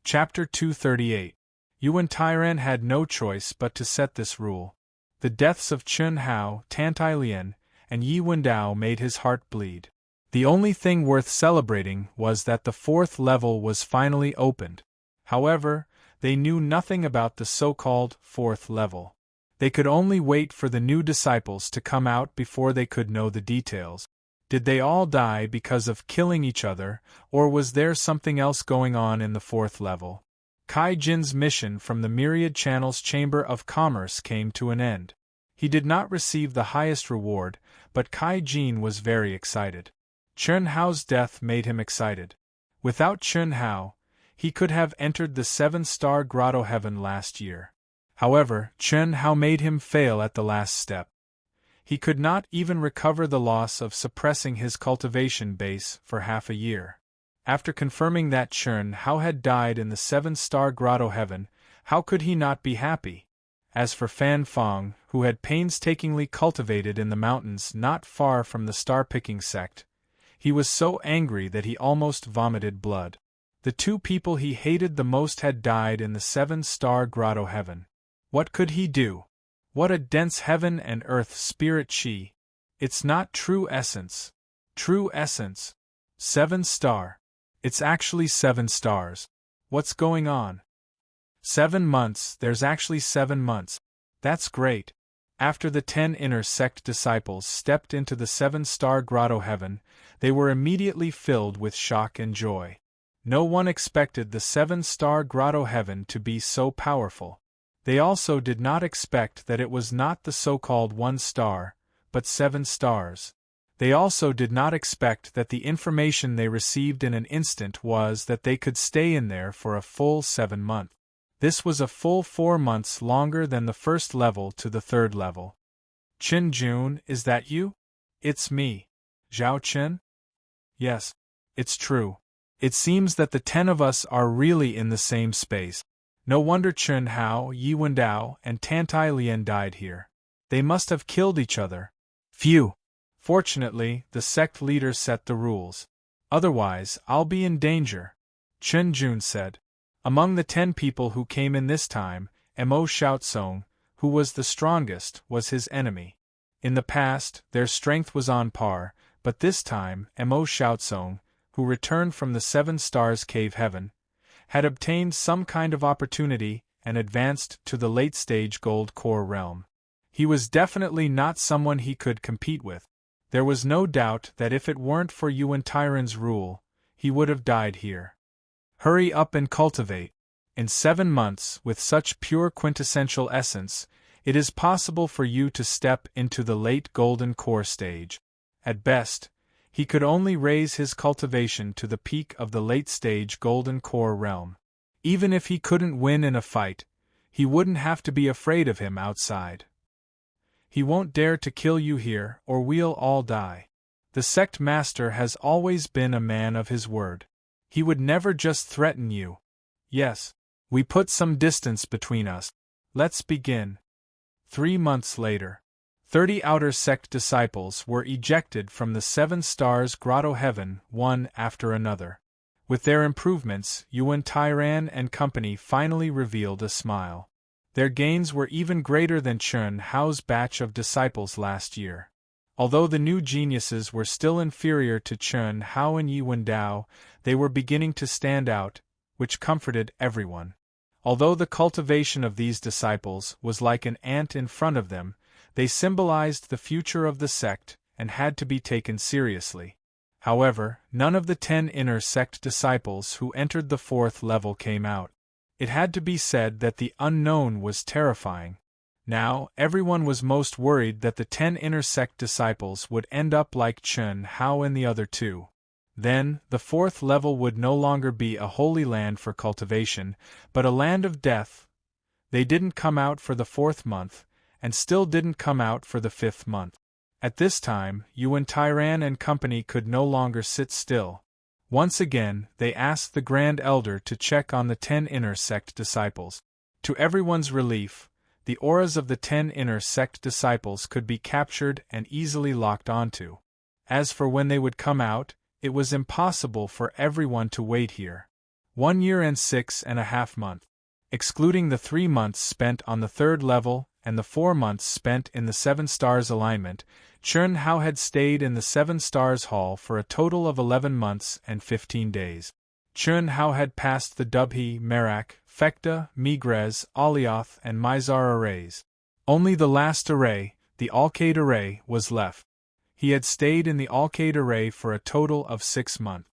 Chapter 238. Yuan Tairan had no choice but to set this rule. The deaths of Chun Hao, Tantai Lian, and Yi Wendao made his heart bleed. The only thing worth celebrating was that the fourth level was finally opened. However, they knew nothing about the so-called fourth level. They could only wait for the new disciples to come out before they could know the details. Did they all die because of killing each other, or was there something else going on in the fourth level? Kai Jin's mission from the Myriad Channels Chamber of Commerce came to an end. He did not receive the highest reward, but Kai Jin was very excited. Chun Hao's death made him excited. Without Chun Hao, he could have entered the 7-star grotto heaven last year. However, Chun Hao made him fail at the last step. He could not even recover the loss of suppressing his cultivation base for half a year. After confirming that Chun Hao had died in the 7-star grotto heaven, how could he not be happy? As for Fan Fong, who had painstakingly cultivated in the mountains not far from the star-picking sect, he was so angry that he almost vomited blood. The two people he hated the most had died in the 7-star grotto heaven. What could he do? What a dense heaven and earth spirit chi! It's not true essence. True essence. 7-star. It's actually 7 stars. What's going on? 7 months, there's actually 7 months. That's great. After the 10 inner sect disciples stepped into the 7-star grotto heaven, they were immediately filled with shock and joy. No one expected the 7-star grotto heaven to be so powerful. They also did not expect that it was not the so-called 1 star, but 7 stars. They also did not expect that the information they received in an instant was that they could stay in there for a full 7 months. This was a full 4 months longer than the first level to the 3rd level. Qin Jun, is that you? It's me. Zhao Qin? Yes, it's true. It seems that the 10 of us are really in the same space. No wonder Chun Hao, Yi Wendao, and Tantai Lian died here. They must have killed each other. Phew! Fortunately, the sect leader set the rules. Otherwise, I'll be in danger, Chen Jun said. Among the 10 people who came in this time, Mo Xiaozong, who was the strongest, was his enemy. In the past, their strength was on par, but this time, Mo Xiaozong, who returned from the 7 stars cave heaven, had obtained some kind of opportunity and advanced to the late-stage gold core realm. He was definitely not someone he could compete with. There was no doubt that if it weren't for Yuan Tairan's rule, he would have died here. Hurry up and cultivate. In 7 months, with such pure quintessential essence, it is possible for you to step into the late golden core stage. At best, he could only raise his cultivation to the peak of the late-stage golden core realm. Even if he couldn't win in a fight, he wouldn't have to be afraid of him outside. He won't dare to kill you here, or we'll all die. The sect master has always been a man of his word. He would never just threaten you. Yes, we put some distance between us. Let's begin. 3 months later, 30 outer sect disciples were ejected from the 7 stars grotto heaven, one after another. With their improvements, Yuan Tairan and company finally revealed a smile. Their gains were even greater than Chun Hao's batch of disciples last year. Although the new geniuses were still inferior to Chun Hao and Yi Wendao, they were beginning to stand out, which comforted everyone. Although the cultivation of these disciples was like an ant in front of them, they symbolized the future of the sect and had to be taken seriously. However, none of the 10 inner sect disciples who entered the 4th level came out. It had to be said that the unknown was terrifying. Now, everyone was most worried that the 10 inner sect disciples would end up like Chun Hao and the other 2. Then, the 4th level would no longer be a holy land for cultivation, but a land of death. They didn't come out for the 4th month, and still didn't come out for the 5th month. At this time, Yuan Tairan and company could no longer sit still. Once again, they asked the Grand Elder to check on the 10 inner sect disciples. To everyone's relief, the auras of the 10 inner sect disciples could be captured and easily locked onto. As for when they would come out, it was impossible for everyone to wait here. 1 year and 6.5 months. Excluding the 3 months spent on the 3rd level and the 4 months spent in the 7 stars alignment, Chun Hao had stayed in the 7 stars hall for a total of 11 months and 15 days. Chun Hao had passed the Dubhe, Merak, Fekta, Migres, Alioth, and Mizar arrays. Only the last array, the Alcade array, was left. He had stayed in the Alcade array for a total of 6 months.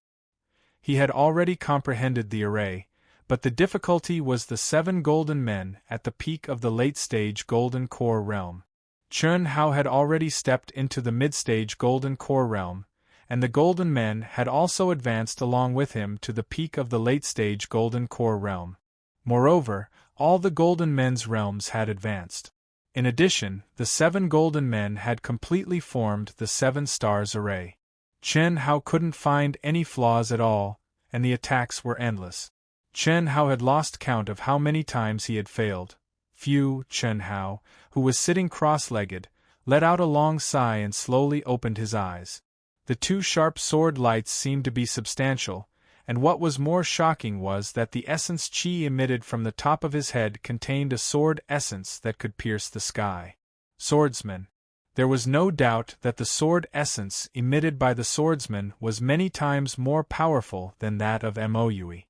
He had already comprehended the array, but the difficulty was the 7 golden men at the peak of the late-stage golden core realm. Chun Hao had already stepped into the mid-stage golden core realm, and the golden men had also advanced along with him to the peak of the late-stage golden core realm. Moreover, all the golden men's realms had advanced. In addition, the 7 golden men had completely formed the 7 stars array. Chun Hao couldn't find any flaws at all, and the attacks were endless. Chun Hao had lost count of how many times he had failed. Chun Hao, who was sitting cross-legged, let out a long sigh and slowly opened his eyes. The 2 sharp sword lights seemed to be substantial, and what was more shocking was that the essence chi emitted from the top of his head contained a sword essence that could pierce the sky. Swordsman. There was no doubt that the sword essence emitted by the swordsman was many times more powerful than that of Moue.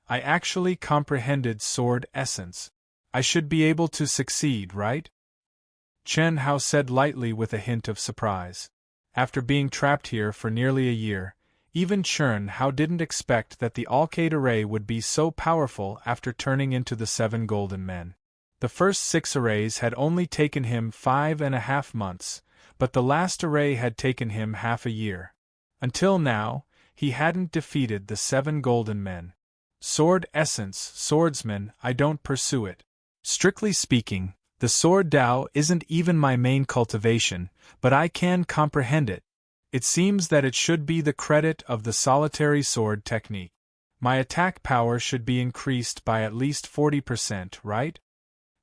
I actually comprehended sword essence. I should be able to succeed, right? Chun Hao said lightly with a hint of surprise. After being trapped here for nearly a year, even Chun Hao didn't expect that the Alcade array would be so powerful after turning into the 7 golden men. The first 6 arrays had only taken him 5.5 months, but the last array had taken him half a year. Until now, he hadn't defeated the 7 golden men. Sword essence, swordsman, I don't pursue it. Strictly speaking, the sword Dao isn't even my main cultivation, but I can comprehend it. It seems that it should be the credit of the solitary sword technique. My attack power should be increased by at least 40%, right?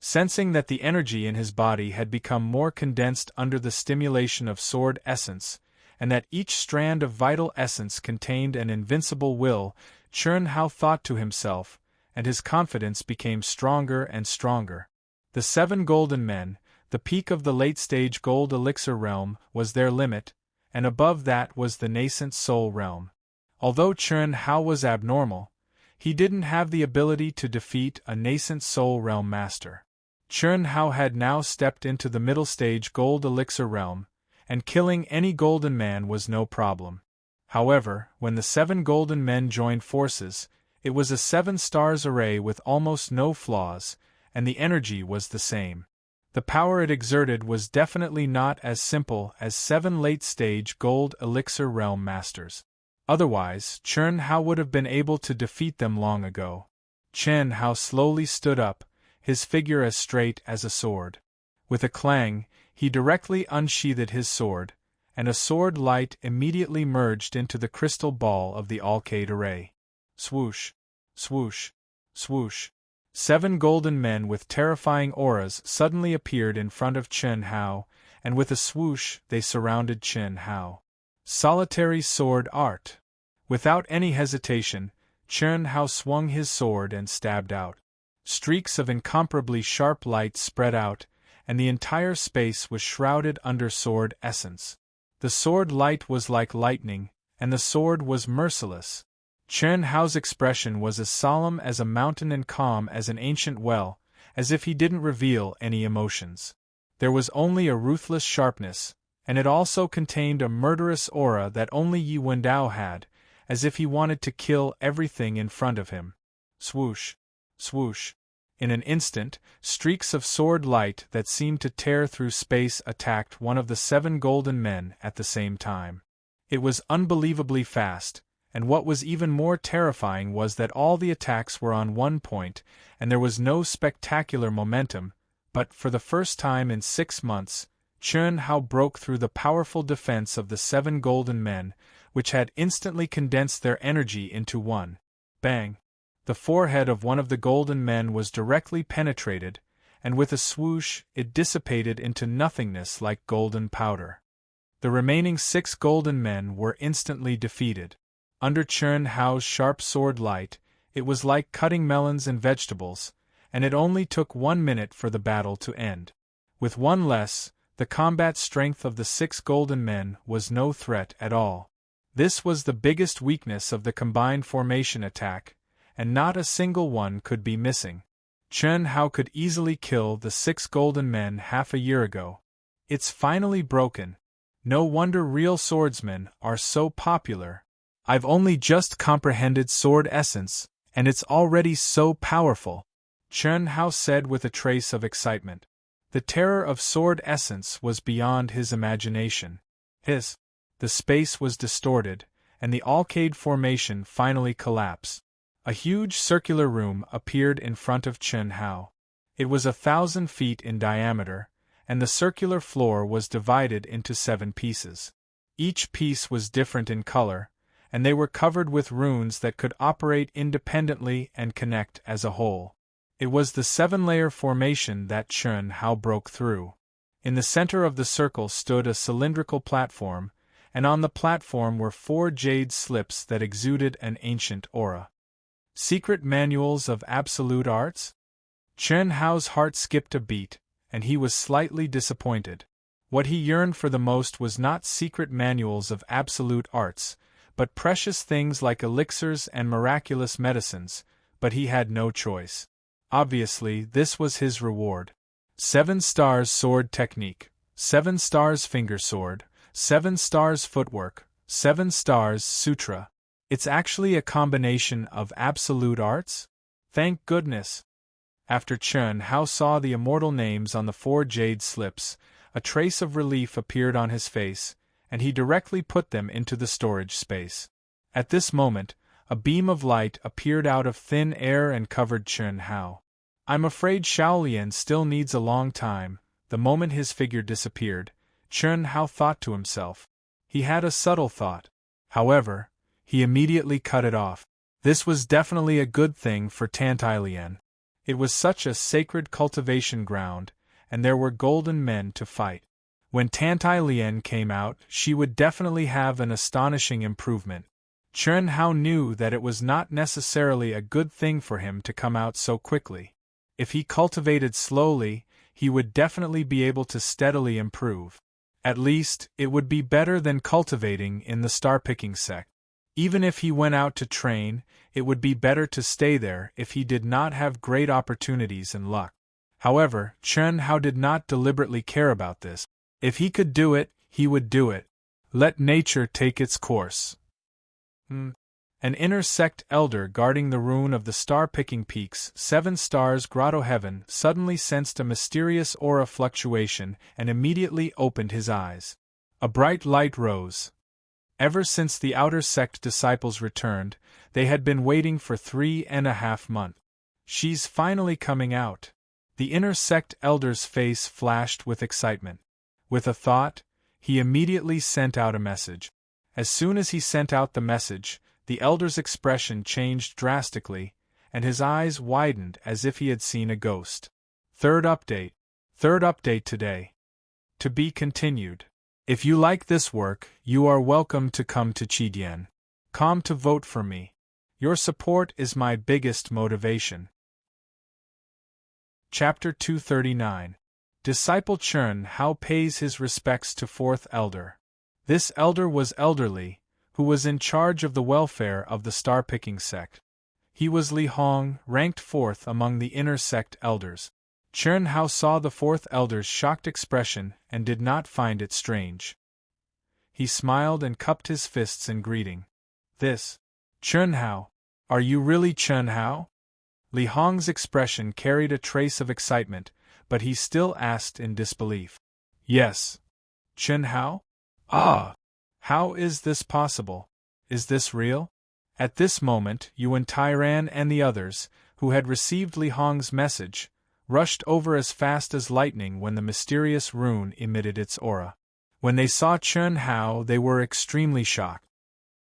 Sensing that the energy in his body had become more condensed under the stimulation of sword essence, and that each strand of vital essence contained an invincible will, Chun Hao thought to himself, and his confidence became stronger and stronger. The 7 golden men, the peak of the late-stage gold elixir realm, was their limit, and above that was the nascent soul realm. Although Chun Hao was abnormal, he didn't have the ability to defeat a nascent soul realm master. Chun Hao had now stepped into the middle-stage gold elixir realm, and killing any golden man was no problem. However, when the 7 golden men joined forces, it was a 7 stars array with almost no flaws, and the energy was the same. The power it exerted was definitely not as simple as 7 late-stage gold elixir realm masters. Otherwise, Chun Hao would have been able to defeat them long ago. Chun Hao slowly stood up, his figure as straight as a sword. With a clang, he directly unsheathed his sword, and a sword light immediately merged into the crystal ball of the Alcade array. Swoosh, swoosh, swoosh. 7 golden men with terrifying auras suddenly appeared in front of Chun Hao, and with a swoosh they surrounded Chun Hao. Solitary sword art. Without any hesitation, Chun Hao swung his sword and stabbed out. Streaks of incomparably sharp light spread out, and the entire space was shrouded under sword essence. The sword light was like lightning, and the sword was merciless. Chun Hao's expression was as solemn as a mountain and calm as an ancient well, as if he didn't reveal any emotions. There was only a ruthless sharpness, and it also contained a murderous aura that only Yi Wendao had, as if he wanted to kill everything in front of him. Swoosh, swoosh. In an instant, streaks of sword light that seemed to tear through space attacked one of the 7 golden men at the same time. It was unbelievably fast, and what was even more terrifying was that all the attacks were on one point, and there was no spectacular momentum, but for the first time in 6 months, Chun Hao broke through the powerful defense of the 7 golden men, which had instantly condensed their energy into one. Bang! The forehead of one of the golden men was directly penetrated, and with a swoosh it dissipated into nothingness like golden powder. The remaining 6 golden men were instantly defeated. Under Chun Hao's sharp sword light, It was like cutting melons and vegetables, and it only took 1 minute for the battle to end. With one less, the combat strength of the 6 golden men was no threat at all. This was the biggest weakness of the combined formation attack, and not a single one could be missing. Chen Hao could easily kill the 6 golden men half a year ago. It's finally broken. No wonder real swordsmen are so popular. I've only just comprehended sword essence, and it's already so powerful, Chen Hao said with a trace of excitement. The terror of sword essence was beyond his imagination. The space was distorted, and the arcade formation finally collapsed. A huge circular room appeared in front of Chen Hao. It was 1,000 feet in diameter, and the circular floor was divided into 7 pieces. Each piece was different in color, and they were covered with runes that could operate independently and connect as a whole. It was the 7-layer formation that Chen Hao broke through. In the center of the circle stood a cylindrical platform, and on the platform were 4 jade slips that exuded an ancient aura. Secret manuals of absolute arts? Chen Hao's heart skipped a beat, and he was slightly disappointed. What he yearned for the most was not secret manuals of absolute arts, but precious things like elixirs and miraculous medicines, but he had no choice. Obviously, this was his reward. 7 stars sword technique, 7 stars finger sword, 7 stars footwork, 7 stars sutra. It's actually a combination of absolute arts? Thank goodness! After Chen Hao saw the immortal names on the 4 jade slips, a trace of relief appeared on his face, and he directly put them into the storage space. At this moment, a beam of light appeared out of thin air and covered Chen Hao. I'm afraid Shaolian still needs a long time. The moment his figure disappeared, Chen Hao thought to himself. He had a subtle thought. However, he immediately cut it off. This was definitely a good thing for Tantailian. It was such a sacred cultivation ground, and there were golden men to fight. When Tantailian came out, she would definitely have an astonishing improvement. Chen Hao knew that it was not necessarily a good thing for him to come out so quickly. If he cultivated slowly, he would definitely be able to steadily improve. At least, it would be better than cultivating in the star-picking sect. Even if he went out to train, it would be better to stay there if he did not have great opportunities and luck. However, Chen Hao did not deliberately care about this. If he could do it, he would do it. Let nature take its course. An inner sect elder guarding the rune of the star-picking peaks, 7 stars grotto heaven, suddenly sensed a mysterious aura fluctuation and immediately opened his eyes. A bright light rose. Ever since the outer sect disciples returned, they had been waiting for 3.5 months. She's finally coming out. The inner sect elder's face flashed with excitement. With a thought, he immediately sent out a message. As soon as he sent out the message, the elder's expression changed drastically, and his eyes widened as if he had seen a ghost. Third update today. To be continued. If you like this work, you are welcome to come to Chidian.com to vote for me. Your support is my biggest motivation. Chapter 239. Disciple Chen Hao pays his respects to 4th elder. This elder was elderly, who was in charge of the welfare of the star-picking sect. He was Li Hong, ranked 4th among the inner sect elders. Chen Hao saw the 4th elder's shocked expression and did not find it strange. He smiled and cupped his fists in greeting. Chen Hao, are you really Chen Hao? Li Hong's expression carried a trace of excitement, but he still asked in disbelief. Yes. Chen Hao? Ah! How is this possible? Is this real? At this moment, Yuan Tairan and the others, who had received Li Hong's message, rushed over as fast as lightning when the mysterious rune emitted its aura. When they saw Chen Hao, they were extremely shocked.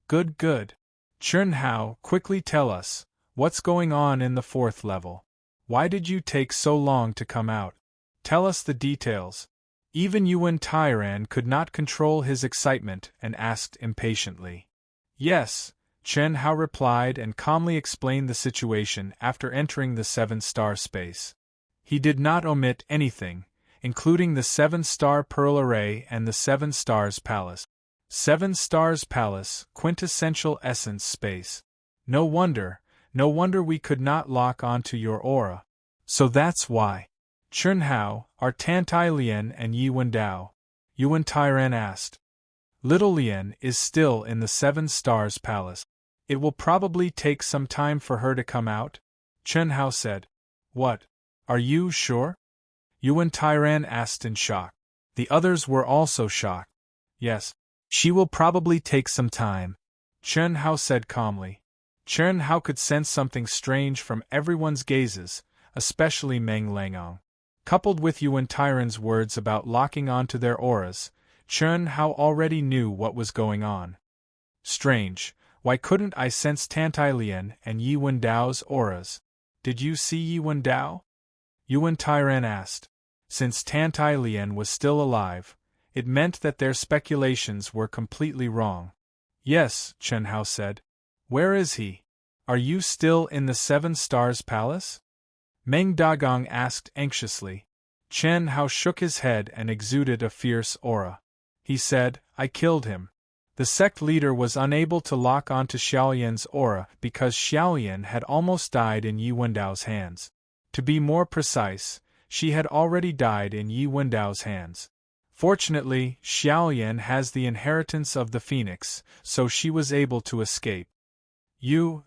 Good. Chen Hao, quickly tell us, what's going on in the 4th level? Why did you take so long to come out? Tell us the details. Even Yuan Tairan could not control his excitement and asked impatiently. Yes, Chen Hao replied and calmly explained the situation after entering the 7-star space. He did not omit anything, including the 7-star Pearl Array and the 7 Stars Palace. 7 Stars Palace, quintessential essence space. No wonder we could not lock onto your aura. So that's why. Chen Hao, are Tantai Lian and Yi Wendao? Yuan Tairan asked. Little Lian is still in the 7 Stars Palace. It will probably take some time for her to come out, Chen Hao said. What? Are you sure? Yuan Tairan asked in shock. The others were also shocked. Yes. She will probably take some time, Chen Hao said calmly. Chen Hao could sense something strange from everyone's gazes, especially Meng Langong. Coupled with Yuan Tairan's words about locking onto their auras, Chen Hao already knew what was going on. Strange, why couldn't I sense Tantai Lian and Yi Wendao's auras? Did you see Yi Wendao? Yuan Tairan asked. Since Tantai Lian was still alive, it meant that their speculations were completely wrong. Yes, Chen Hao said. Where is he? Are you still in the 7 Stars Palace? Meng Dagong asked anxiously. Chen Hao shook his head and exuded a fierce aura. He said, I killed him. The sect leader was unable to lock onto Xiaolian's aura because Xiaolian had almost died in Yi Wendao's hands. To be more precise, she had already died in Yi Wendao's hands. Fortunately, Xiaolian has the inheritance of the phoenix, so she was able to escape.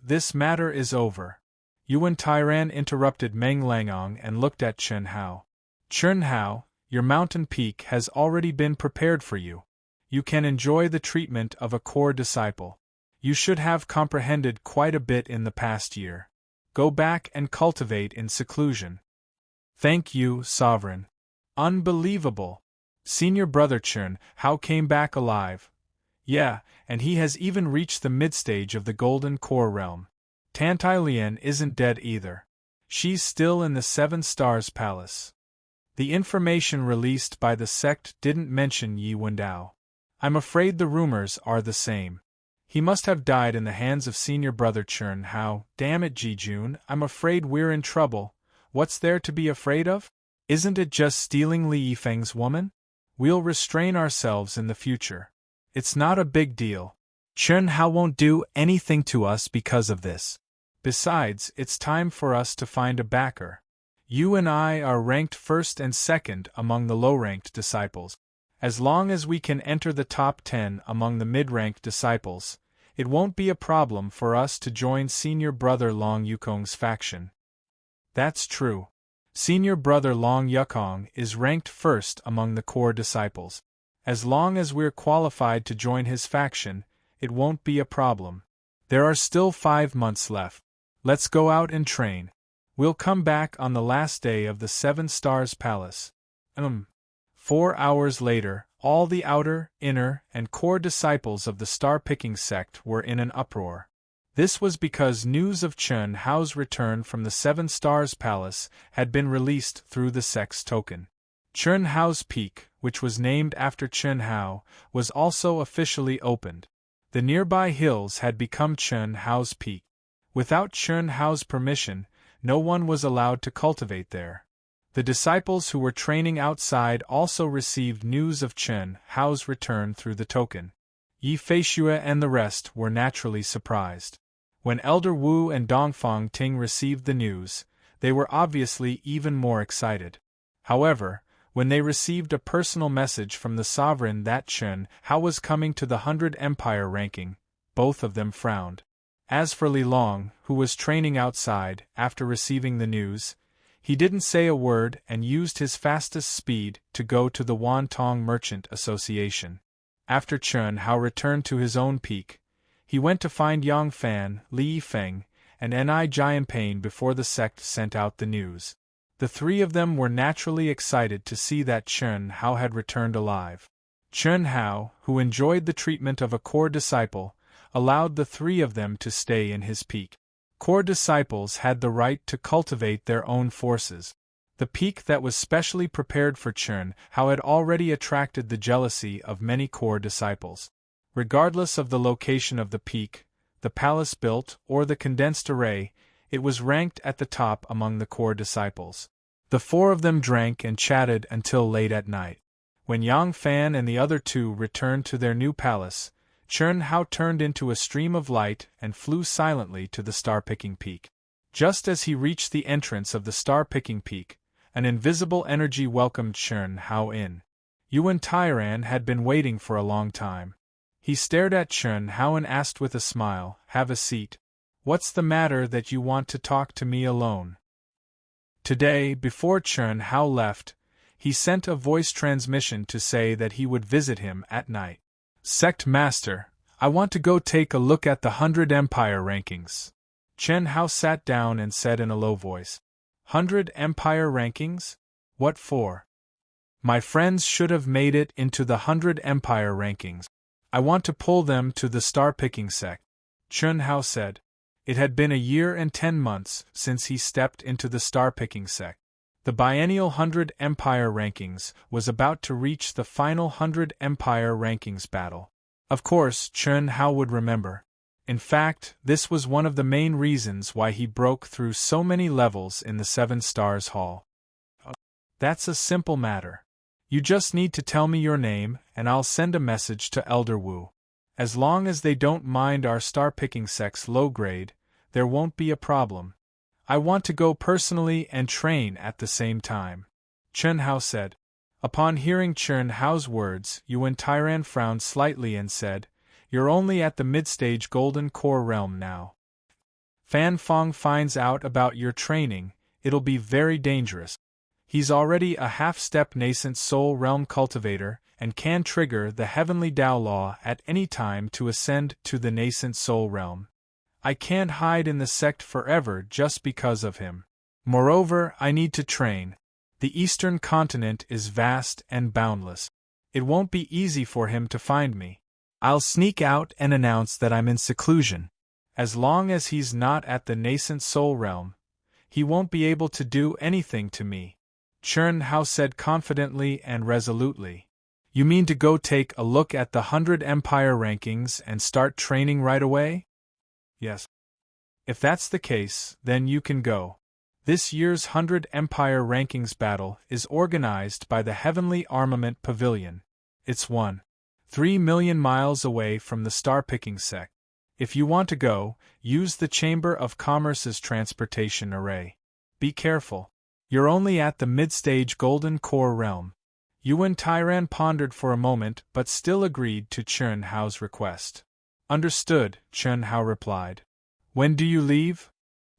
This matter is over. Yuan Tairan interrupted Meng Langong and looked at Chen Hao. Chen Hao, your mountain peak has already been prepared for you. You can enjoy the treatment of a core disciple. You should have comprehended quite a bit in the past year. Go back and cultivate in seclusion. Thank you, Sovereign. Unbelievable. Senior brother Chen Hao came back alive. Yeah, and he has even reached the mid-stage of the Golden Core realm. Tantai Lian isn't dead either. She's still in the 7 Stars Palace. The information released by the sect didn't mention Yi Wendao. I'm afraid the rumors are the same. He must have died in the hands of senior brother Chen Hao. Damn it, Jijun, I'm afraid we're in trouble. What's there to be afraid of? Isn't it just stealing Li Yifeng's woman? We'll restrain ourselves in the future. It's not a big deal. Chen Hao won't do anything to us because of this. Besides, it's time for us to find a backer. You and I are ranked first and second among the low-ranked disciples. As long as we can enter the top 10 among the mid-ranked disciples, it won't be a problem for us to join senior brother Long Yukong's faction. That's true. Senior brother Long Yukong is ranked first among the core disciples. As long as we're qualified to join his faction, it won't be a problem. There are still 5 months left. Let's go out and train. We'll come back on the last day of the 7 Stars Palace. 4 hours later, all the outer, inner, and core disciples of the star-picking sect were in an uproar. This was because news of Chen Hao's return from the 7 Stars Palace had been released through the sect's token. Chen Hao's peak, which was named after Chen Hao, was also officially opened. The nearby hills had become Chen Hao's peak. Without Chen Hao's permission, no one was allowed to cultivate there. The disciples who were training outside also received news of Chen Hao's return through the token. Yi Feishue and the rest were naturally surprised. When Elder Wu and Dongfang Ting received the news, they were obviously even more excited. However, when they received a personal message from the sovereign that Chen Hao was coming to the 100 Empire ranking, both of them frowned. As for Li Long, who was training outside, after receiving the news, he didn't say a word and used his fastest speed to go to the Wantong Merchant Association. After Chen Hao returned to his own peak, he went to find Yang Fan, Li Yifeng, and Ni Jianping before the sect sent out the news. The three of them were naturally excited to see that Chen Hao had returned alive. Chen Hao, who enjoyed the treatment of a core disciple, allowed the three of them to stay in his peak. Core disciples had the right to cultivate their own forces. The peak that was specially prepared for Chen Hao had already attracted the jealousy of many core disciples. Regardless of the location of the peak, the palace built, or the condensed array, it was ranked at the top among the core disciples. The four of them drank and chatted until late at night. When Yang Fan and the other two returned to their new palace, Chun Hao turned into a stream of light and flew silently to the star-picking peak. Just as he reached the entrance of the star-picking peak, an invisible energy welcomed Chun Hao in. Yuan Tairan had been waiting for a long time. He stared at Chun Hao and asked with a smile, "Have a seat. What's the matter that you want to talk to me alone?" Today, before Chun Hao left, he sent a voice transmission to say that he would visit him at night. "Sect Master, I want to go take a look at the 100 Empire rankings." Chen Hao sat down and said in a low voice, "100 Empire rankings? What for?" "My friends should have made it into the 100 Empire rankings. I want to pull them to the star-picking sect," Chun Hao said. It had been a year and 10 months since he stepped into the star-picking sect. The biennial 100 Empire rankings was about to reach the final 100 Empire rankings battle. Of course, Chun Hao would remember. In fact, this was one of the main reasons why he broke through so many levels in the 7 Stars Hall. "That's a simple matter. You just need to tell me your name, and I'll send a message to Elder Wu. As long as they don't mind our star-picking sect's low grade, there won't be a problem. I want to go personally and train at the same time," Chun Hao said. Upon hearing Chun Hao's words, Yuan Tairan frowned slightly and said, "You're only at the mid-stage Golden Core realm now. Fan Fong finds out about your training, it'll be very dangerous. He's already a half-step nascent soul realm cultivator, and can trigger the heavenly Tao law at any time to ascend to the nascent soul realm. I can't hide in the sect forever just because of him. Moreover, I need to train. The eastern continent is vast and boundless. It won't be easy for him to find me. I'll sneak out and announce that I'm in seclusion. As long as he's not at the nascent soul realm, he won't be able to do anything to me," Chun Hao said confidently and resolutely. "You mean to go take a look at the 100 Empire rankings and start training right away?" "Yes. If that's the case, then you can go. This year's 100 Empire rankings battle is organized by the Heavenly Armament Pavilion. It's 1.3 million miles away from the star-picking sect. If you want to go, use the Chamber of Commerce's transportation array. Be careful. You're only at the mid-stage Golden Core realm." Yuan Tairan pondered for a moment but still agreed to Chun Hao's request. "Understood," Chun Hao replied. "When do you leave?"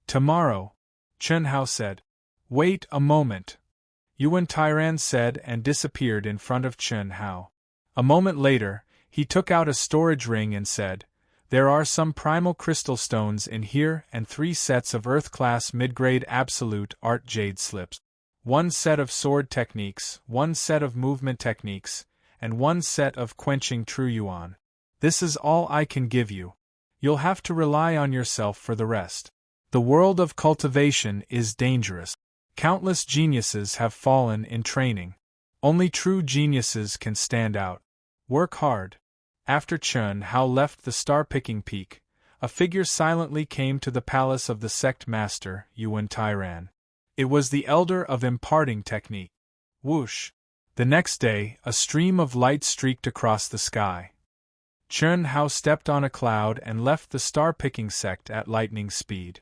"Tomorrow," Chun Hao said. "Wait a moment," Yuan Tairan said and disappeared in front of Chun Hao. A moment later, he took out a storage ring and said, "There are some primal crystal stones in here and 3 sets of Earth-class mid-grade absolute art jade slips. 1 set of sword techniques, 1 set of movement techniques, and 1 set of quenching true yuan. This is all I can give you. You'll have to rely on yourself for the rest. The world of cultivation is dangerous. Countless geniuses have fallen in training. Only true geniuses can stand out. Work hard." After Chun Hao left the star-picking peak, a figure silently came to the palace of the sect master, Yuan Tairan. It was the elder of imparting technique. Whoosh! The next day, a stream of light streaked across the sky. Chun Hao stepped on a cloud and left the star-picking sect at lightning speed.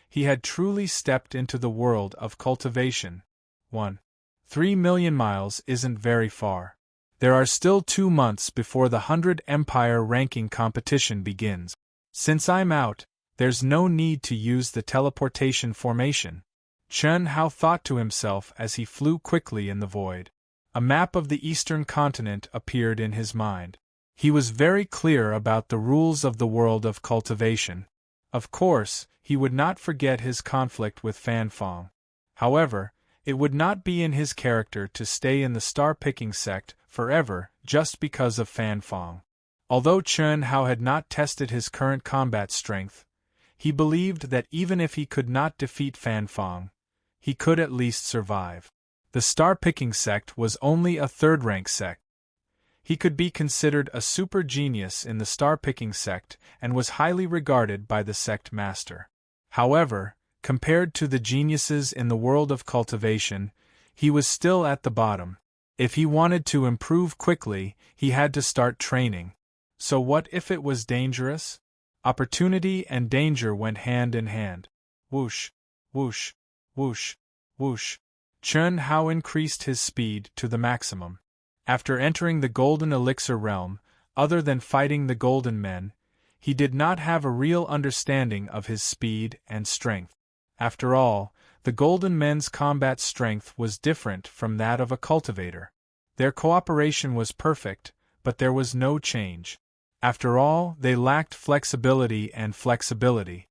He had truly stepped into the world of cultivation. 1.3 million miles isn't very far. There are still 2 months before the 100 Empire ranking competition begins. Since I'm out, there's no need to use the teleportation formation, Chun Hao thought to himself as he flew quickly in the void. A map of the eastern continent appeared in his mind. He was very clear about the rules of the world of cultivation. Of course, he would not forget his conflict with Fan Fong. However, it would not be in his character to stay in the star-picking sect forever just because of Fan Fong. Although Chun Hao had not tested his current combat strength, he believed that even if he could not defeat Fan Fong, he could at least survive. The star-picking sect was only a third-rank sect. He could be considered a super genius in the star-picking sect and was highly regarded by the sect master. However, compared to the geniuses in the world of cultivation, he was still at the bottom. If he wanted to improve quickly, he had to start training. So what if it was dangerous? Opportunity and danger went hand in hand. Whoosh, whoosh, whoosh, whoosh. Chun Hao increased his speed to the maximum. After entering the Golden Elixir realm, other than fighting the Golden Men, he did not have a real understanding of his speed and strength. After all, the Golden Men's combat strength was different from that of a cultivator. Their cooperation was perfect, but there was no change. After all, they lacked flexibility and flexibility.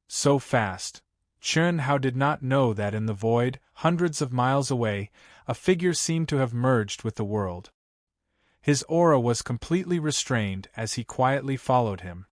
So fast. Chun Hao did not know that in the void, hundreds of miles away, a figure seemed to have merged with the world. His aura was completely restrained as he quietly followed him.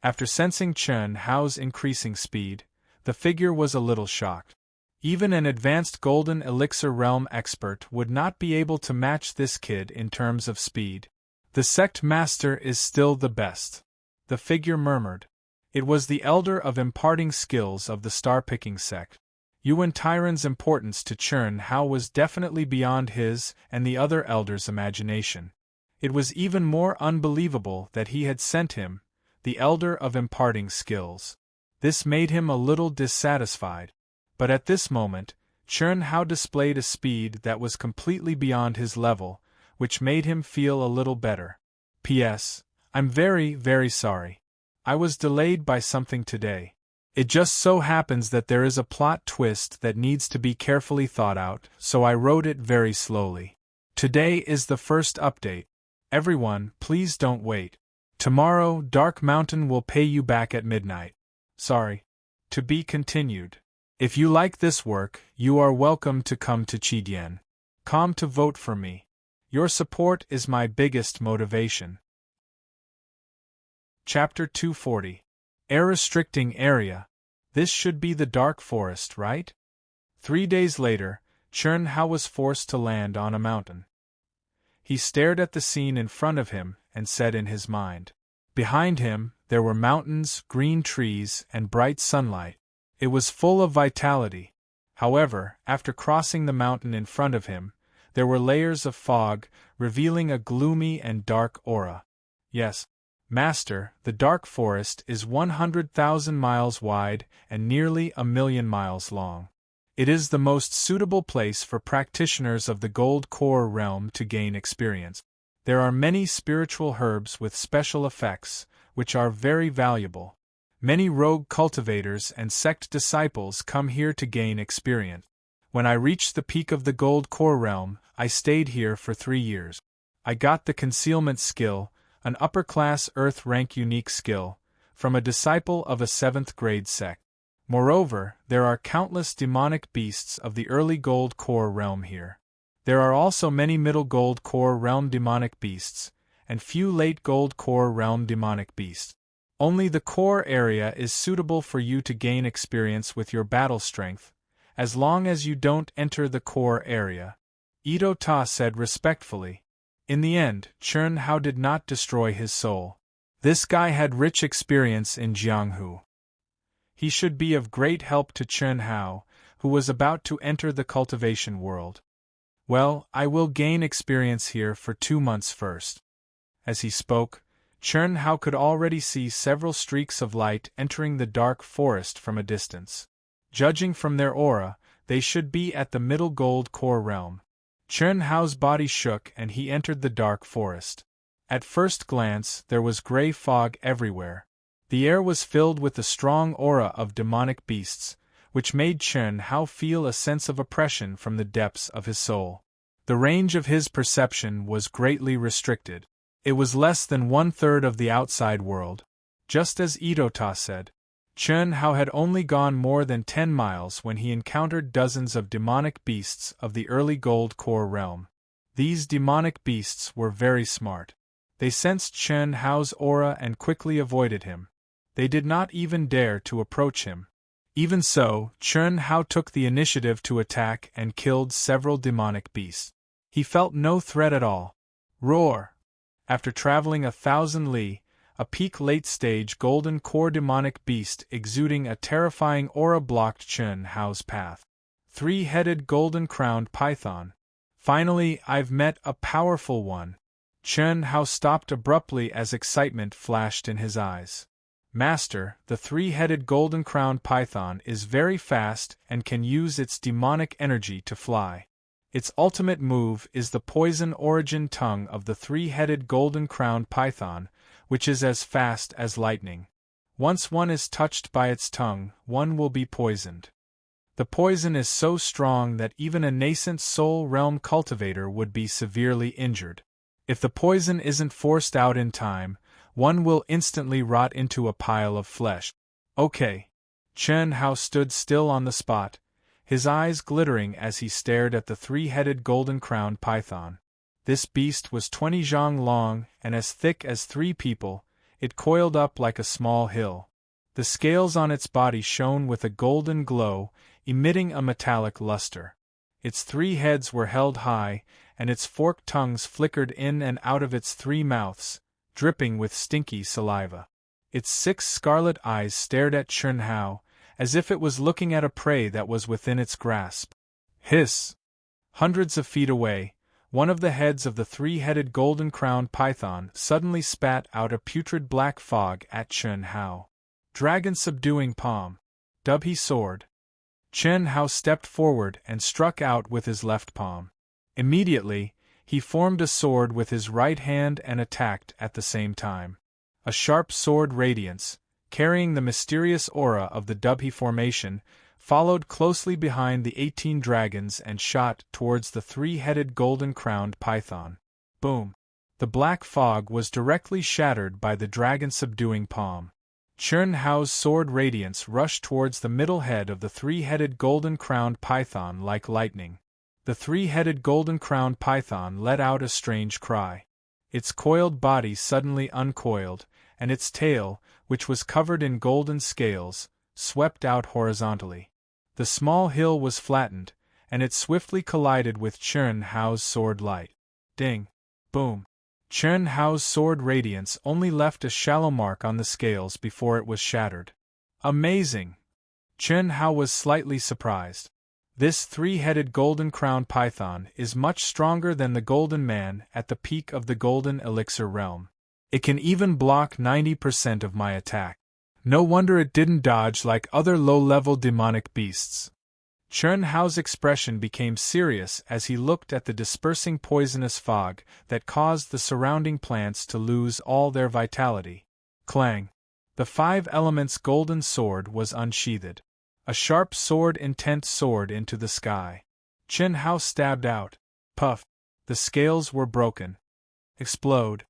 After sensing Chun Hao's increasing speed, the figure was a little shocked. Even an advanced Golden Elixir realm expert would not be able to match this kid in terms of speed. The sect master is still the best, the figure murmured. It was the elder of imparting skills of the star-picking sect. Yuan Tyran's importance to Chun Hao was definitely beyond his and the other elders' imagination. It was even more unbelievable that he had sent him, the elder of imparting skills. This made him a little dissatisfied. But at this moment, Chun Hao displayed a speed that was completely beyond his level, which made him feel a little better. P.S. I'm very, very sorry. I was delayed by something today. It just so happens that there is a plot twist that needs to be carefully thought out, so I wrote it very slowly. Today is the first update. Everyone, please don't wait. Tomorrow, Dark Mountain will pay you back at midnight. Sorry. To be continued. If you like this work, you are welcome to come to Chidian.com to vote for me. Your support is my biggest motivation. Chapter 240. Air Restricting Area. This should be the Dark Forest, right? 3 days later, Chun Hao was forced to land on a mountain. He stared at the scene in front of him and said in his mind. Behind him, there were mountains, green trees, and bright sunlight. It was full of vitality. However, after crossing the mountain in front of him, there were layers of fog, revealing a gloomy and dark aura. Yes, Master, the Dark Forest is 100,000 miles wide and nearly 1,000,000 miles long. It is the most suitable place for practitioners of the Gold Core realm to gain experience. There are many spiritual herbs with special effects, which are very valuable. Many rogue cultivators and sect disciples come here to gain experience. When I reached the peak of the Gold Core realm, I stayed here for 3 years. I got the concealment skill, an upper-class Earth rank unique skill, from a disciple of a 7th grade sect. Moreover, there are countless demonic beasts of the early Gold Core realm here. There are also many Middle Gold Core realm demonic beasts, and few Late Gold Core realm demonic beasts. Only the core area is suitable for you to gain experience with your battle strength, as long as you don't enter the core area. Ito Ta said respectfully. In the end, Chun Hao did not destroy his soul. This guy had rich experience in Jianghu. He should be of great help to Chun Hao, who was about to enter the cultivation world. Well, I will gain experience here for 2 months first. As he spoke, Chun Hao could already see several streaks of light entering the dark forest from a distance. Judging from their aura, they should be at the Middle Gold Core realm. Chun Hao's body shook and he entered the dark forest. At first glance, there was gray fog everywhere. The air was filled with the strong aura of demonic beasts, which made Chun Hao feel a sense of oppression from the depths of his soul. The range of his perception was greatly restricted. It was less than 1/3 of the outside world. Just as Idota said, Chun Hao had only gone more than 10 miles when he encountered dozens of demonic beasts of the early Gold Core realm. These demonic beasts were very smart. They sensed Chun Hao's aura and quickly avoided him. They did not even dare to approach him. Even so, Chun Hao took the initiative to attack and killed several demonic beasts. He felt no threat at all. Roar! After traveling 1,000 li, a peak late-stage golden core demonic beast exuding a terrifying aura blocked Chun Hao's path. Three-headed golden-crowned python. Finally, I've met a powerful one. Chun Hao stopped abruptly as excitement flashed in his eyes. Master, the three-headed golden-crowned python is very fast and can use its demonic energy to fly. Its ultimate move is the poison origin tongue of the three-headed golden-crowned python, which is as fast as lightning. Once one is touched by its tongue, one will be poisoned. The poison is so strong that even a nascent soul realm cultivator would be severely injured. If the poison isn't forced out in time, one will instantly rot into a pile of flesh. Okay. Chun Hao stood still on the spot, his eyes glittering as he stared at the three-headed golden-crowned python. This beast was 20 zhang long and as thick as 3 people. It coiled up like a small hill. The scales on its body shone with a golden glow, emitting a metallic luster. Its 3 heads were held high, and its forked tongues flickered in and out of its 3 mouths, dripping with stinky saliva. Its 6 scarlet eyes stared at Chun Hao, as if it was looking at a prey that was within its grasp. Hiss! Hundreds of feet away, one of the heads of the three-headed golden-crowned python suddenly spat out a putrid black fog at Chun Hao. Dragon subduing palm. Dubhe sword. Chun Hao stepped forward and struck out with his left palm. Immediately, he formed a sword with his right hand and attacked at the same time. A sharp sword radiance, carrying the mysterious aura of the Dubhe formation, followed closely behind the 18 dragons and shot towards the three-headed golden-crowned python. Boom! The black fog was directly shattered by the dragon-subduing palm. Chun Hao's sword radiance rushed towards the middle head of the three-headed golden-crowned python like lightning. The three-headed golden-crowned python let out a strange cry. Its coiled body suddenly uncoiled, and its tail, which was covered in golden scales, swept out horizontally. The small hill was flattened, and it swiftly collided with Chun Hao's sword light. Ding! Boom! Chun Hao's sword radiance only left a shallow mark on the scales before it was shattered. Amazing! Chun Hao was slightly surprised. This three-headed golden-crowned python is much stronger than the Golden Man at the peak of the Golden Elixir realm. It can even block 90% of my attack. No wonder it didn't dodge like other low-level demonic beasts. Chun Hao's expression became serious as he looked at the dispersing poisonous fog that caused the surrounding plants to lose all their vitality. Clang! The 5 elements golden sword was unsheathed. A sharp sword intent soared into the sky. Chun Hao stabbed out. Puff! The scales were broken. Explode!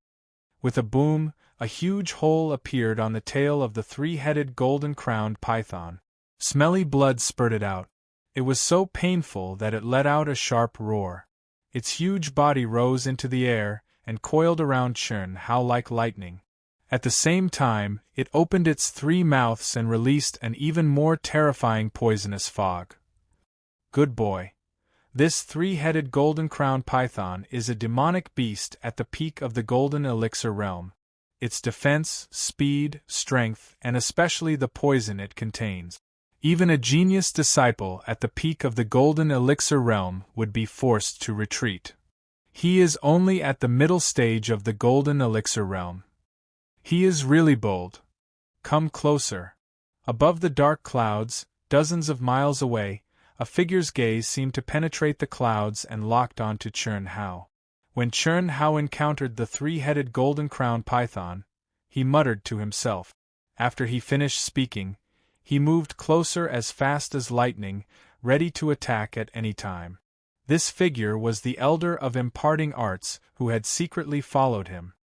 With a boom, a huge hole appeared on the tail of the three-headed golden-crowned python. Smelly blood spurted out. It was so painful that it let out a sharp roar. Its huge body rose into the air and coiled around Chun Hao like lightning. At the same time, it opened its 3 mouths and released an even more terrifying poisonous fog. Good boy. This three-headed golden-crowned python is a demonic beast at the peak of the Golden Elixir realm. Its defense, speed, strength, and especially the poison it contains. Even a genius disciple at the peak of the Golden Elixir realm would be forced to retreat. He is only at the middle stage of the Golden Elixir realm. He is really bold. Come closer. Above the dark clouds, dozens of miles away, a figure's gaze seemed to penetrate the clouds and locked onto Chun Hao. When Chun Hao encountered the three-headed golden-crowned python, he muttered to himself. After he finished speaking, he moved closer as fast as lightning, ready to attack at any time. This figure was the Elder of Imparting Arts who had secretly followed him.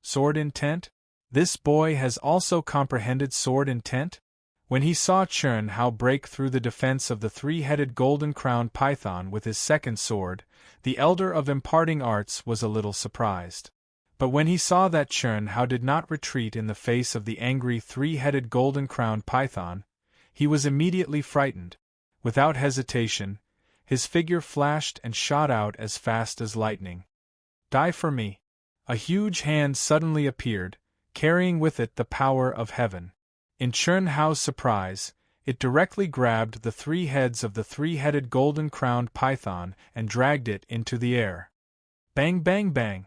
Sword intent? This boy has also comprehended sword intent? When he saw Chun Hao break through the defense of the three-headed golden-crowned python with his second sword, the Elder of Imparting Arts was a little surprised. But when he saw that Chun Hao did not retreat in the face of the angry three-headed golden-crowned python, he was immediately frightened. Without hesitation, his figure flashed and shot out as fast as lightning. Die for me. A huge hand suddenly appeared, carrying with it the power of heaven. In Chun Hao's surprise, it directly grabbed the 3 heads of the 3-headed golden-crowned python and dragged it into the air. Bang bang bang!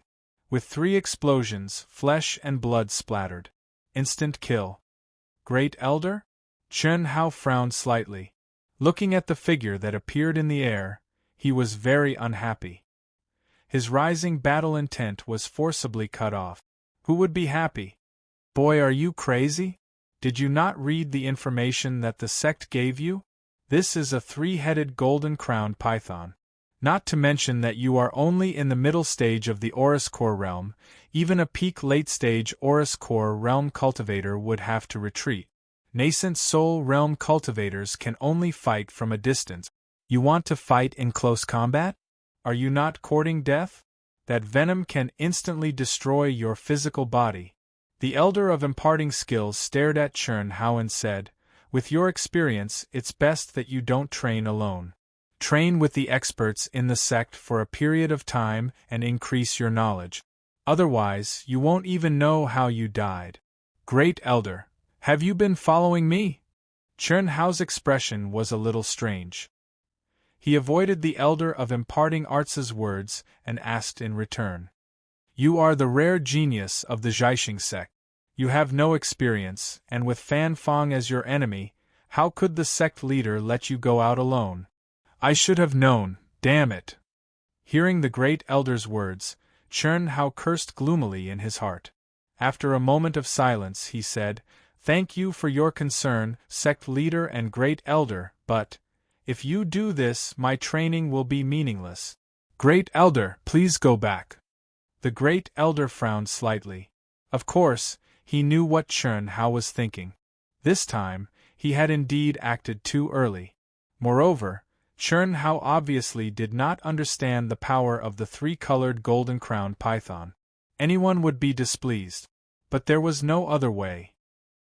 With 3 explosions, flesh and blood splattered. Instant kill. Great Elder? Chun Hao frowned slightly. Looking at the figure that appeared in the air, he was very unhappy. His rising battle intent was forcibly cut off. Who would be happy? Boy, are you crazy? Did you not read the information that the sect gave you? This is a 3-headed golden-crowned python. Not to mention that you are only in the middle stage of the Aurus Core realm, even a peak late-stage Aurus Core realm cultivator would have to retreat. Nascent soul realm cultivators can only fight from a distance. You want to fight in close combat? Are you not courting death? That venom can instantly destroy your physical body. The Elder of Imparting Skills stared at Chun Hao and said, "With your experience, it's best that you don't train alone. Train with the experts in the sect for a period of time and increase your knowledge. Otherwise, you won't even know how you died." Great Elder, have you been following me? Chun Hao's expression was a little strange. He avoided the Elder of Imparting Arts' words and asked in return. You are the rare genius of the Zhaixing sect. You have no experience, and with Fan Fong as your enemy, how could the sect leader let you go out alone? I should have known, damn it. Hearing the Great Elder's words, Chun Hao cursed gloomily in his heart. After a moment of silence, he said, "Thank you for your concern, sect leader and Great Elder, but if you do this, my training will be meaningless. Great Elder, please go back." The Great Elder frowned slightly. Of course, he knew what Chun Hao was thinking. This time, he had indeed acted too early. Moreover, Chun Hao obviously did not understand the power of the 3-colored golden-crowned python. Anyone would be displeased. But there was no other way.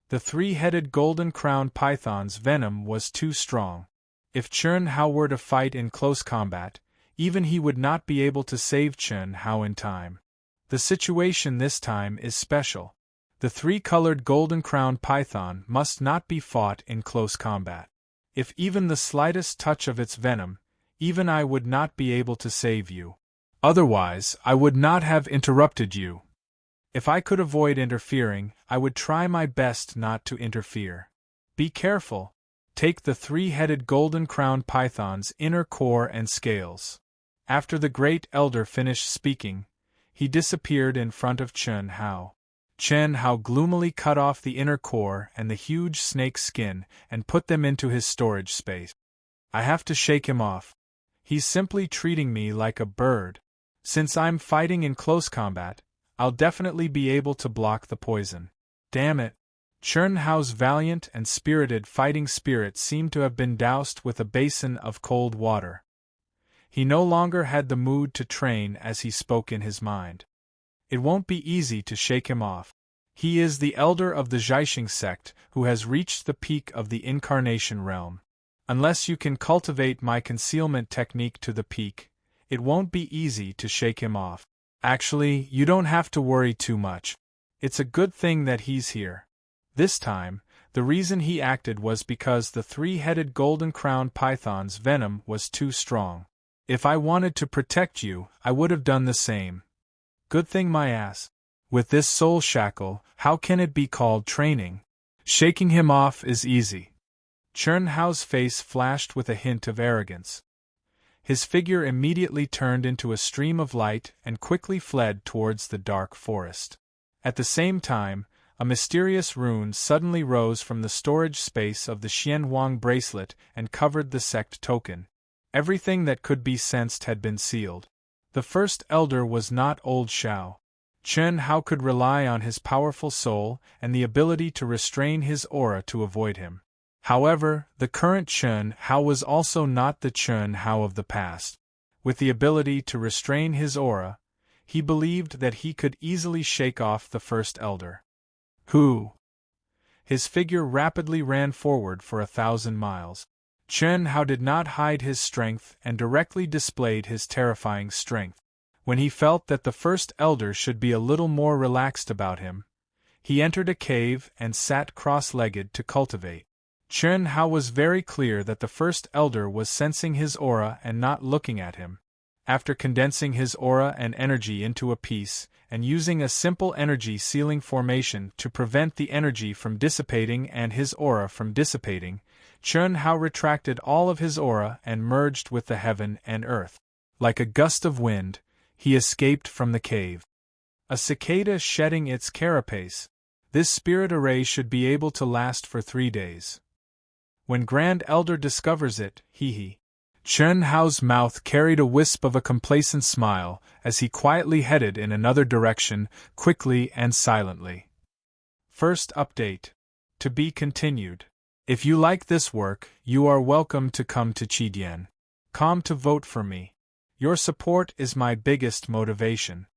The 3-headed golden-crowned python's venom was too strong. If Chun Hao were to fight in close combat, even he would not be able to save Chun Hao in time. The situation this time is special. The 3-colored golden-crowned python must not be fought in close combat. If even the slightest touch of its venom, even I would not be able to save you. Otherwise, I would not have interrupted you. If I could avoid interfering, I would try my best not to interfere. Be careful. Take the 3-headed golden-crowned python's inner core and scales. After the Great Elder finished speaking, he disappeared in front of Chun Hao. Chun Hao gloomily cut off the inner core and the huge snake skin and put them into his storage space. I have to shake him off. He's simply treating me like a bird. Since I'm fighting in close combat, I'll definitely be able to block the poison. Damn it. Chun Hao's valiant and spirited fighting spirit seemed to have been doused with a basin of cold water. He no longer had the mood to train as he spoke in his mind. It won't be easy to shake him off. He is the Elder of the Zhaixing sect who has reached the peak of the Incarnation realm. Unless you can cultivate my concealment technique to the peak, it won't be easy to shake him off. Actually, you don't have to worry too much. It's a good thing that he's here. This time, the reason he acted was because the 3-headed golden-crowned python's venom was too strong. If I wanted to protect you, I would have done the same. Good thing my ass. With this soul shackle, how can it be called training? Shaking him off is easy. Chun Hao's face flashed with a hint of arrogance. His figure immediately turned into a stream of light and quickly fled towards the dark forest. At the same time, a mysterious rune suddenly rose from the storage space of the Xianhuang bracelet and covered the sect token. Everything that could be sensed had been sealed. The first elder was not old Xiao. Chun Hao could rely on his powerful soul and the ability to restrain his aura to avoid him. However, the current Chun Hao was also not the Chun Hao of the past. With the ability to restrain his aura, he believed that he could easily shake off the first elder. Who? His figure rapidly ran forward for 1,000 miles. Chun Hao did not hide his strength and directly displayed his terrifying strength. When he felt that the first elder should be a little more relaxed about him, he entered a cave and sat cross-legged to cultivate. Chun Hao was very clear that the first elder was sensing his aura and not looking at him. After condensing his aura and energy into a piece, and using a simple energy sealing formation to prevent the energy from dissipating and his aura from dissipating, Chun Hao retracted all of his aura and merged with the heaven and earth. Like a gust of wind, he escaped from the cave. A cicada shedding its carapace. This spirit array should be able to last for 3 days. When Grand Elder discovers it, hee. Chun Hao's mouth carried a wisp of a complacent smile as he quietly headed in another direction, quickly and silently. First update. To be continued. If you like this work, you are welcome to come to Chidian.com to vote for me. Your support is my biggest motivation.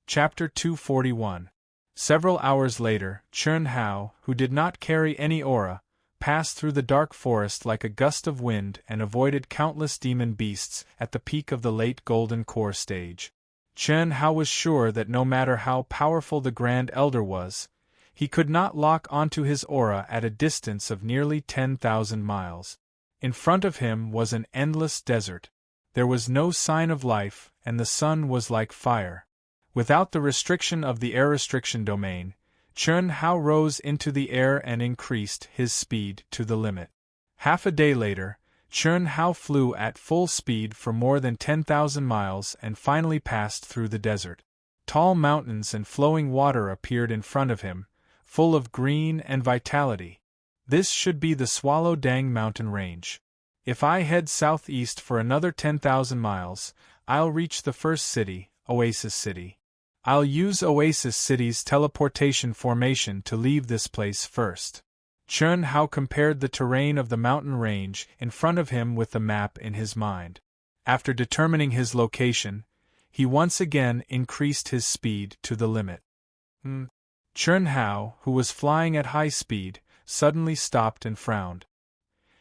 Chapter 241. Several hours later, Chun Hao, who did not carry any aura, passed through the dark forest like a gust of wind and avoided countless demon beasts at the peak of the late Golden Core stage. Chun Hao was sure that no matter how powerful the Grand Elder was, he could not lock onto his aura at a distance of nearly 10,000 miles. In front of him was an endless desert. There was no sign of life, and the sun was like fire. Without the restriction of the air restriction domain, Chun Hao rose into the air and increased his speed to the limit. Half a day later, Chun Hao flew at full speed for more than 10,000 miles and finally passed through the desert. Tall mountains and flowing water appeared in front of him, full of green and vitality. This should be the Swallow Dang mountain range. If I head southeast for another 10,000 miles, I'll reach the first city, Oasis City. I'll use Oasis City's teleportation formation to leave this place first. Chun Hao compared the terrain of the mountain range in front of him with the map in his mind. After determining his location, he once again increased his speed to the limit. Chun Hao, who was flying at high speed, suddenly stopped and frowned.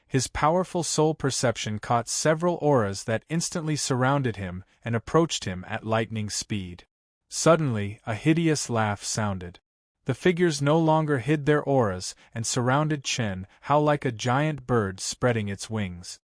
His powerful soul perception caught several auras that instantly surrounded him and approached him at lightning speed. Suddenly, a hideous laugh sounded. The figures no longer hid their auras and surrounded Chun Hao like a giant bird spreading its wings.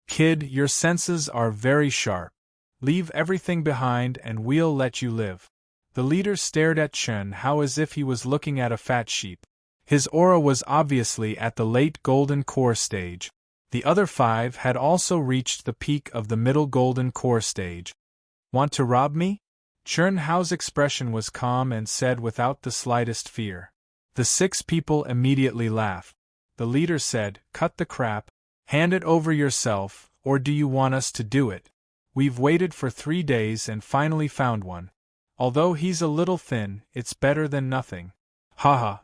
Kid, your senses are very sharp. Leave everything behind and we'll let you live. The leader stared at Chun Hao as if he was looking at a fat sheep. His aura was obviously at the late Golden Core stage. The other 5 had also reached the peak of the middle Golden Core stage. Want to rob me? Chun Hao's expression was calm and said without the slightest fear. The 6 people immediately laughed. The leader said, "Cut the crap. Hand it over yourself, or do you want us to do it? We've waited for 3 days and finally found one. Although he's a little thin, it's better than nothing." Haha.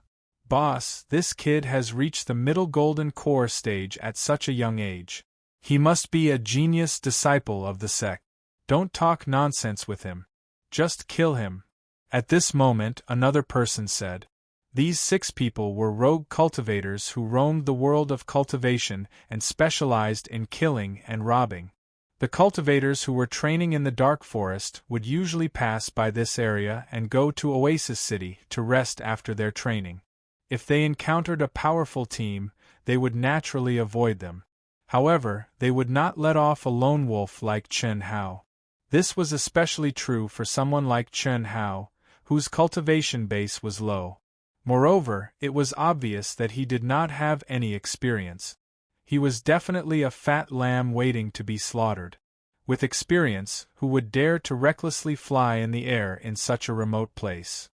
Boss, this kid has reached the middle Golden Core stage at such a young age. He must be a genius disciple of the sect. Don't talk nonsense with him. Just kill him. At this moment, another person said. These 6 people were rogue cultivators who roamed the world of cultivation and specialized in killing and robbing. The cultivators who were training in the dark forest would usually pass by this area and go to Oasis City to rest after their training. If they encountered a powerful team, they would naturally avoid them. However, they would not let off a lone wolf like Chun Hao. This was especially true for someone like Chun Hao, whose cultivation base was low. Moreover, it was obvious that he did not have any experience. He was definitely a fat lamb waiting to be slaughtered. With experience, who would dare to recklessly fly in the air in such a remote place?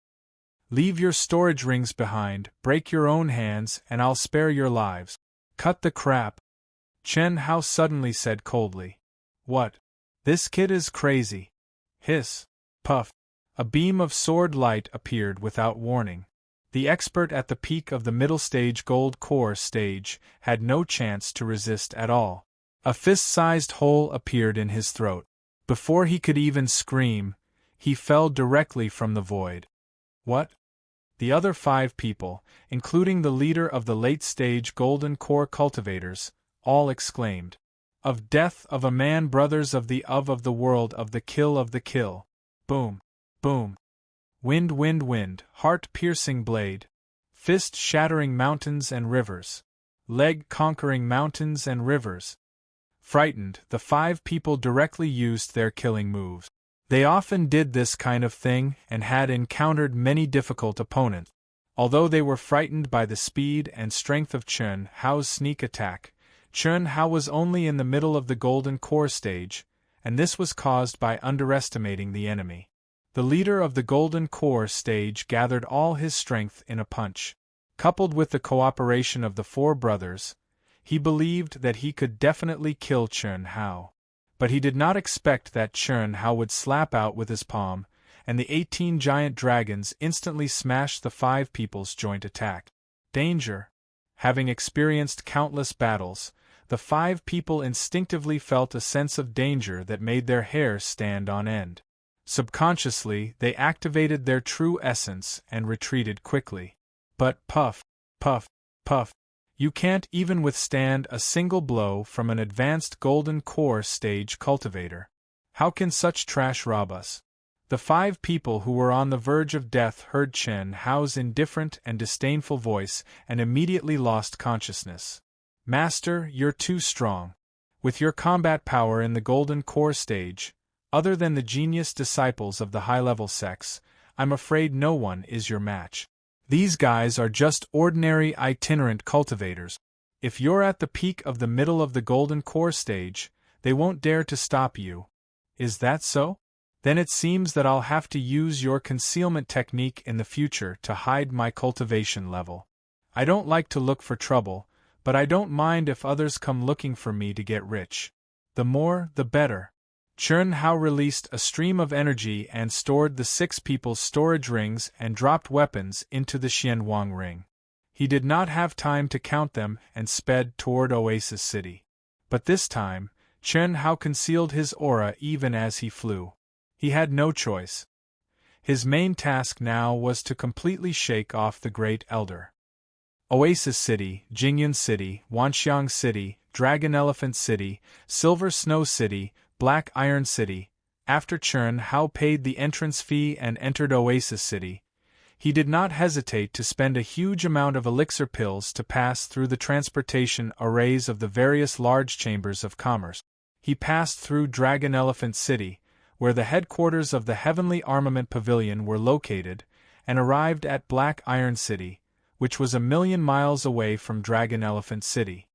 Leave your storage rings behind, break your own hands, and I'll spare your lives. Cut the crap. Chun Hao suddenly said coldly. What? This kid is crazy. Hiss. Puff. A beam of sword light appeared without warning. The expert at the peak of the middle stage Gold Core stage had no chance to resist at all. A fist-sized hole appeared in his throat. Before he could even scream, he fell directly from the void. What? The other 5 people, including the leader of the late-stage Golden Core cultivators, all exclaimed. Of death of a man, brothers of the world, of the kill. Boom, boom. Wind, wind, wind, heart-piercing blade. Fist shattering mountains and rivers. Leg conquering mountains and rivers. Frightened, the 5 people directly used their killing moves. They often did this kind of thing and had encountered many difficult opponents. Although they were frightened by the speed and strength of Chun Hao's sneak attack, Chun Hao was only in the middle of the golden core stage, and this was caused by underestimating the enemy. The leader of the golden core stage gathered all his strength in a punch. Coupled with the cooperation of the 4 brothers, he believed that he could definitely kill Chun Hao. But he did not expect that Chun Hao would slap out with his palm, and the 18 giant dragons instantly smashed the 5 people's joint attack. Danger. Having experienced countless battles, the 5 people instinctively felt a sense of danger that made their hair stand on end. Subconsciously, they activated their true essence and retreated quickly. But puff, puff, puff. You can't even withstand a single blow from an advanced golden core stage cultivator. How can such trash rob us? The 5 people who were on the verge of death heard Chun Hao's indifferent and disdainful voice and immediately lost consciousness. Master, you're too strong. With your combat power in the golden core stage, other than the genius disciples of the high-level sects, I'm afraid no one is your match. These guys are just ordinary itinerant cultivators. If you're at the peak of the middle of the golden core stage, they won't dare to stop you. Is that so? Then it seems that I'll have to use your concealment technique in the future to hide my cultivation level. I don't like to look for trouble, but I don't mind if others come looking for me to get rich. The more, the better. Chun Hao released a stream of energy and stored the 6 people's storage rings and dropped weapons into the Xianwang ring. He did not have time to count them and sped toward Oasis City. But this time, Chun Hao concealed his aura even as he flew. He had no choice. His main task now was to completely shake off the Great Elder. Oasis City, Jingyun City, Wanxiang City, Dragon Elephant City, Silver Snow City, Black Iron City. After Chun Hao paid the entrance fee and entered Oasis City, he did not hesitate to spend a huge amount of elixir pills to pass through the transportation arrays of the various large chambers of commerce. He passed through Dragon Elephant City, where the headquarters of the Heavenly Armament Pavilion were located, and arrived at Black Iron City, which was 1,000,000 miles away from Dragon Elephant City.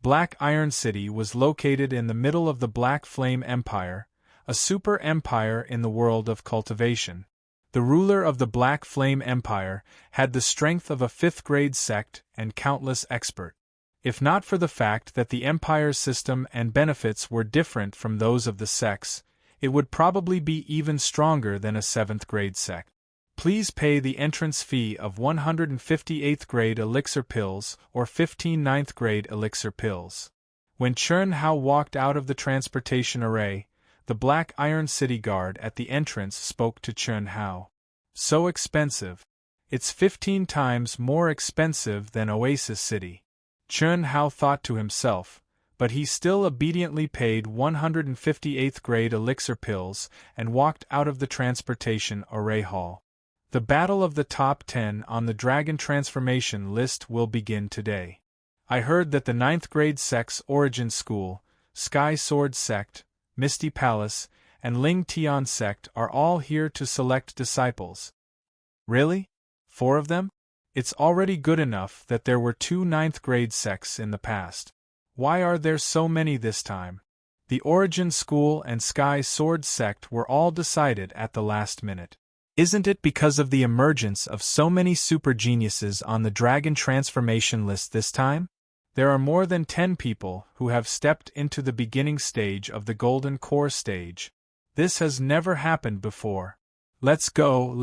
Black Iron City was located in the middle of the Black Flame Empire, a super empire in the world of cultivation. The ruler of the Black Flame Empire had the strength of a 5th-grade sect and countless experts. If not for the fact that the empire's system and benefits were different from those of the sects, it would probably be even stronger than a 7th-grade sect. Please pay the entrance fee of 150 8th-grade elixir pills or 15 9th-grade elixir pills. When Chun Hao walked out of the transportation array, the Black Iron City guard at the entrance spoke to Chun Hao. So expensive. It's 15 times more expensive than Oasis City. Chun Hao thought to himself, but he still obediently paid 150 8th-grade elixir pills and walked out of the transportation array hall. The battle of the top 10 on the Dragon Transformation list will begin today. I heard that the 9th-grade sects Origin School, Sky Sword Sect, Misty Palace, and Ling Tian Sect are all here to select disciples. Really? 4 of them? It's already good enough that there were 2 9th-grade sects in the past. Why are there so many this time? The Origin School and Sky Sword Sect were all decided at the last minute. Isn't it because of the emergence of so many super geniuses on the Dragon Transformation list this time? There are more than 10 people who have stepped into the beginning stage of the Golden Core stage. This has never happened before. Let's go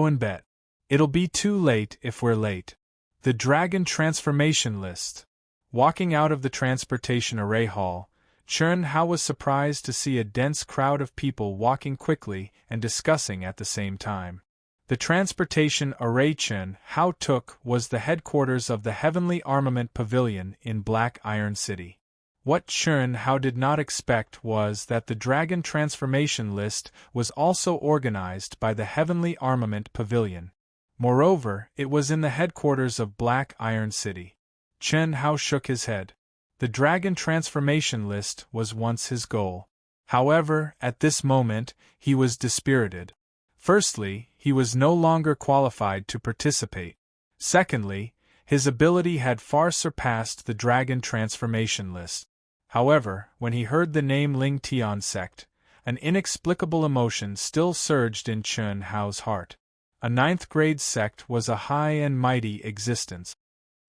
and bet. It'll be too late if we're late. The Dragon Transformation list. Walking out of the transportation array hall, Chun Hao was surprised to see a dense crowd of people walking quickly and discussing at the same time. The transportation array Chun Hao took was the headquarters of the Heavenly Armament Pavilion in Black Iron City. What Chun Hao did not expect was that the Dragon Transformation List was also organized by the Heavenly Armament Pavilion. Moreover, it was in the headquarters of Black Iron City. Chun Hao shook his head. The Dragon Transformation List was once his goal. However, at this moment, he was dispirited. Firstly, he was no longer qualified to participate. Secondly, his ability had far surpassed the Dragon Transformation List. However, when he heard the name Ling Tian sect, an inexplicable emotion still surged in Chun Hao's heart. A ninth-grade sect was a high and mighty existence.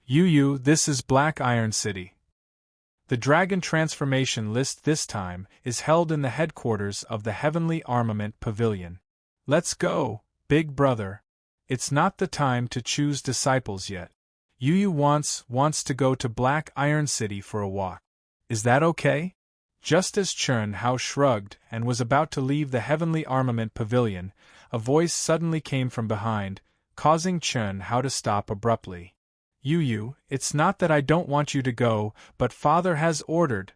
Yu, this is Black Iron City. The Dragon Transformation List this time is held in the headquarters of the Heavenly Armament Pavilion. Let's go, big brother. It's not the time to choose disciples yet. Yu wants to go to Black Iron City for a walk. Is that okay? Just as Chun Hao shrugged and was about to leave the Heavenly Armament Pavilion, a voice suddenly came from behind, causing Chun Hao to stop abruptly. Yu, it's not that I don't want you to go, but Father has ordered.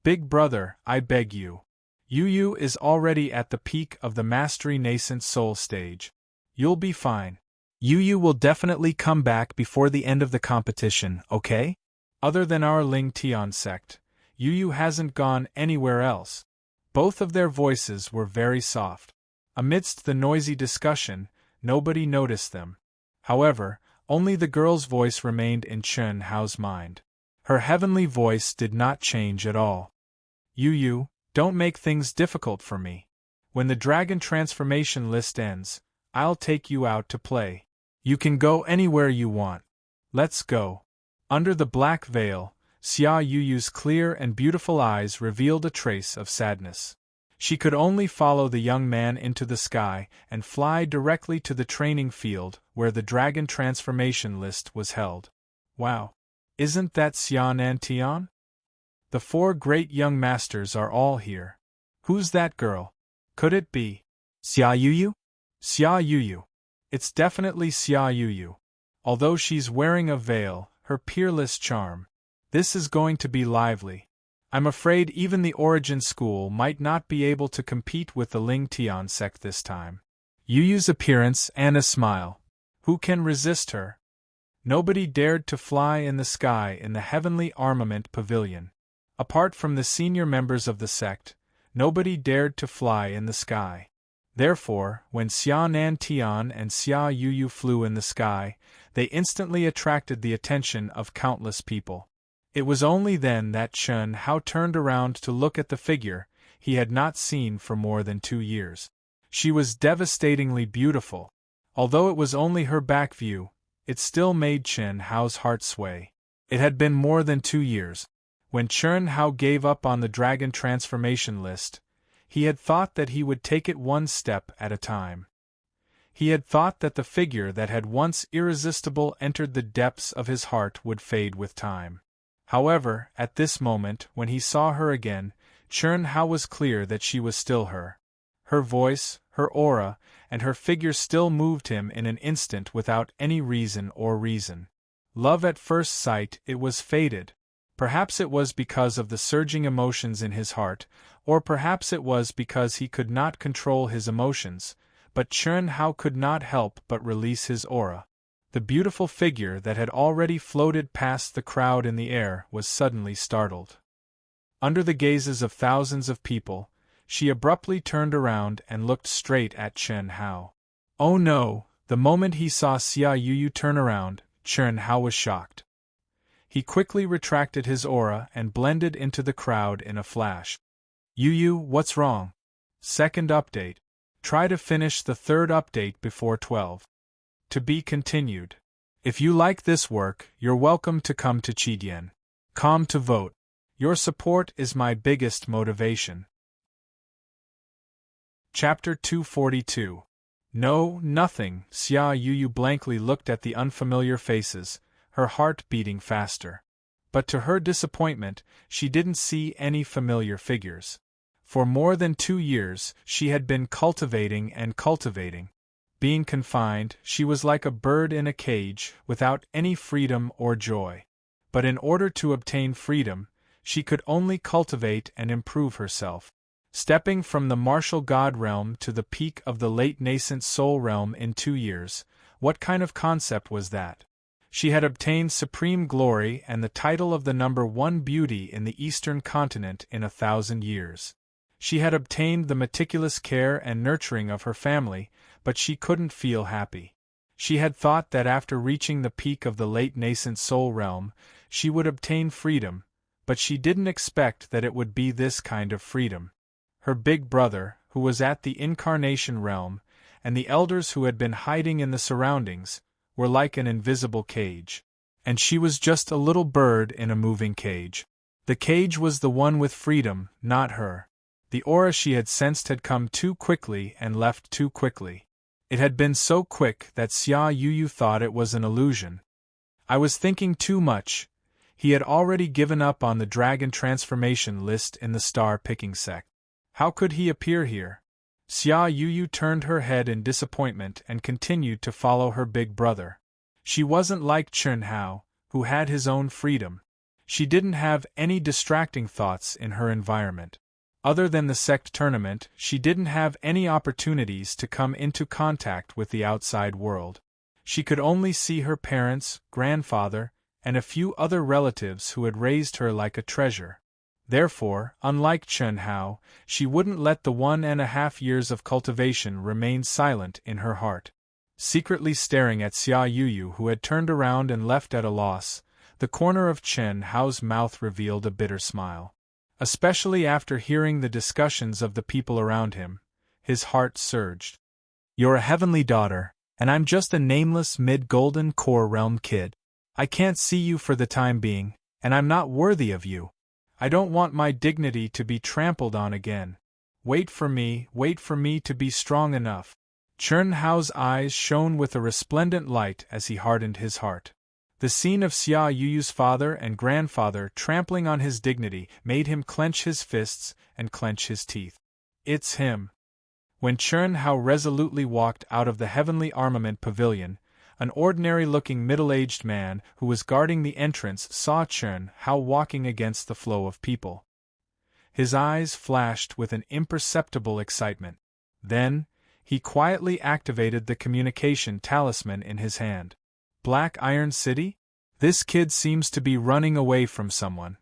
Big brother, I beg you. Yu is already at the peak of the Mastery Nascent Soul stage. You'll be fine. Yu will definitely come back before the end of the competition, okay? Other than our Ling Tian sect, Yu hasn't gone anywhere else. Both of their voices were very soft. Amidst the noisy discussion, nobody noticed them. However, only the girl's voice remained in Chun Hao's mind. Her heavenly voice did not change at all. Yu, don't make things difficult for me. When the Dragon Transformation List ends, I'll take you out to play. You can go anywhere you want. Let's go. Under the black veil, Xia Yuyu's clear and beautiful eyes revealed a trace of sadness. She could only follow the young man into the sky and fly directly to the training field where the Dragon Transformation List was held. Wow! Isn't that Xia Tian? The four great young masters are all here. Who's that girl? Could it be Xia Yuyu? Xia Yuyu. It's definitely Xia Yuyu. Although she's wearing a veil, her peerless charm. This is going to be lively. I'm afraid even the Origin School might not be able to compete with the Ling Tian sect this time. Yuyu's appearance and a smile. Who can resist her? Nobody dared to fly in the sky in the Heavenly Armament Pavilion. Apart from the senior members of the sect, nobody dared to fly in the sky. Therefore, when Xia Tian and Xia Yuyu flew in the sky, they instantly attracted the attention of countless people. It was only then that Chun Hao turned around to look at the figure he had not seen for more than 2 years. She was devastatingly beautiful. Although it was only her back view, it still made Chun Hao's heart sway. It had been more than 2 years. When Chun Hao gave up on the Dragon Transformation List, he had thought that he would take it one step at a time. He had thought that the figure that had once irresistible entered the depths of his heart would fade with time. However, at this moment, when he saw her again, Chun Hao was clear that she was still her. Her voice, her aura, and her figure still moved him in an instant without any reason or reason. Love at first sight, it was fated. Perhaps it was because of the surging emotions in his heart, or perhaps it was because he could not control his emotions, but Chun Hao could not help but release his aura. The beautiful figure that had already floated past the crowd in the air was suddenly startled. Under the gazes of thousands of people, she abruptly turned around and looked straight at Chun Hao. Oh no! The moment he saw Xia Yuyu turn around, Chun Hao was shocked. He quickly retracted his aura and blended into the crowd in a flash. Yuyu, what's wrong? Second update. Try to finish the third update before 12. To be continued. If you like this work, you're welcome to come to Chidian. Com to vote. Your support is my biggest motivation. Chapter 242. No, nothing. Xia Yuyu blankly looked at the unfamiliar faces, her heart beating faster. But to her disappointment, she didn't see any familiar figures. For more than 2 years, she had been cultivating and cultivating. Being confined, she was like a bird in a cage, without any freedom or joy. But in order to obtain freedom, She could only cultivate and improve herself. Stepping from the martial god realm to the peak of the late nascent soul realm in 2 years, what kind of concept was that? She had obtained supreme glory and the title of the #1 beauty in the Eastern continent in 1,000 years. She had obtained the meticulous care and nurturing of her family, but she couldn't feel happy. She had thought that after reaching the peak of the late nascent soul realm, she would obtain freedom, but she didn't expect that it would be this kind of freedom. Her big brother, who was at the incarnation realm, and the elders who had been hiding in the surroundings, were like an invisible cage. And she was just a little bird in a moving cage. The cage was the one with freedom, not her. The aura she had sensed had come too quickly and left too quickly. It had been so quick that Xia Yuyu thought it was an illusion. I was thinking too much. He had already given up on the dragon transformation list in the star-picking sect. How could he appear here? Xia Yuyu turned her head in disappointment and continued to follow her big brother. She wasn't like Chun Hao, who had his own freedom. She didn't have any distracting thoughts in her environment. Other than the sect tournament, she didn't have any opportunities to come into contact with the outside world. She could only see her parents, grandfather, and a few other relatives who had raised her like a treasure. Therefore, unlike Chun Hao, she wouldn't let the 1.5 years of cultivation remain silent in her heart. Secretly staring at Xia Yuyu, who had turned around and left at a loss, the corner of Chun Hao's mouth revealed a bitter smile. Especially after hearing the discussions of the people around him, his heart surged. You're a heavenly daughter, and I'm just a nameless mid-golden core realm kid. I can't see you for the time being, and I'm not worthy of you. I don't want my dignity to be trampled on again. Wait for me to be strong enough. Chun Hao's eyes shone with a resplendent light as he hardened his heart. The scene of Xia Yuyu's father and grandfather trampling on his dignity made him clench his fists and clench his teeth. It's him. When Chun Hao resolutely walked out of the heavenly armament pavilion, an ordinary-looking middle-aged man who was guarding the entrance saw Chun Hao walking against the flow of people. His eyes flashed with an imperceptible excitement. Then, he quietly activated the communication talisman in his hand. Black Iron City? This kid seems to be running away from someone.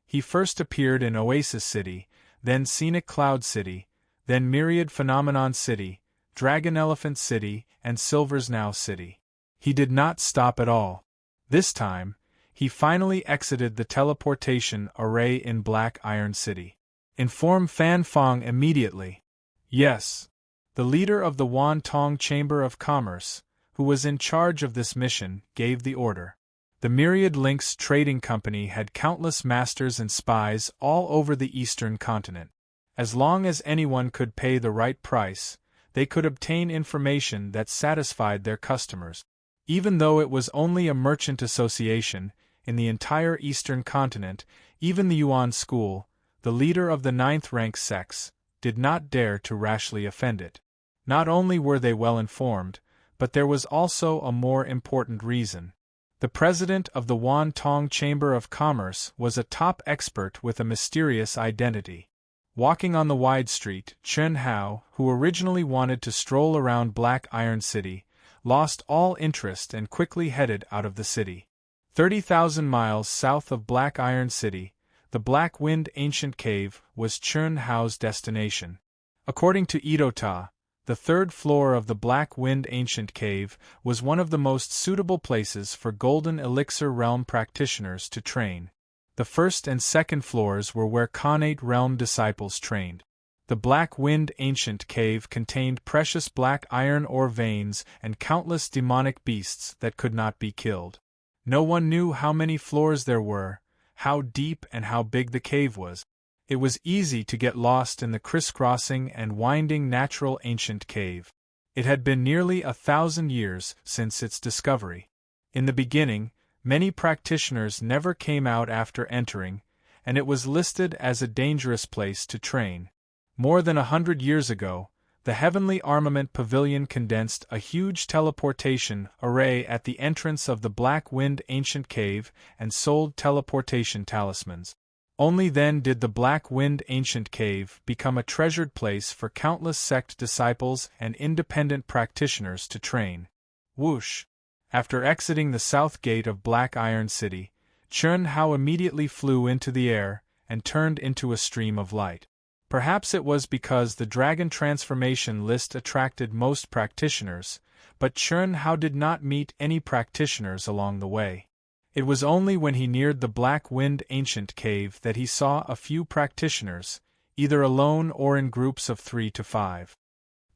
He first appeared in Oasis City, then Scenic Cloud City, then Myriad Phenomenon City, Dragon Elephant City, and Silver's Now City. He did not stop at all. This time, he finally exited the teleportation array in Black Iron City. Inform Fan Fong immediately. Yes. The leader of the Wan Tong Chamber of Commerce, who was in charge of this mission, gave the order. The Myriad Links Trading Company had countless masters and spies all over the eastern continent. As long as anyone could pay the right price, they could obtain information that satisfied their customers. Even though it was only a merchant association, in the entire eastern continent, even the Yuan School, the leader of the 9th rank sects, did not dare to rashly offend it. Not only were they well informed, but there was also a more important reason. The president of the Wan Tong Chamber of Commerce was a top expert with a mysterious identity. Walking on the wide street, Chun Hao, who originally wanted to stroll around Black Iron City, lost all interest and quickly headed out of the city. 30,000 miles south of Black Iron City, the Black Wind Ancient Cave was Chun Hao's destination. According to Idota, the 3rd floor of the Black Wind Ancient Cave was one of the most suitable places for Golden Elixir Realm practitioners to train. The 1st and 2nd floors were where Khanate Realm disciples trained. The Black Wind Ancient Cave contained precious black iron ore veins and countless demonic beasts that could not be killed. No one knew how many floors there were, how deep and how big the cave was. It was easy to get lost in the crisscrossing and winding natural ancient cave. It had been nearly 1,000 years since its discovery. In the beginning, many practitioners never came out after entering, and it was listed as a dangerous place to train. More than 100 years ago, the Heavenly Armament Pavilion condensed a huge teleportation array at the entrance of the Black Wind Ancient Cave and sold teleportation talismans. Only then did the black-wind ancient cave become a treasured place for countless sect disciples and independent practitioners to train. Whoosh! After exiting the south gate of Black Iron City, Chun Hao immediately flew into the air and turned into a stream of light. Perhaps it was because the dragon transformation list attracted most practitioners, but Chun Hao did not meet any practitioners along the way. It was only when he neared the black-wind ancient cave that he saw a few practitioners, either alone or in groups of 3 to 5.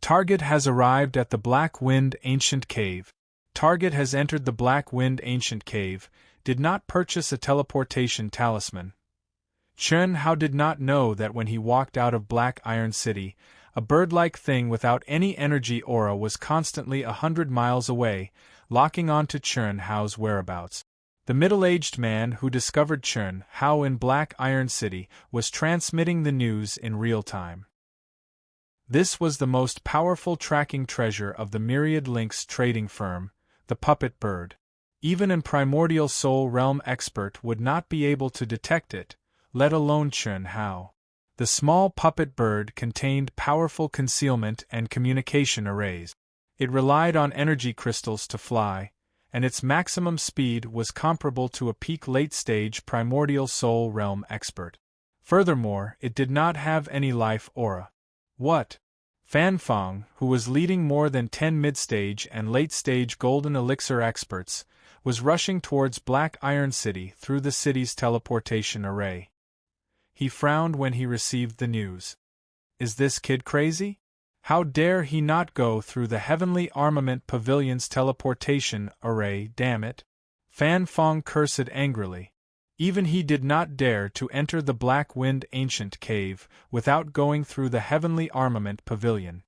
Target has arrived at the black-wind ancient cave. Target has entered the black-wind ancient cave, did not purchase a teleportation talisman. Chun Hao did not know that when he walked out of Black Iron City, a bird-like thing without any energy aura was constantly 100 miles away, locking onto Chun Hao's whereabouts. The middle-aged man who discovered Chun Hao in Black Iron City was transmitting the news in real time. This was the most powerful tracking treasure of the Myriad Links trading firm, the puppet bird. Even a primordial soul realm expert would not be able to detect it, let alone Chun Hao. The small puppet bird contained powerful concealment and communication arrays. It relied on energy crystals to fly, and its maximum speed was comparable to a peak late-stage primordial soul realm expert. Furthermore, it did not have any life aura. What? Fan Feng, who was leading more than 10 mid-stage and late-stage golden elixir experts, was rushing towards Black Iron City through the city's teleportation array. He frowned when he received the news. Is this kid crazy? How dare he not go through the Heavenly Armament Pavilion's teleportation array, damn it? Fan Feng cursed angrily. Even he did not dare to enter the Black-Wind Ancient Cave without going through the Heavenly Armament Pavilion.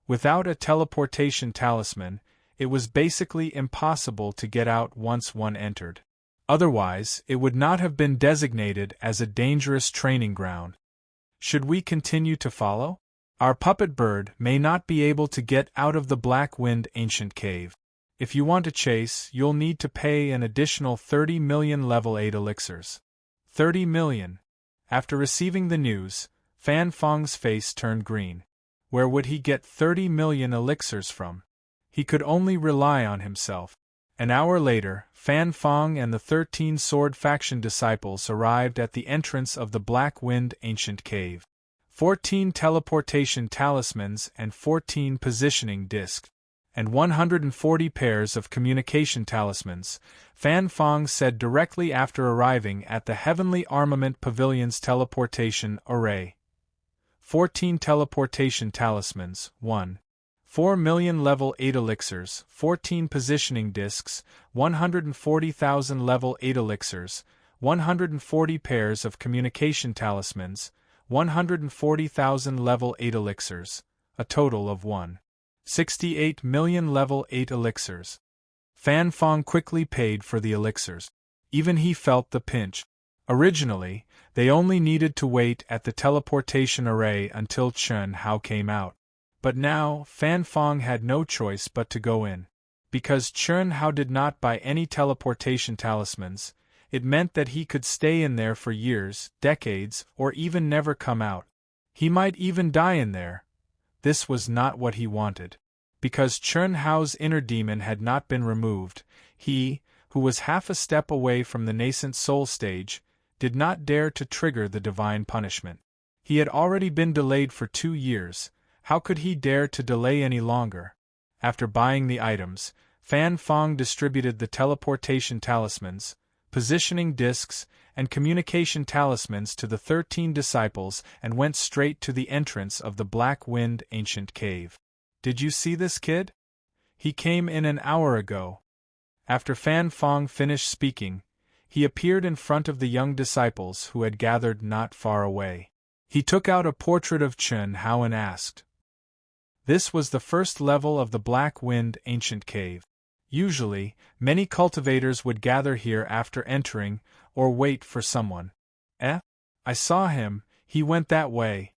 Without a teleportation talisman, it was basically impossible to get out once one entered. Otherwise, it would not have been designated as a dangerous training ground. Should we continue to follow? Our puppet bird may not be able to get out of the Black-Wind Ancient Cave. If you want to chase, you'll need to pay an additional 30 million level 8 elixirs. 30 million. After receiving the news, Fan Feng's face turned green. Where would he get 30 million elixirs from? He could only rely on himself. An hour later, Fan Feng and the 13 Sword Faction disciples arrived at the entrance of the Black-Wind Ancient Cave. 14 teleportation talismans and 14 positioning discs, and 140 pairs of communication talismans, Fan Feng said directly after arriving at the Heavenly Armament Pavilion's teleportation array. 14 teleportation talismans, 4 million level 8 elixirs, 14 positioning discs, 140,000 level 8 elixirs, 140 pairs of communication talismans, 140,000 level 8 elixirs, a total of 68 million level 8 elixirs. Fan Feng quickly paid for the elixirs. Even he felt the pinch. Originally, they only needed to wait at the teleportation array until Chun Hao came out. But now, Fan Feng had no choice but to go in. Because Chun Hao did not buy any teleportation talismans, it meant that he could stay in there for years, decades, or even never come out. He might even die in there. This was not what he wanted. Because Chun Hao's inner demon had not been removed, he, who was half a step away from the nascent soul stage, did not dare to trigger the divine punishment. He had already been delayed for 2 years. How could he dare to delay any longer? After buying the items, Fan Feng distributed the teleportation talismans, positioning discs, and communication talismans to the 13 disciples and went straight to the entrance of the Black-Wind Ancient Cave. Did you see this kid? He came in an hour ago. After Fan Feng finished speaking, he appeared in front of the young disciples who had gathered not far away. He took out a portrait of Chun Hao and asked. This was the first level of the Black-Wind Ancient Cave. Usually, many cultivators would gather here after entering, or wait for someone. I saw him, he went that way.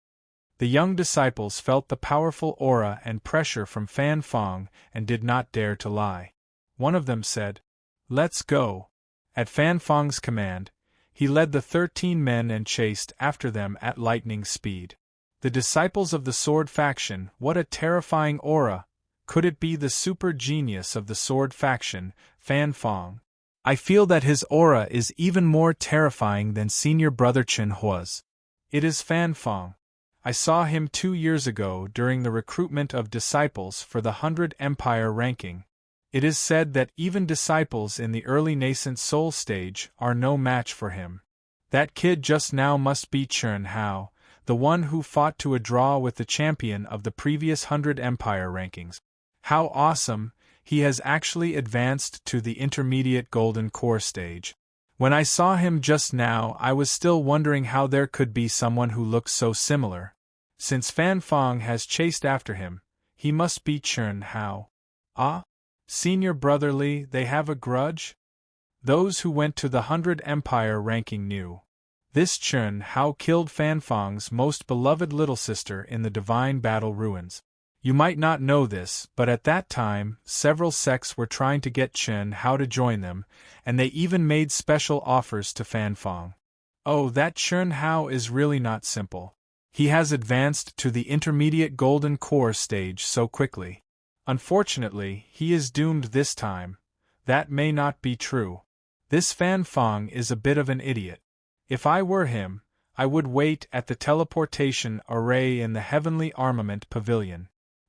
The young disciples felt the powerful aura and pressure from Fan Feng and did not dare to lie. One of them said, "Let's go." At Fan Feng's command, He led the 13 men and chased after them at lightning speed. The disciples of the sword faction, what a terrifying aura! Could it be the super genius of the sword faction, Fan Fong? I feel that his aura is even more terrifying than senior brother Chen Hua's. It is Fan Fong. I saw him 2 years ago during the recruitment of disciples for the 100 Empire ranking. It is said that even disciples in the early nascent soul stage are no match for him. That kid just now must be Chen Hao, the one who fought to a draw with the champion of the previous 100 Empire rankings. How awesome, he has actually advanced to the intermediate golden core stage. When I saw him just now, I was still wondering how there could be someone who looked so similar. Since Fan Fong has chased after him, he must be Chen Hao. Ah? Senior brotherly, they have a grudge? Those who went to the 100 Empire ranking knew. This Chen Hao killed Fan Fong's most beloved little sister in the Divine Battle Ruins. You might not know this, but at that time, several sects were trying to get Chen Hao to join them, and they even made special offers to Fan Fong. Oh, that Chen Hao is really not simple. He has advanced to the intermediate golden core stage so quickly. Unfortunately, he is doomed this time. That may not be true. This Fan Fong is a bit of an idiot. If I were him, I would wait at the teleportation array in the Heavenly Armament Pavilion.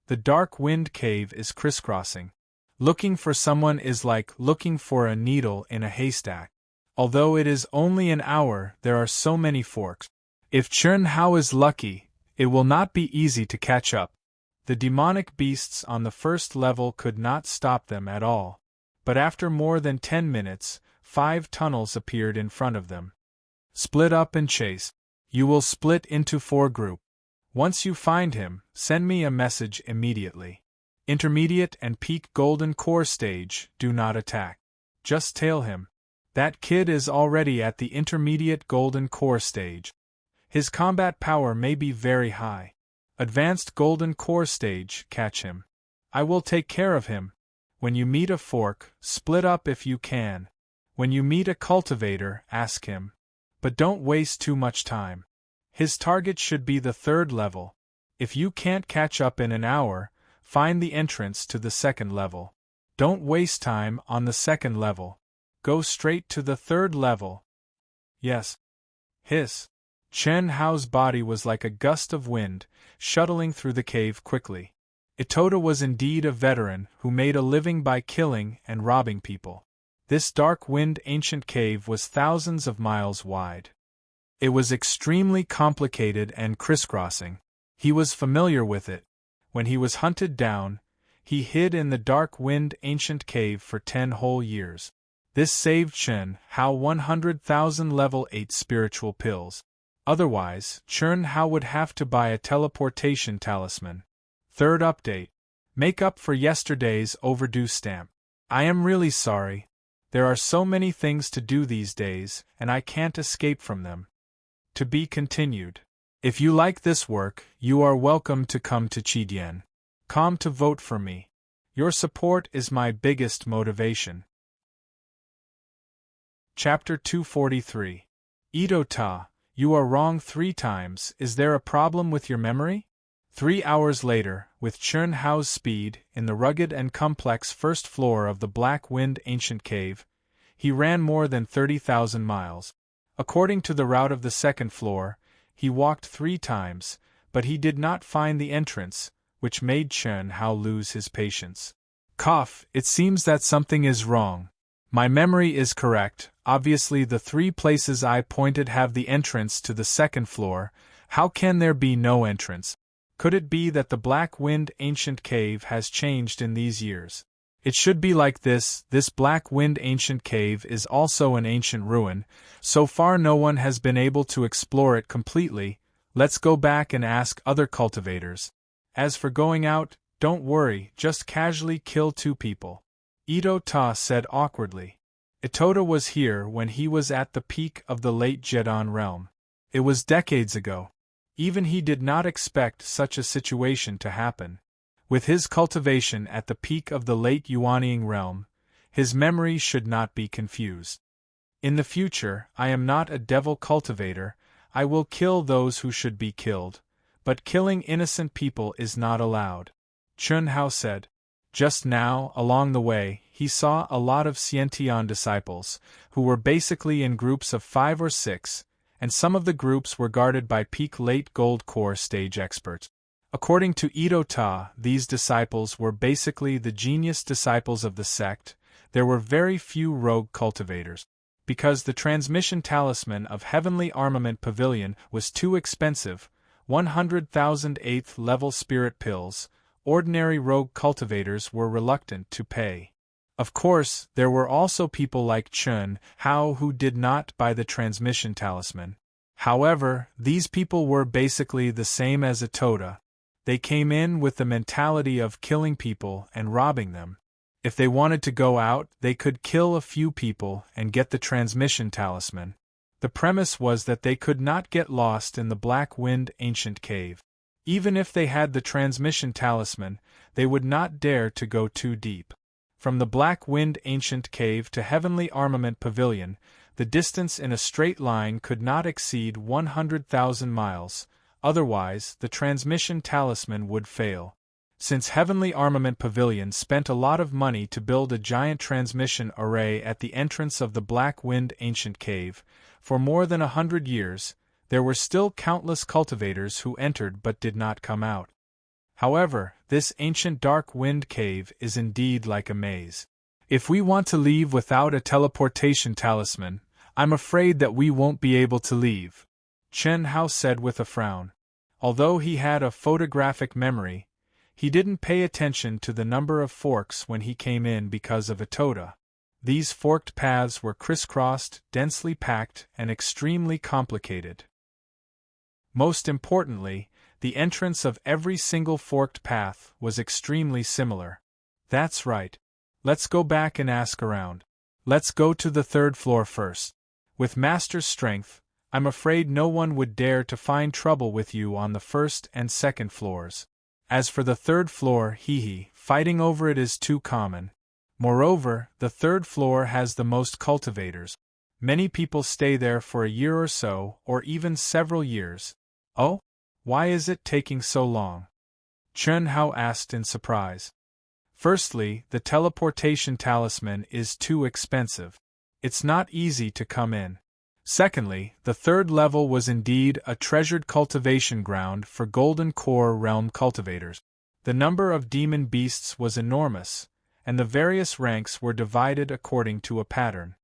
The Dark Wind Cave is crisscrossing. Looking for someone is like looking for a needle in a haystack. Although it is only an hour, there are so many forks. If Chen Hao is lucky, it will not be easy to catch up. The demonic beasts on the first level could not stop them at all. But after more than 10 minutes, 5 tunnels appeared in front of them. Split up and chase. You will split into 4 groups. Once you find him, send me a message immediately. Intermediate and peak golden core stage, do not attack. Just tail him. That kid is already at the intermediate golden core stage. His combat power may be very high. Advanced golden core stage, catch him. I will take care of him. When you meet a fork, split up if you can. When you meet a cultivator, ask him. But don't waste too much time. His target should be the 3rd level. If you can't catch up in an hour, find the entrance to the 2nd level. Don't waste time on the 2nd level. Go straight to the 3rd level. Yes. Hiss. Chen Hao's body was like a gust of wind, shuttling through the cave quickly. Itoda was indeed a veteran who made a living by killing and robbing people. This dark wind ancient cave was thousands of miles wide. It was extremely complicated and crisscrossing. He was familiar with it. When he was hunted down, he hid in the dark wind ancient cave for 10 whole years. This saved Chen Hao 100,000 level 8 spiritual pills. Otherwise, Chen Hao would have to buy a teleportation talisman. 3rd update. Make up for yesterday's overdue stamp. I am really sorry. There are so many things to do these days, and I can't escape from them. To be continued. If you like this work, you are welcome to come to Qidian. Come to vote for me. Your support is my biggest motivation. Chapter 243. Ito-ta, you are wrong 3 times. Is there a problem with your memory? 3 hours later, with Chen Hao's speed, in the rugged and complex first floor of the Black Wind Ancient Cave, he ran more than 30,000 miles. According to the route of the 2nd floor, he walked 3 times, but he did not find the entrance, which made Chen Hao lose his patience. Cough, it seems that something is wrong. My memory is correct. Obviously the 3 places I pointed have the entrance to the 2nd floor. How can there be no entrance? Could it be that the Black Wind Ancient Cave has changed in these years? It should be like this. This Black Wind Ancient Cave is also an ancient ruin. So far no one has been able to explore it completely. Let's go back and ask other cultivators. As for going out, don't worry, just casually kill 2 people. Ito-ta said awkwardly. Itoda was here when he was at the peak of the late Jedon realm. It was decades ago. Even he did not expect such a situation to happen. With his cultivation at the peak of the late Yuanying realm, his memory should not be confused. In the future, I am not a devil cultivator, I will kill those who should be killed, but killing innocent people is not allowed. Chun Hao said. Just now, along the way, he saw a lot of Xiantian disciples, who were basically in groups of 5 or 6, and some of the groups were guarded by peak late gold core stage experts. According to Ito Ta, these disciples were basically the genius disciples of the sect. There were very few rogue cultivators. Because the transmission talisman of Heavenly Armament Pavilion was too expensive, 100,000 8th level spirit pills, ordinary rogue cultivators were reluctant to pay. Of course, there were also people like Chun Hao who did not buy the transmission talisman. However, these people were basically the same as Itoda. They came in with the mentality of killing people and robbing them. If they wanted to go out, they could kill a few people and get the transmission talisman. The premise was that they could not get lost in the Black Wind Ancient Cave. Even if they had the transmission talisman, they would not dare to go too deep. From the Black Wind Ancient Cave to Heavenly Armament Pavilion, the distance in a straight line could not exceed 100,000 miles, otherwise the transmission talisman would fail. Since Heavenly Armament Pavilion spent a lot of money to build a giant transmission array at the entrance of the Black Wind Ancient Cave, for more than 100 years, there were still countless cultivators who entered but did not come out. However, this ancient dark wind cave is indeed like a maze. If we want to leave without a teleportation talisman, I'm afraid that we won't be able to leave, Chen Hao said with a frown. Although he had a photographic memory, he didn't pay attention to the number of forks when he came in because of Itoda. These forked paths were crisscrossed, densely packed, and extremely complicated. Most importantly, the entrance of every single forked path was extremely similar. That's right. Let's go back and ask around. Let's go to the 3rd floor first. With Master's strength, I'm afraid no one would dare to find trouble with you on the 1st and 2nd floors. As for the 3rd floor, fighting over it is too common. Moreover, the 3rd floor has the most cultivators. Many people stay there for a year or so, or even several years. Oh? Why is it taking so long? Chun Hao asked in surprise. Firstly, the teleportation talisman is too expensive. It's not easy to come in. Secondly, the 3rd level was indeed a treasured cultivation ground for Golden Core Realm cultivators. The number of demon beasts was enormous, and the various ranks were divided according to a pattern.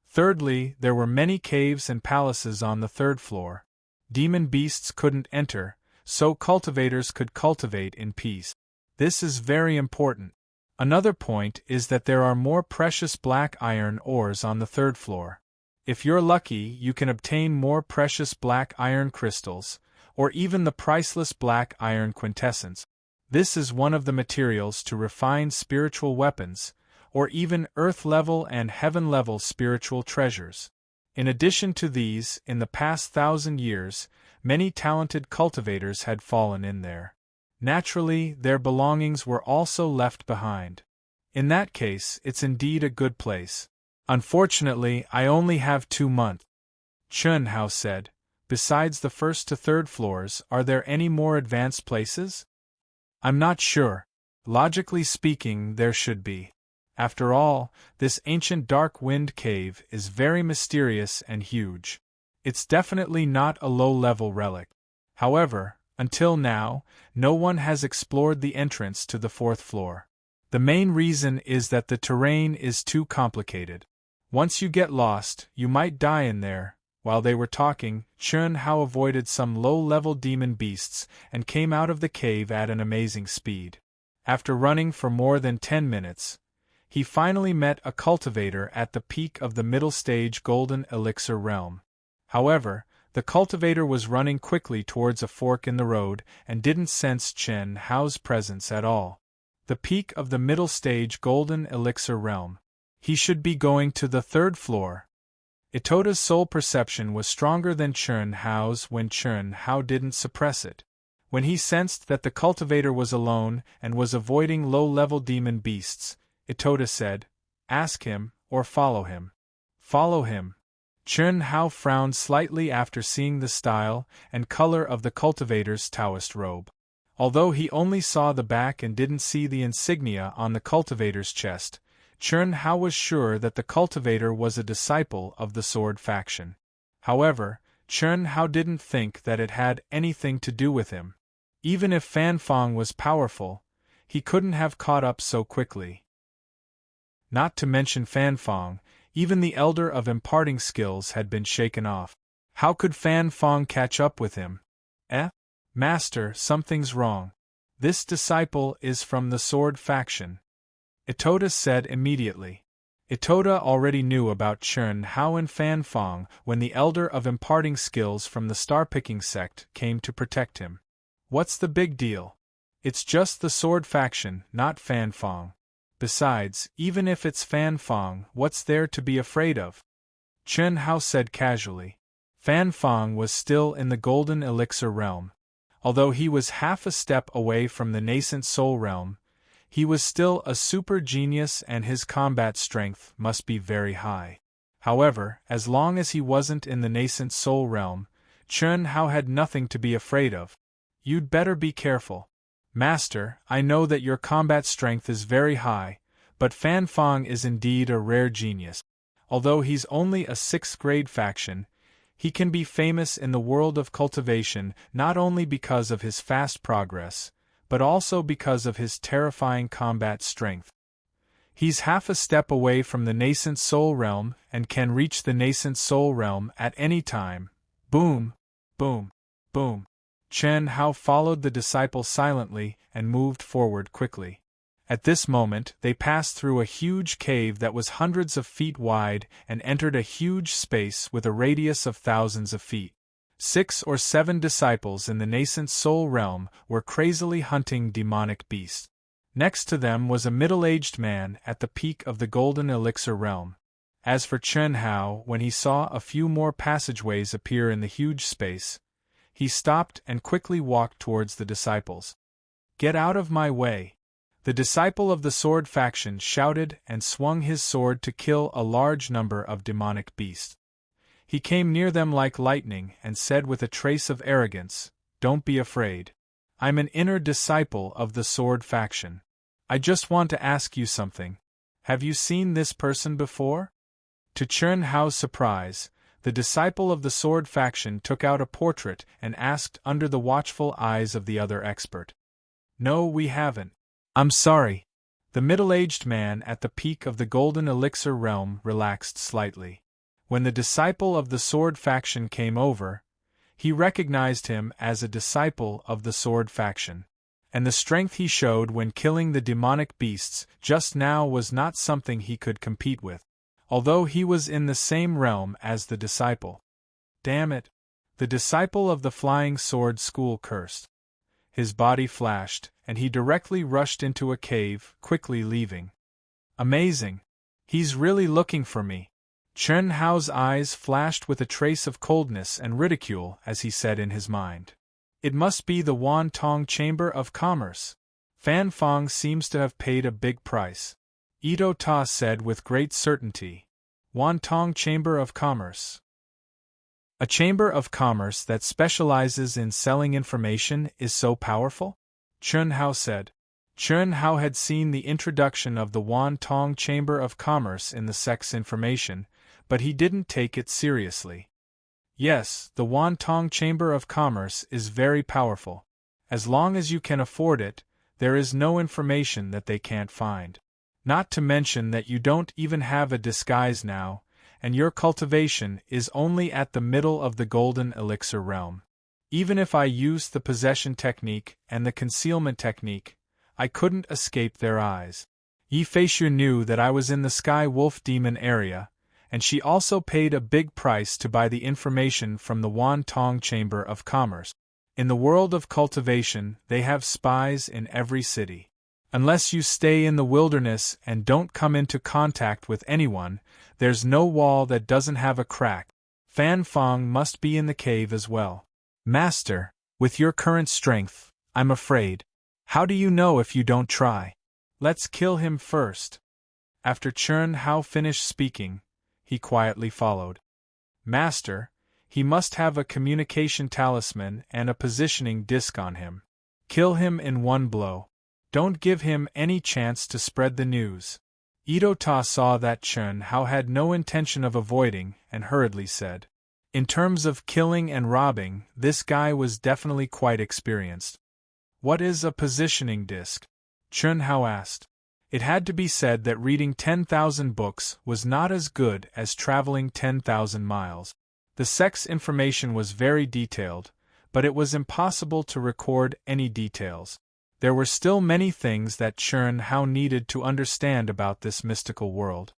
Thirdly, there were many caves and palaces on the 3rd floor. Demon beasts couldn't enter, so cultivators could cultivate in peace. This is very important. Another point is that there are more precious black iron ores on the 3rd floor. If you're lucky, you can obtain more precious black iron crystals, or even the priceless black iron quintessence. This is one of the materials to refine spiritual weapons, or even earth-level and heaven-level spiritual treasures. In addition to these, in the past 1,000 years, many talented cultivators had fallen in there. Naturally, their belongings were also left behind. In that case, it's indeed a good place. Unfortunately, I only have 2 months. Chun Hao said. Besides the 1st to 3rd floors, are there any more advanced places? I'm not sure. Logically speaking, there should be. After all, this ancient dark wind cave is very mysterious and huge. It's definitely not a low-level relic. However, until now, no one has explored the entrance to the 4th floor. The main reason is that the terrain is too complicated. Once you get lost, you might die in there. While they were talking, Chun Hao avoided some low-level demon beasts and came out of the cave at an amazing speed. After running for more than 10 minutes, he finally met a cultivator at the peak of the middle stage Golden Elixir realm. However, the cultivator was running quickly towards a fork in the road and didn't sense Chen Hao's presence at all. The peak of the middle stage Golden Elixir realm. He should be going to the 3rd floor. Itoda's soul perception was stronger than Chun Hao's when Chun Hao didn't suppress it. When he sensed that the cultivator was alone and was avoiding low-level demon beasts, Itoda said, "Ask him, or follow him." "Follow him," Chun Hao frowned slightly after seeing the style and color of the cultivator's Taoist robe. Although he only saw the back and didn't see the insignia on the cultivator's chest, Chun Hao was sure that the cultivator was a disciple of the sword faction. However, Chun Hao didn't think that it had anything to do with him. Even if Fan Fong was powerful, he couldn't have caught up so quickly. Not to mention Fan Fong, even the elder of imparting skills had been shaken off. How could Fan Fong catch up with him? Master, something's wrong. This disciple is from the sword faction, Itoda said immediately. Itoda already knew about Chun Hao and Fan Fong when the elder of imparting skills from the star-picking sect came to protect him. What's the big deal? It's just the sword faction, not Fan Fong. Besides, even if it's Fan Fong, what's there to be afraid of? Chun Hao said casually. Fan Fong was still in the golden elixir realm. Although he was half a step away from the nascent soul realm, he was still a super genius and his combat strength must be very high. However, as long as he wasn't in the nascent soul realm, Chun Hao had nothing to be afraid of. You'd better be careful. Master, I know that your combat strength is very high, but Fan Fong is indeed a rare genius. Although he's only a 6th grade faction, he can be famous in the world of cultivation not only because of his fast progress, but also because of his terrifying combat strength. He's half a step away from the nascent soul realm and can reach the nascent soul realm at any time. Boom! Boom! Boom! Chun Hao followed the disciple silently and moved forward quickly. At this moment, they passed through a huge cave that was hundreds of feet wide and entered a huge space with a radius of thousands of feet. 6 or 7 disciples in the nascent soul realm were crazily hunting demonic beasts. Next to them was a middle-aged man at the peak of the golden elixir realm. As for Chun Hao, when he saw a few more passageways appear in the huge space, he stopped and quickly walked towards the disciples. "Get out of my way!" The disciple of the sword faction shouted and swung his sword to kill a large number of demonic beasts. He came near them like lightning and said with a trace of arrogance, "Don't be afraid. I'm an inner disciple of the sword faction. I just want to ask you something. Have you seen this person before?" To Chun Hao's surprise, the disciple of the sword faction took out a portrait and asked under the watchful eyes of the other expert. "No, we haven't. I'm sorry." The middle-aged man at the peak of the golden elixir realm relaxed slightly. When the disciple of the sword faction came over, he recognized him as a disciple of the sword faction. And the strength he showed when killing the demonic beasts just now was not something he could compete with, although he was in the same realm as the disciple. Damn it! The disciple of the flying sword school cursed. His body flashed, and he directly rushed into a cave, quickly leaving. Amazing! He's really looking for me. Chun Hao's eyes flashed with a trace of coldness and ridicule as he said in his mind. It must be the Wan Tong Chamber of Commerce. Fan Fong seems to have paid a big price. Ito Ta said with great certainty. Wan Tong Chamber of Commerce. A chamber of commerce that specializes in selling information is so powerful? Chun Hao said. Chun Hao had seen the introduction of the Wan Tong Chamber of Commerce in the sect's information, but he didn't take it seriously. Yes, the Wan Tong Chamber of Commerce is very powerful. As long as you can afford it, there is no information that they can't find. Not to mention that you don't even have a disguise now, and your cultivation is only at the middle of the golden elixir realm. Even if I used the possession technique and the concealment technique, I couldn't escape their eyes. Yi Feishu knew that I was in the Sky Wolf Demon area, and she also paid a big price to buy the information from the Wan Tong Chamber of Commerce. In the world of cultivation, they have spies in every city. Unless you stay in the wilderness and don't come into contact with anyone, there's no wall that doesn't have a crack. Fan Fong must be in the cave as well. Master, with your current strength, I'm afraid. How do you know if you don't try? Let's kill him first. After Chun Hao finished speaking, he quietly followed. Master, he must have a communication talisman and a positioning disc on him. Kill him in one blow. Don't give him any chance to spread the news. Ito-ta saw that Chun Hao had no intention of avoiding and hurriedly said, "In terms of killing and robbing, this guy was definitely quite experienced." "What is a positioning disc?" Chun Hao asked. It had to be said that reading 10,000 books was not as good as traveling 10,000 miles. The sex information was very detailed, but it was impossible to record any details. There were still many things that Chun Hao needed to understand about this mystical world.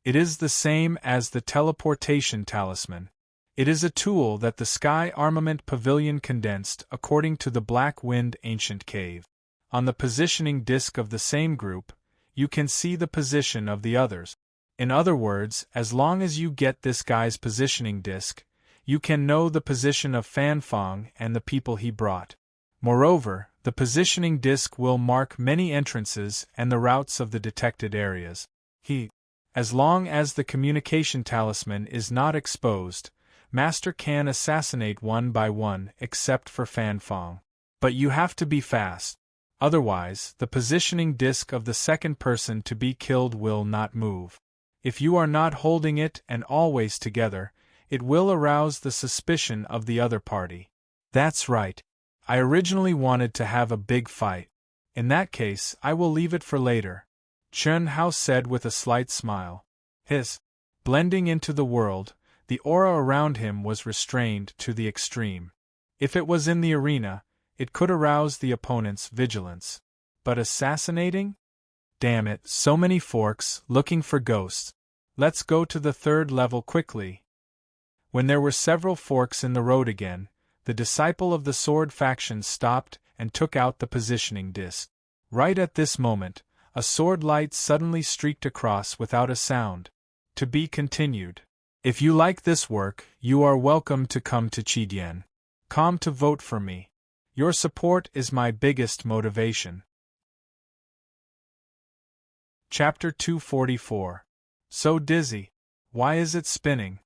It is the same as the teleportation talisman. It is a tool that the Sky Armament Pavilion condensed according to the Black Wind Ancient Cave. On the positioning disc of the same group, you can see the position of the others. In other words, as long as you get this guy's positioning disc, you can know the position of Fan Fong and the people he brought. Moreover, the positioning disc will mark many entrances and the routes of the detected areas. As long as the communication talisman is not exposed, Master can assassinate one by one except for Fan Fong. But you have to be fast. Otherwise, the positioning disc of the second person to be killed will not move. If you are not holding it and always together, it will arouse the suspicion of the other party. That's right. I originally wanted to have a big fight. In that case, I will leave it for later, Chun Hao said with a slight smile. Blending into the world, the aura around him was restrained to the extreme. If it was in the arena, it could arouse the opponent's vigilance. But assassinating? Damn it, so many forks, looking for ghosts. Let's go to the third level quickly. When there were several forks in the road again, the disciple of the sword faction stopped and took out the positioning disc. Right at this moment, a sword light suddenly streaked across without a sound. To be continued. If you like this work, you are welcome to come to Chidian. Come to vote for me. Your support is my biggest motivation. Chapter 244. So dizzy. Why is it spinning?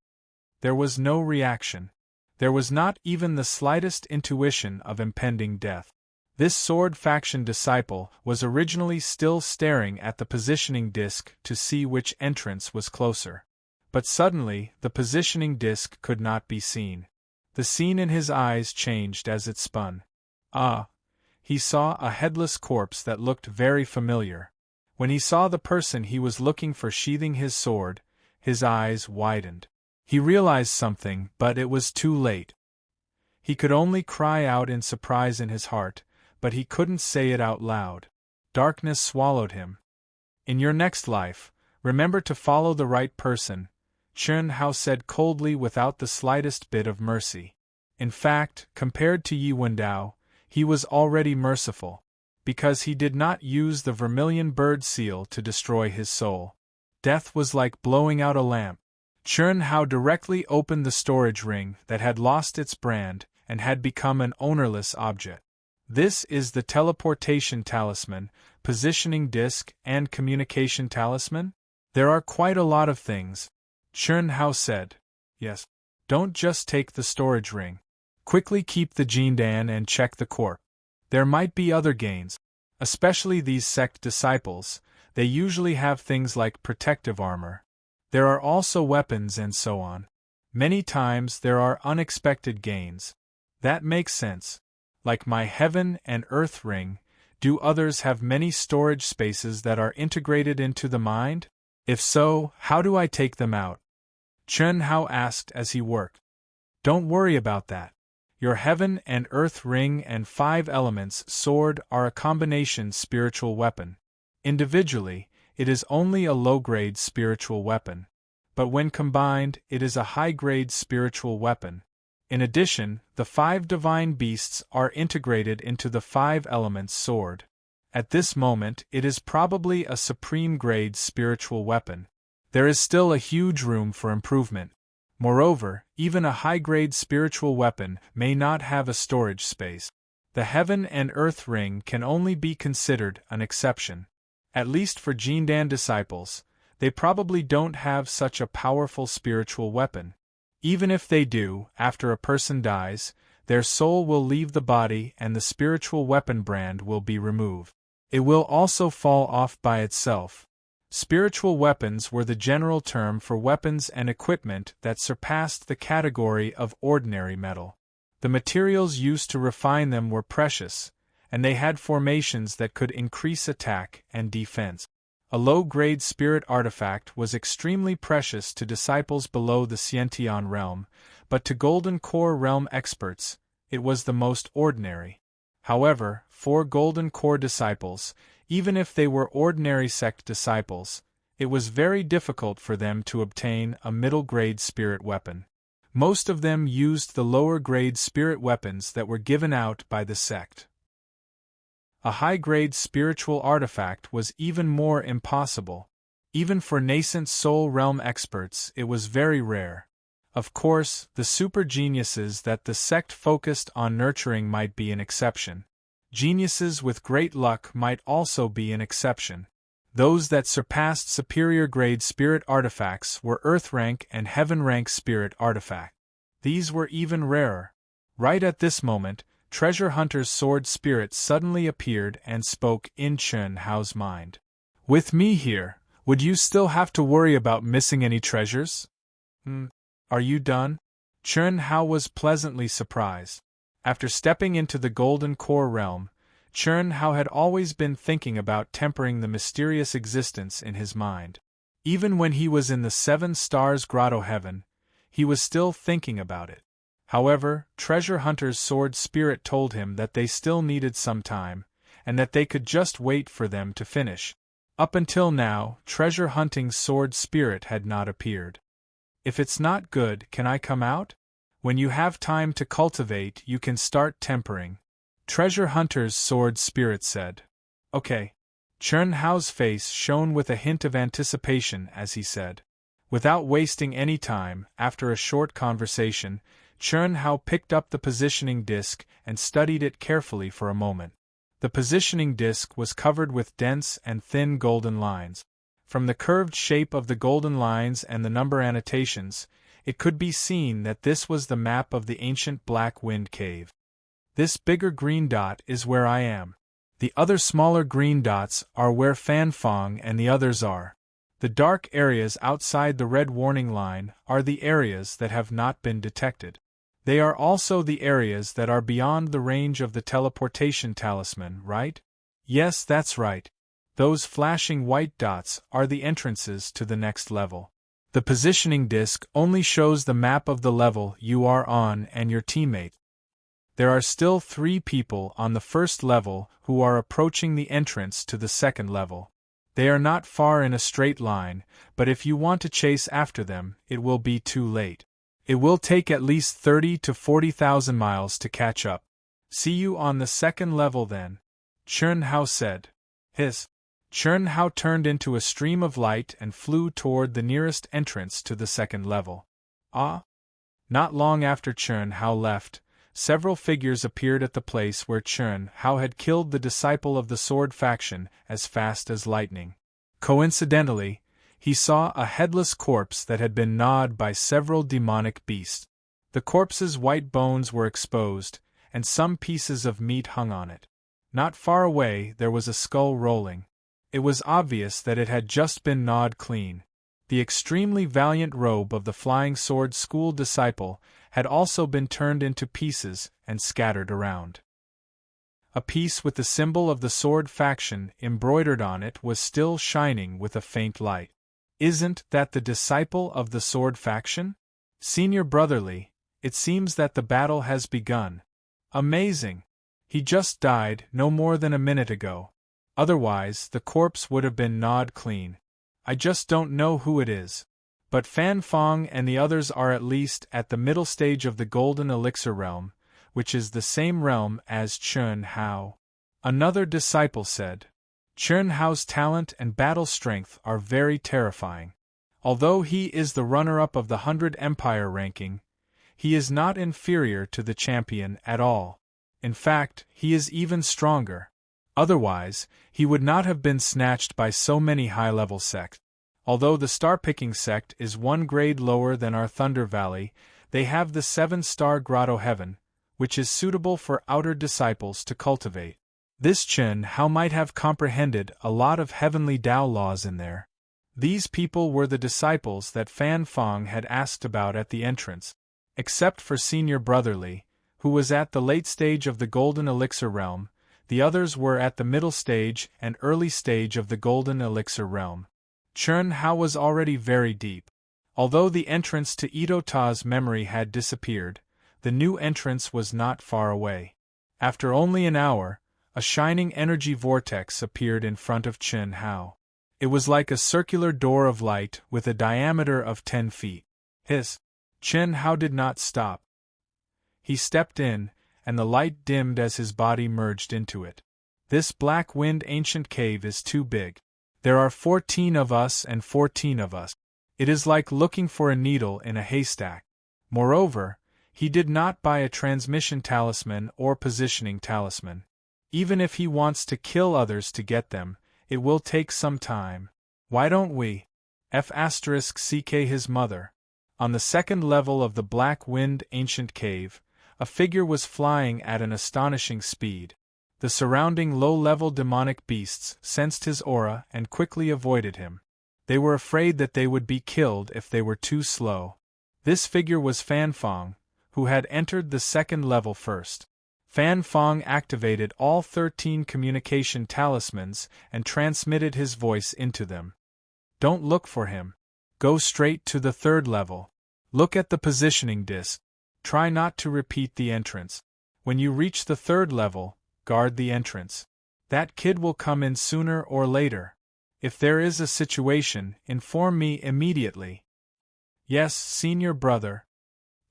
There was no reaction. There was not even the slightest intuition of impending death. This sword faction disciple was originally still staring at the positioning disc to see which entrance was closer. But suddenly, the positioning disc could not be seen. The scene in his eyes changed as it spun. He saw a headless corpse that looked very familiar. When he saw the person he was looking for sheathing his sword, his eyes widened. He realized something, but it was too late. He could only cry out in surprise in his heart, but he couldn't say it out loud. Darkness swallowed him. In your next life, remember to follow the right person, Chun Hao said coldly without the slightest bit of mercy. In fact, compared to Yi Wendao, he was already merciful, because he did not use the vermilion bird seal to destroy his soul. Death was like blowing out a lamp. Chun Hao directly opened the storage ring that had lost its brand and had become an ownerless object. This is the teleportation talisman, positioning disc, and communication talisman? There are quite a lot of things, Chun Hao said. Yes. Don't just take the storage ring. Quickly keep the Jindan and check the corp. There might be other gains. Especially these sect disciples, they usually have things like protective armor. There are also weapons and so on. Many times there are unexpected gains. That makes sense. Like my heaven and earth ring, do others have many storage spaces that are integrated into the mind? If so, how do I take them out? Chun Hao asked as he worked. Don't worry about that. Your heaven and earth ring and 5 elements sword are a combination spiritual weapon. Individually, it is only a low-grade spiritual weapon. But when combined, it is a high-grade spiritual weapon. In addition, the 5 divine beasts are integrated into the 5 elements sword. At this moment, it is probably a supreme-grade spiritual weapon. There is still a huge room for improvement. Moreover, even a high-grade spiritual weapon may not have a storage space. The heaven and earth ring can only be considered an exception. At least for Jindan disciples, they probably don't have such a powerful spiritual weapon. Even if they do, after a person dies, their soul will leave the body and the spiritual weapon brand will be removed. It will also fall off by itself. Spiritual weapons were the general term for weapons and equipment that surpassed the category of ordinary metal. The materials used to refine them were precious, and they had formations that could increase attack and defense. A low-grade spirit artifact was extremely precious to disciples below the Sciention realm, but to Golden Core realm experts, it was the most ordinary. However, for Golden Core disciples, even if they were ordinary sect disciples, it was very difficult for them to obtain a middle-grade spirit weapon. Most of them used the lower-grade spirit weapons that were given out by the sect. A high-grade spiritual artifact was even more impossible. Even for nascent soul realm experts, it was very rare. Of course, the super geniuses that the sect focused on nurturing might be an exception. Geniuses with great luck might also be an exception. Those that surpassed superior grade spirit artifacts were Earth rank and Heaven rank spirit artifacts. These were even rarer. Right at this moment, Treasure Hunter's sword spirit suddenly appeared and spoke in Chun Hao's mind. With me here, would you still have to worry about missing any treasures? Are you done? Chun Hao was pleasantly surprised. After stepping into the Golden Core realm, Chun Hao had always been thinking about tempering the mysterious existence in his mind. Even when he was in the Seven Stars Grotto Heaven, he was still thinking about it. However, Treasure Hunter's sword spirit told him that they still needed some time, and that they could just wait for them to finish. Up until now, Treasure Hunting's sword spirit had not appeared. If it's not good, can I come out? When you have time to cultivate, you can start tempering. Treasure Hunter's sword spirit said. Okay. Chun Hao's face shone with a hint of anticipation as he said. Without wasting any time, after a short conversation, Chun Hao picked up the positioning disc and studied it carefully for a moment. The positioning disc was covered with dense and thin golden lines. From the curved shape of the golden lines and the number annotations, it could be seen that this was the map of the ancient Black Wind Cave. This bigger green dot is where I am. The other smaller green dots are where Fan Fong and the others are. The dark areas outside the red warning line are the areas that have not been detected. They are also the areas that are beyond the range of the teleportation talisman, right? Yes, that's right. Those flashing white dots are the entrances to the next level. The positioning disc only shows the map of the level you are on and your teammate. There are still 3 people on the first level who are approaching the entrance to the second level. They are not far in a straight line, but if you want to chase after them, it will be too late. It will take at least 30 to 40,000 miles to catch up. See you on the second level then, Chun Hao said. Hiss. Chun Hao turned into a stream of light and flew toward the nearest entrance to the second level. Ah! Not long after Chun Hao left, several figures appeared at the place where Chun Hao had killed the disciple of the sword faction as fast as lightning. Coincidentally, he saw a headless corpse that had been gnawed by several demonic beasts. The corpse's white bones were exposed, and some pieces of meat hung on it. Not far away there was a skull rolling. It was obvious that it had just been gnawed clean. The extremely valiant robe of the Flying Sword School disciple had also been turned into pieces and scattered around. A piece with the symbol of the sword faction embroidered on it was still shining with a faint light. Isn't that the disciple of the sword faction? Senior Brotherly, it seems that the battle has begun. Amazing! He just died no more than a minute ago. Otherwise, the corpse would have been gnawed clean. I just don't know who it is. But Fan Fong and the others are at least at the middle stage of the Golden Elixir realm, which is the same realm as Chun Hao. Another disciple said. Chun Hao's talent and battle strength are very terrifying. Although he is the runner-up of the 100 Empire ranking, he is not inferior to the champion at all. In fact, he is even stronger. Otherwise, he would not have been snatched by so many high-level sects. Although the star-picking sect is one grade lower than our Thunder Valley, they have the 7-star grotto heaven, which is suitable for outer disciples to cultivate. This Chen Hao might have comprehended a lot of heavenly Tao laws in there. These people were the disciples that Fan Fong had asked about at the entrance. Except for Senior Brotherly, who was at the late stage of the Golden Elixir realm, the others were at the middle stage and early stage of the Golden Elixir realm. Chen Hao was already very deep. Although the entrance to Ito Ta's memory had disappeared, the new entrance was not far away. After only an hour, a shining energy vortex appeared in front of Chen Hao. It was like a circular door of light with a diameter of 10 feet. Chen Hao did not stop. He stepped in, and the light dimmed as his body merged into it. This black-wind ancient cave is too big. There are 14 of us and 14 of us. It is like looking for a needle in a haystack. Moreover, he did not buy a transmission talisman or positioning talisman. Even if he wants to kill others to get them, it will take some time. Why don't we? Ck his mother. On the second level of the Black Wind ancient cave, a figure was flying at an astonishing speed. The surrounding low-level demonic beasts sensed his aura and quickly avoided him. They were afraid that they would be killed if they were too slow. This figure was Fan Fong, who had entered the second level first. Fan Fong activated all 13 communication talismans and transmitted his voice into them. Don't look for him. Go straight to the third level. Look at the positioning disc. Try not to repeat the entrance. When you reach the third level, guard the entrance. That kid will come in sooner or later. If there is a situation, inform me immediately. Yes, Senior Brother.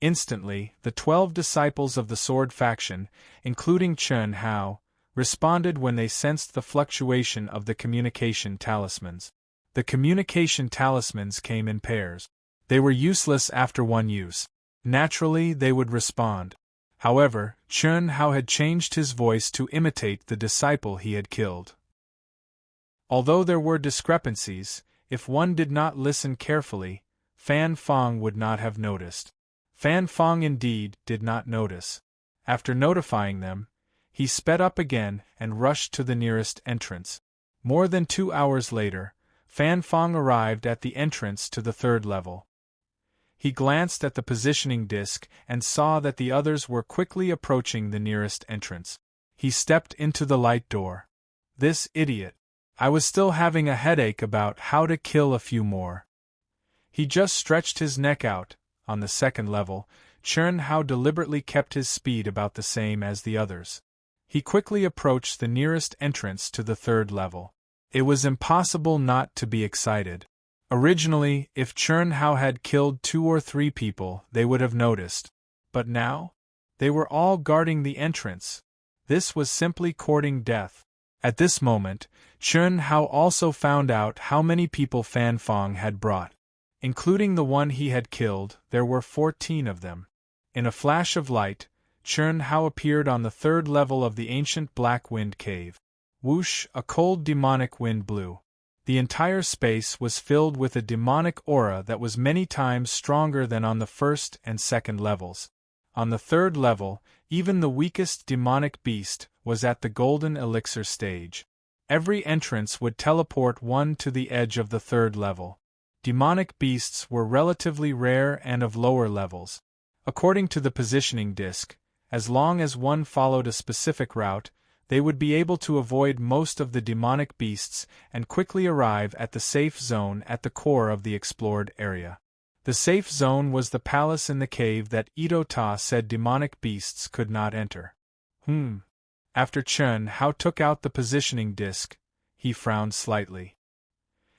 Instantly, the 12 disciples of the Sword faction, including Chen Hao, responded when they sensed the fluctuation of the communication talismans. The communication talismans came in pairs. They were useless after one use. Naturally, they would respond. However, Chen Hao had changed his voice to imitate the disciple he had killed. Although there were discrepancies, if one did not listen carefully, Fan Fong would not have noticed. Fan Fong indeed did not notice. After notifying them, he sped up again and rushed to the nearest entrance. More than 2 hours later, Fan Fong arrived at the entrance to the third level. He glanced at the positioning disc and saw that the others were quickly approaching the nearest entrance. He stepped into the light door. This idiot. I was still having a headache about how to kill a few more. He just stretched his neck out. On the second level, Chen Hao deliberately kept his speed about the same as the others. He quickly approached the nearest entrance to the third level. It was impossible not to be excited. Originally, if Chen Hao had killed 2 or 3 people, they would have noticed. But now? They were all guarding the entrance. This was simply courting death. At this moment, Chen Hao also found out how many people Fan Fong had brought. Including the one he had killed, there were 14 of them. In a flash of light, Chen Hao appeared on the third level of the ancient Black Wind cave. Whoosh, a cold demonic wind blew. The entire space was filled with a demonic aura that was many times stronger than on the first and second levels. On the third level, even the weakest demonic beast was at the Golden Elixir stage. Every entrance would teleport one to the edge of the third level. Demonic beasts were relatively rare and of lower levels. According to the positioning disc, as long as one followed a specific route, they would be able to avoid most of the demonic beasts and quickly arrive at the safe zone at the core of the explored area. The safe zone was the palace in the cave that Ito Ta said demonic beasts could not enter. After Chen Hao took out the positioning disc, he frowned slightly.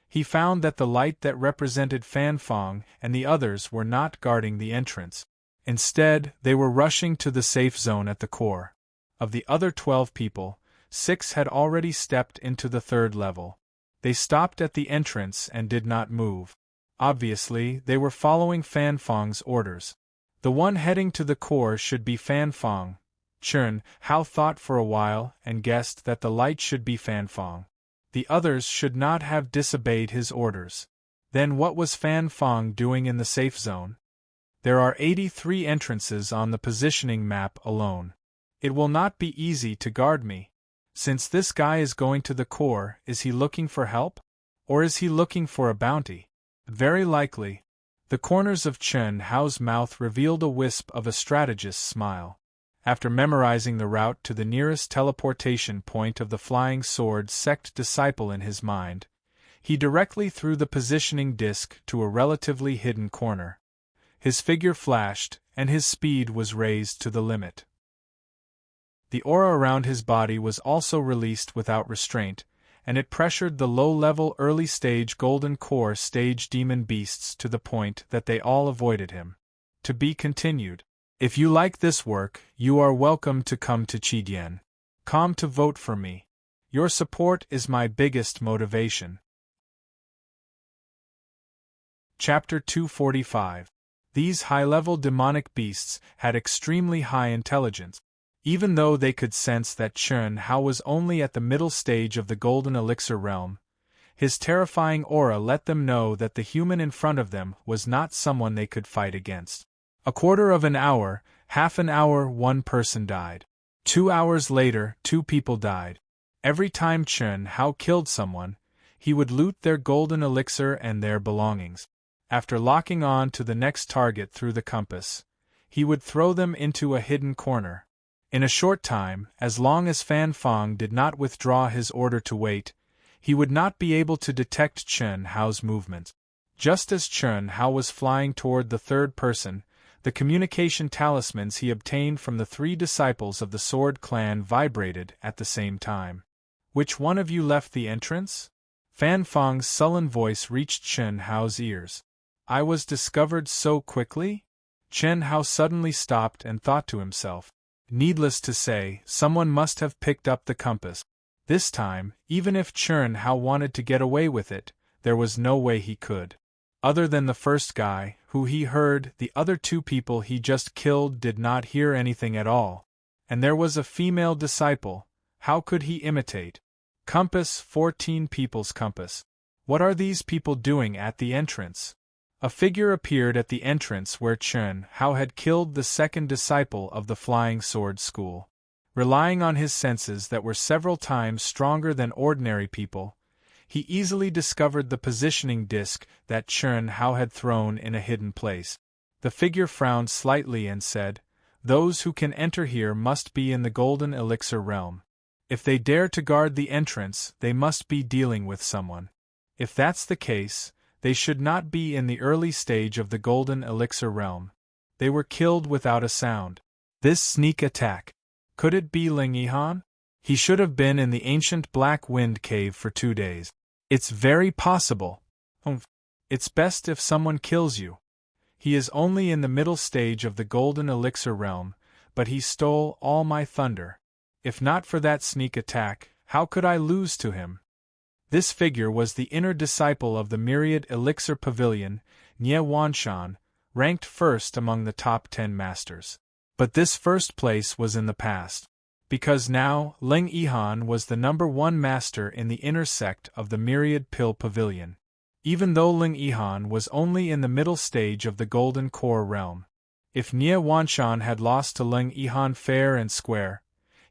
He found that the light that represented Fan Fong and the others were not guarding the entrance. Instead, they were rushing to the safe zone at the core. Of the other 12 people, 6 had already stepped into the third level. They stopped at the entrance and did not move. Obviously, they were following Fan Fong's orders. The one heading to the core should be Fan Fong. Chen Hao thought for a while and guessed that the light should be Fan Fong. The others should not have disobeyed his orders. Then what was Fan Fong doing in the safe zone? There are 83 entrances on the positioning map alone. It will not be easy to guard me. Since this guy is going to the core, is he looking for help? Or is he looking for a bounty? Very likely. The corners of Chen Hao's mouth revealed a wisp of a strategist's smile. After memorizing the route to the nearest teleportation point of the Flying Sword sect disciple in his mind, he directly threw the positioning disc to a relatively hidden corner. His figure flashed, and his speed was raised to the limit. The aura around his body was also released without restraint, and it pressured the low-level early-stage Golden Core stage demon beasts to the point that they all avoided him. To be continued. If you like this work, you are welcome to come to Chidian.com to vote for me. Your support is my biggest motivation. Chapter 245. These high-level demonic beasts had extremely high intelligence. Even though they could sense that Chen Hao was only at the middle stage of the Golden Elixir realm, his terrifying aura let them know that the human in front of them was not someone they could fight against. A quarter of an hour, half an hour, one person died. 2 hours later, 2 people died. Every time Chen Hao killed someone, he would loot their Golden Elixir and their belongings. After locking on to the next target through the compass, he would throw them into a hidden corner. In a short time, as long as Fan Fong did not withdraw his order to wait, he would not be able to detect Chen Hao's movements. Just as Chen Hao was flying toward the third person, the communication talismans he obtained from the 3 disciples of the Sword Clan vibrated at the same time. Which one of you left the entrance? Fan Fong's sullen voice reached Chen Hao's ears. I was discovered so quickly? Chen Hao suddenly stopped and thought to himself. Needless to say, someone must have picked up the compass. This time, even if Chen Hao wanted to get away with it, there was no way he could. Other than the first guy, who he heard, the other 2 people he just killed did not hear anything at all. And there was a female disciple. How could he imitate? Compass, 14 people's compass. What are these people doing at the entrance? A figure appeared at the entrance where Chen Hao had killed the second disciple of the Flying Sword School. Relying on his senses that were several times stronger than ordinary people, he easily discovered the positioning disc that Chen Hao had thrown in a hidden place. The figure frowned slightly and said, "Those who can enter here must be in the Golden Elixir realm. If they dare to guard the entrance, they must be dealing with someone. If that's the case, they should not be in the early stage of the Golden Elixir realm. They were killed without a sound. This sneak attack. Could it be Ling Yihan? He should have been in the ancient Black Wind Cave for 2 days. It's very possible. It's best if someone kills you. He is only in the middle stage of the Golden Elixir realm, but he stole all my thunder. If not for that sneak attack, how could I lose to him?" This figure was the inner disciple of the Myriad Elixir Pavilion, Nie Wanshan, ranked first among the top 10 masters. But this first place was in the past. Because now, Ling Yihan was the #1 master in the inner sect of the Myriad Pill Pavilion. Even though Ling Yihan was only in the middle stage of the Golden Core realm. If Nie Wanshan had lost to Ling Yihan fair and square,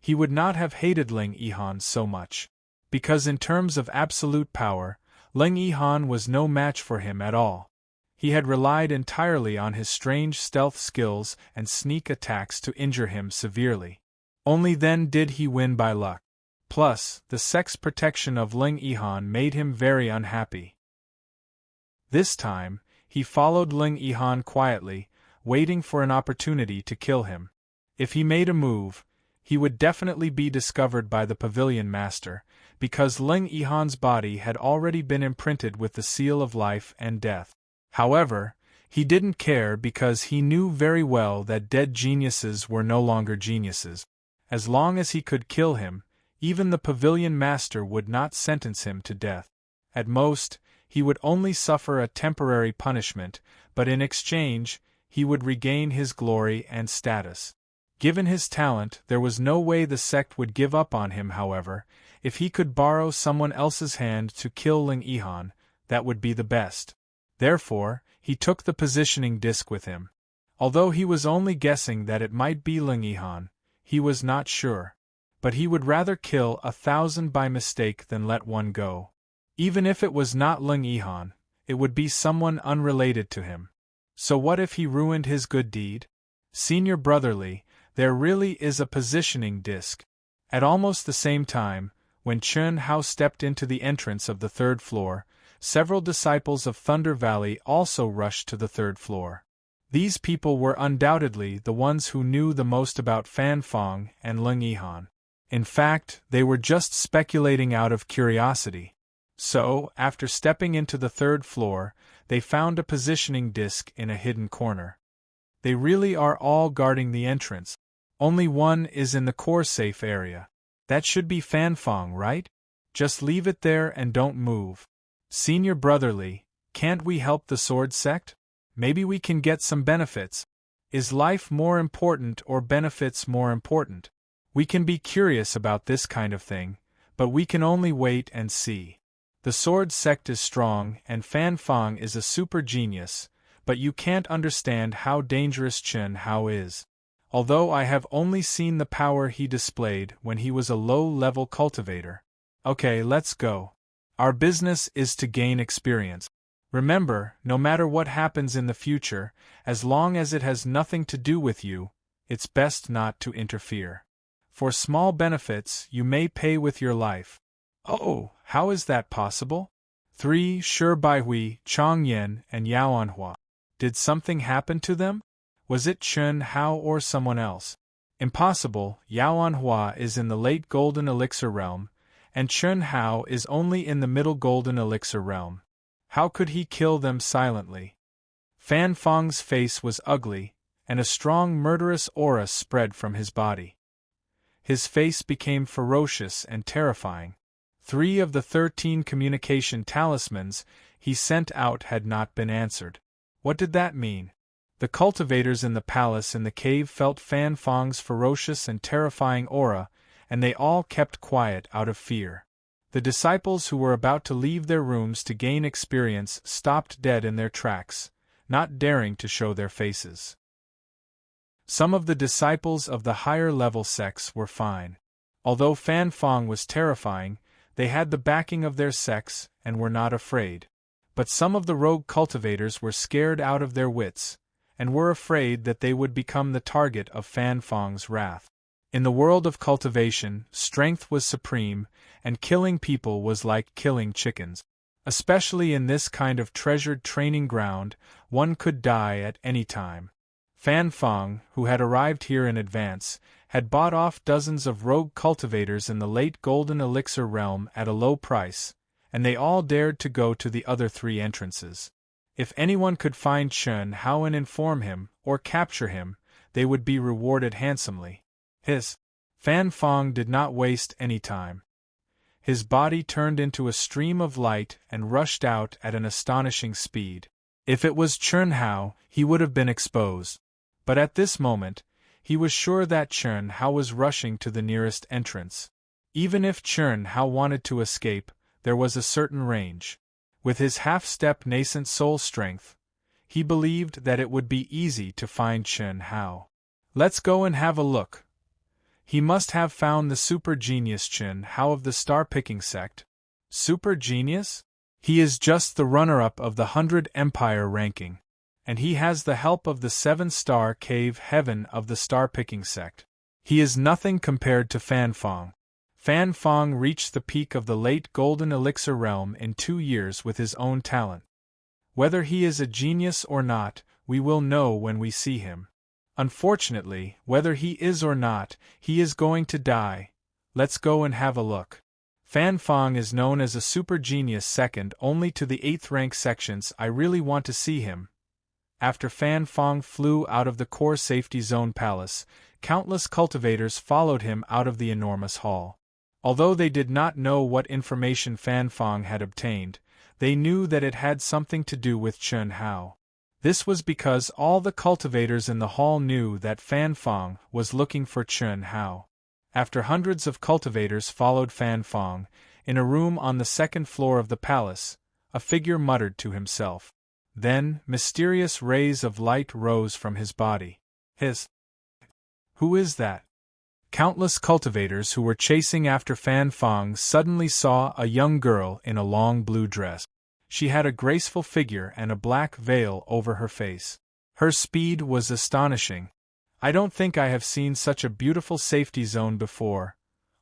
he would not have hated Ling Yihan so much. Because in terms of absolute power, Ling Yihan was no match for him at all. He had relied entirely on his strange stealth skills and sneak attacks to injure him severely. Only then did he win by luck. Plus, the sex protection of Ling Yihan made him very unhappy. This time, he followed Ling Yihan quietly, waiting for an opportunity to kill him. If he made a move, he would definitely be discovered by the pavilion master, because Ling Yihan's body had already been imprinted with the seal of life and death. However, he didn't care because he knew very well that dead geniuses were no longer geniuses. As long as he could kill him, even the pavilion master would not sentence him to death. At most, he would only suffer a temporary punishment, but in exchange, he would regain his glory and status. Given his talent, there was no way the sect would give up on him. However, if he could borrow someone else's hand to kill Ling Yihan, that would be the best. Therefore, he took the positioning disc with him. Although he was only guessing that it might be Ling Yihan, he was not sure. But he would rather kill 1,000 by mistake than let one go. Even if it was not Ling Yihan, it would be someone unrelated to him. So what if he ruined his good deed? Senior Brotherly, there really is a positioning disc. At almost the same time, when Chun Hao stepped into the entrance of the third floor, several disciples of Thunder Valley also rushed to the third floor. These people were undoubtedly the ones who knew the most about Fan Fong and Ling Yihan. In fact, they were just speculating out of curiosity. So, after stepping into the third floor, they found a positioning disc in a hidden corner. They really are all guarding the entrance. Only one is in the core safe area. That should be Fan Fong, right? Just leave it there and don't move. Senior Brotherly, can't we help the sword sect? Maybe we can get some benefits. Is life more important or benefits more important? We can be curious about this kind of thing, but we can only wait and see. The sword sect is strong and Fan Fong is a super genius, but you can't understand how dangerous Chun Hao is. Although I have only seen the power he displayed when he was a low-level cultivator. Okay, let's go. Our business is to gain experience. Remember, no matter what happens in the future, as long as it has nothing to do with you, it's best not to interfere. For small benefits, you may pay with your life. Oh, how is that possible? 3. Shi Baihui, Chong Yen, and Yao Anhua. Did something happen to them? Was it Chun Hao or someone else? Impossible. Yao Anhua is in the late Golden Elixir realm, and Chun Hao is only in the middle Golden Elixir realm. How could he kill them silently? Fan Fong's face was ugly, and a strong murderous aura spread from his body. His face became ferocious and terrifying. 3 of the 13 communication talismans he sent out had not been answered. What did that mean? The cultivators in the palace in the cave felt Fan Fong's ferocious and terrifying aura, and they all kept quiet out of fear. The disciples who were about to leave their rooms to gain experience stopped dead in their tracks, not daring to show their faces. Some of the disciples of the higher-level sects were fine. Although Fan Fong was terrifying, they had the backing of their sects and were not afraid. But some of the rogue cultivators were scared out of their wits, and were afraid that they would become the target of Fan Fong's wrath. In the world of cultivation, strength was supreme, and killing people was like killing chickens. Especially in this kind of treasured training ground, one could die at any time. Fan Fong, who had arrived here in advance, had bought off dozens of rogue cultivators in the late Golden Elixir realm at a low price, and they all dared to go to the other 3 entrances. If anyone could find Chun Hao and inform him, or capture him, they would be rewarded handsomely. Fan Fong did not waste any time. His body turned into a stream of light and rushed out at an astonishing speed. If it was Chun Hao, he would have been exposed. But at this moment, he was sure that Chun Hao was rushing to the nearest entrance. Even if Chun Hao wanted to escape, there was a certain range. With his half-step nascent soul strength, he believed that it would be easy to find Chun Hao. Let's go and have a look. He must have found the super genius Chun Hao of the star-picking sect. Super genius? He is just the runner-up of the 100 Empire ranking, and he has the help of the 7-star cave heaven of the star-picking sect. He is nothing compared to Fan Fong. Fan Fong reached the peak of the late Golden Elixir realm in 2 years with his own talent. Whether he is a genius or not, we will know when we see him. Unfortunately, whether he is or not, he is going to die. Let's go and have a look. Fan Fong is known as a super genius second only to the 8th rank sections. I really want to see him. After Fan Fong flew out of the core safety zone palace, countless cultivators followed him out of the enormous hall. Although they did not know what information Fan Fong had obtained, they knew that it had something to do with Chun Hao. This was because all the cultivators in the hall knew that Fan Fong was looking for Chun Hao. After hundreds of cultivators followed Fan Fong, in a room on the 2nd floor of the palace, a figure muttered to himself. Then, mysterious rays of light rose from his body. Who is that? Countless cultivators who were chasing after Fan Fang suddenly saw a young girl in a long blue dress. She had a graceful figure and a black veil over her face. Her speed was astonishing. I don't think I have seen such a beautiful safety zone before.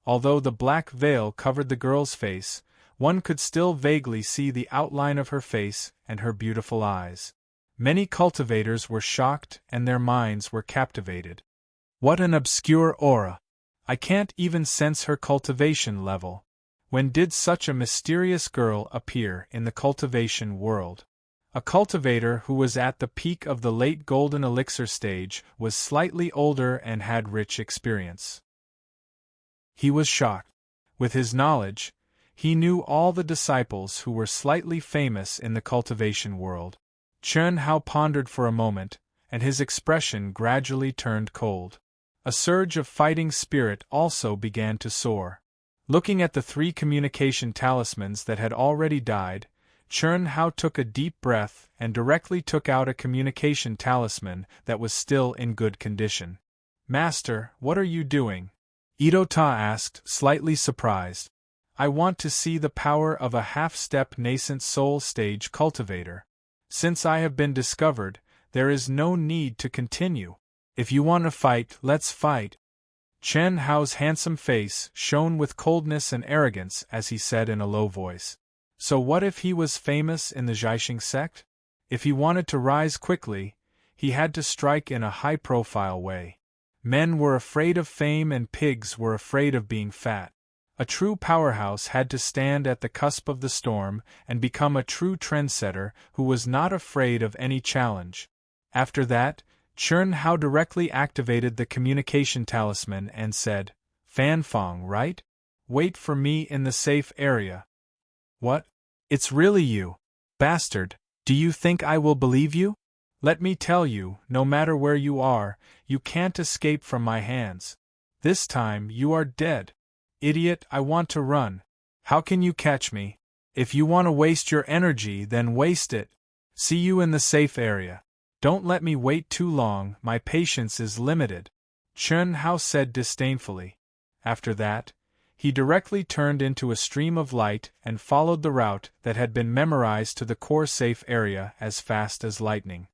Although the black veil covered the girl's face, one could still vaguely see the outline of her face and her beautiful eyes. Many cultivators were shocked and their minds were captivated. What an obscure aura! I can't even sense her cultivation level. When did such a mysterious girl appear in the cultivation world? A cultivator who was at the peak of the late golden elixir stage was slightly older and had rich experience. He was shocked. With his knowledge, he knew all the disciples who were slightly famous in the cultivation world. Chen Hao pondered for a moment, and his expression gradually turned cold. A surge of fighting spirit also began to soar. Looking at the 3 communication talismans that had already died, Chen Hao took a deep breath and directly took out a communication talisman that was still in good condition. "Master, what are you doing?" Ito Ta asked, slightly surprised. "I want to see the power of a half-step nascent soul stage cultivator. Since I have been discovered, there is no need to continue. If you want to fight, let's fight." Chen Hao's handsome face shone with coldness and arrogance as he said in a low voice. So what if he was famous in the Jiaxing sect? If he wanted to rise quickly, he had to strike in a high-profile way. Men were afraid of fame and pigs were afraid of being fat. A true powerhouse had to stand at the cusp of the storm and become a true trendsetter who was not afraid of any challenge. After that, Chen Hao directly activated the communication talisman and said, "Fan Fang, right? Wait for me in the safe area." "What? It's really you? Bastard, do you think I will believe you? Let me tell you, no matter where you are, you can't escape from my hands. This time you are dead. Idiot, I want to run. How can you catch me? If you want to waste your energy, then waste it. See you in the safe area. Don't let me wait too long, my patience is limited," Chen Hao said disdainfully. After that, he directly turned into a stream of light and followed the route that had been memorized to the core safe area as fast as lightning.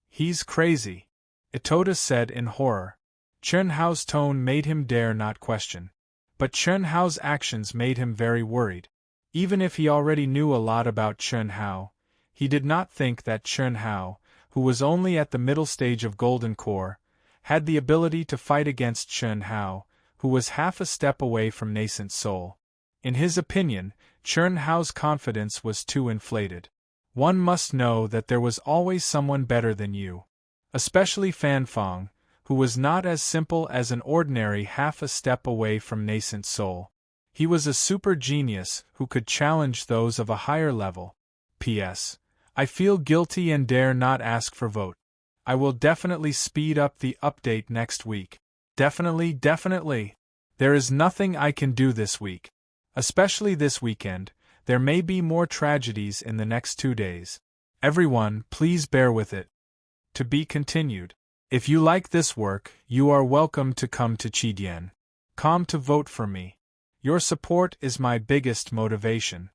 "He's crazy," Itoda said in horror. Chen Hao's tone made him dare not question. But Chen Hao's actions made him very worried. Even if he already knew a lot about Chen Hao, he did not think that Chen Hao, who was only at the middle stage of Golden Core, had the ability to fight against Chen Hao, who was half a step away from Nascent Soul. In his opinion, Chen Hao's confidence was too inflated. One must know that there was always someone better than you. Especially Fan Fang, who was not as simple as an ordinary half a step away from Nascent Soul. He was a super genius who could challenge those of a higher level. P.S. I feel guilty and dare not ask for vote. I will definitely speed up the update next week. Definitely. There is nothing I can do this week. Especially this weekend, there may be more tragedies in the next 2 days. Everyone, please bear with it. To be continued. If you like this work, you are welcome to come to Chidian.com to vote for me. Your support is my biggest motivation.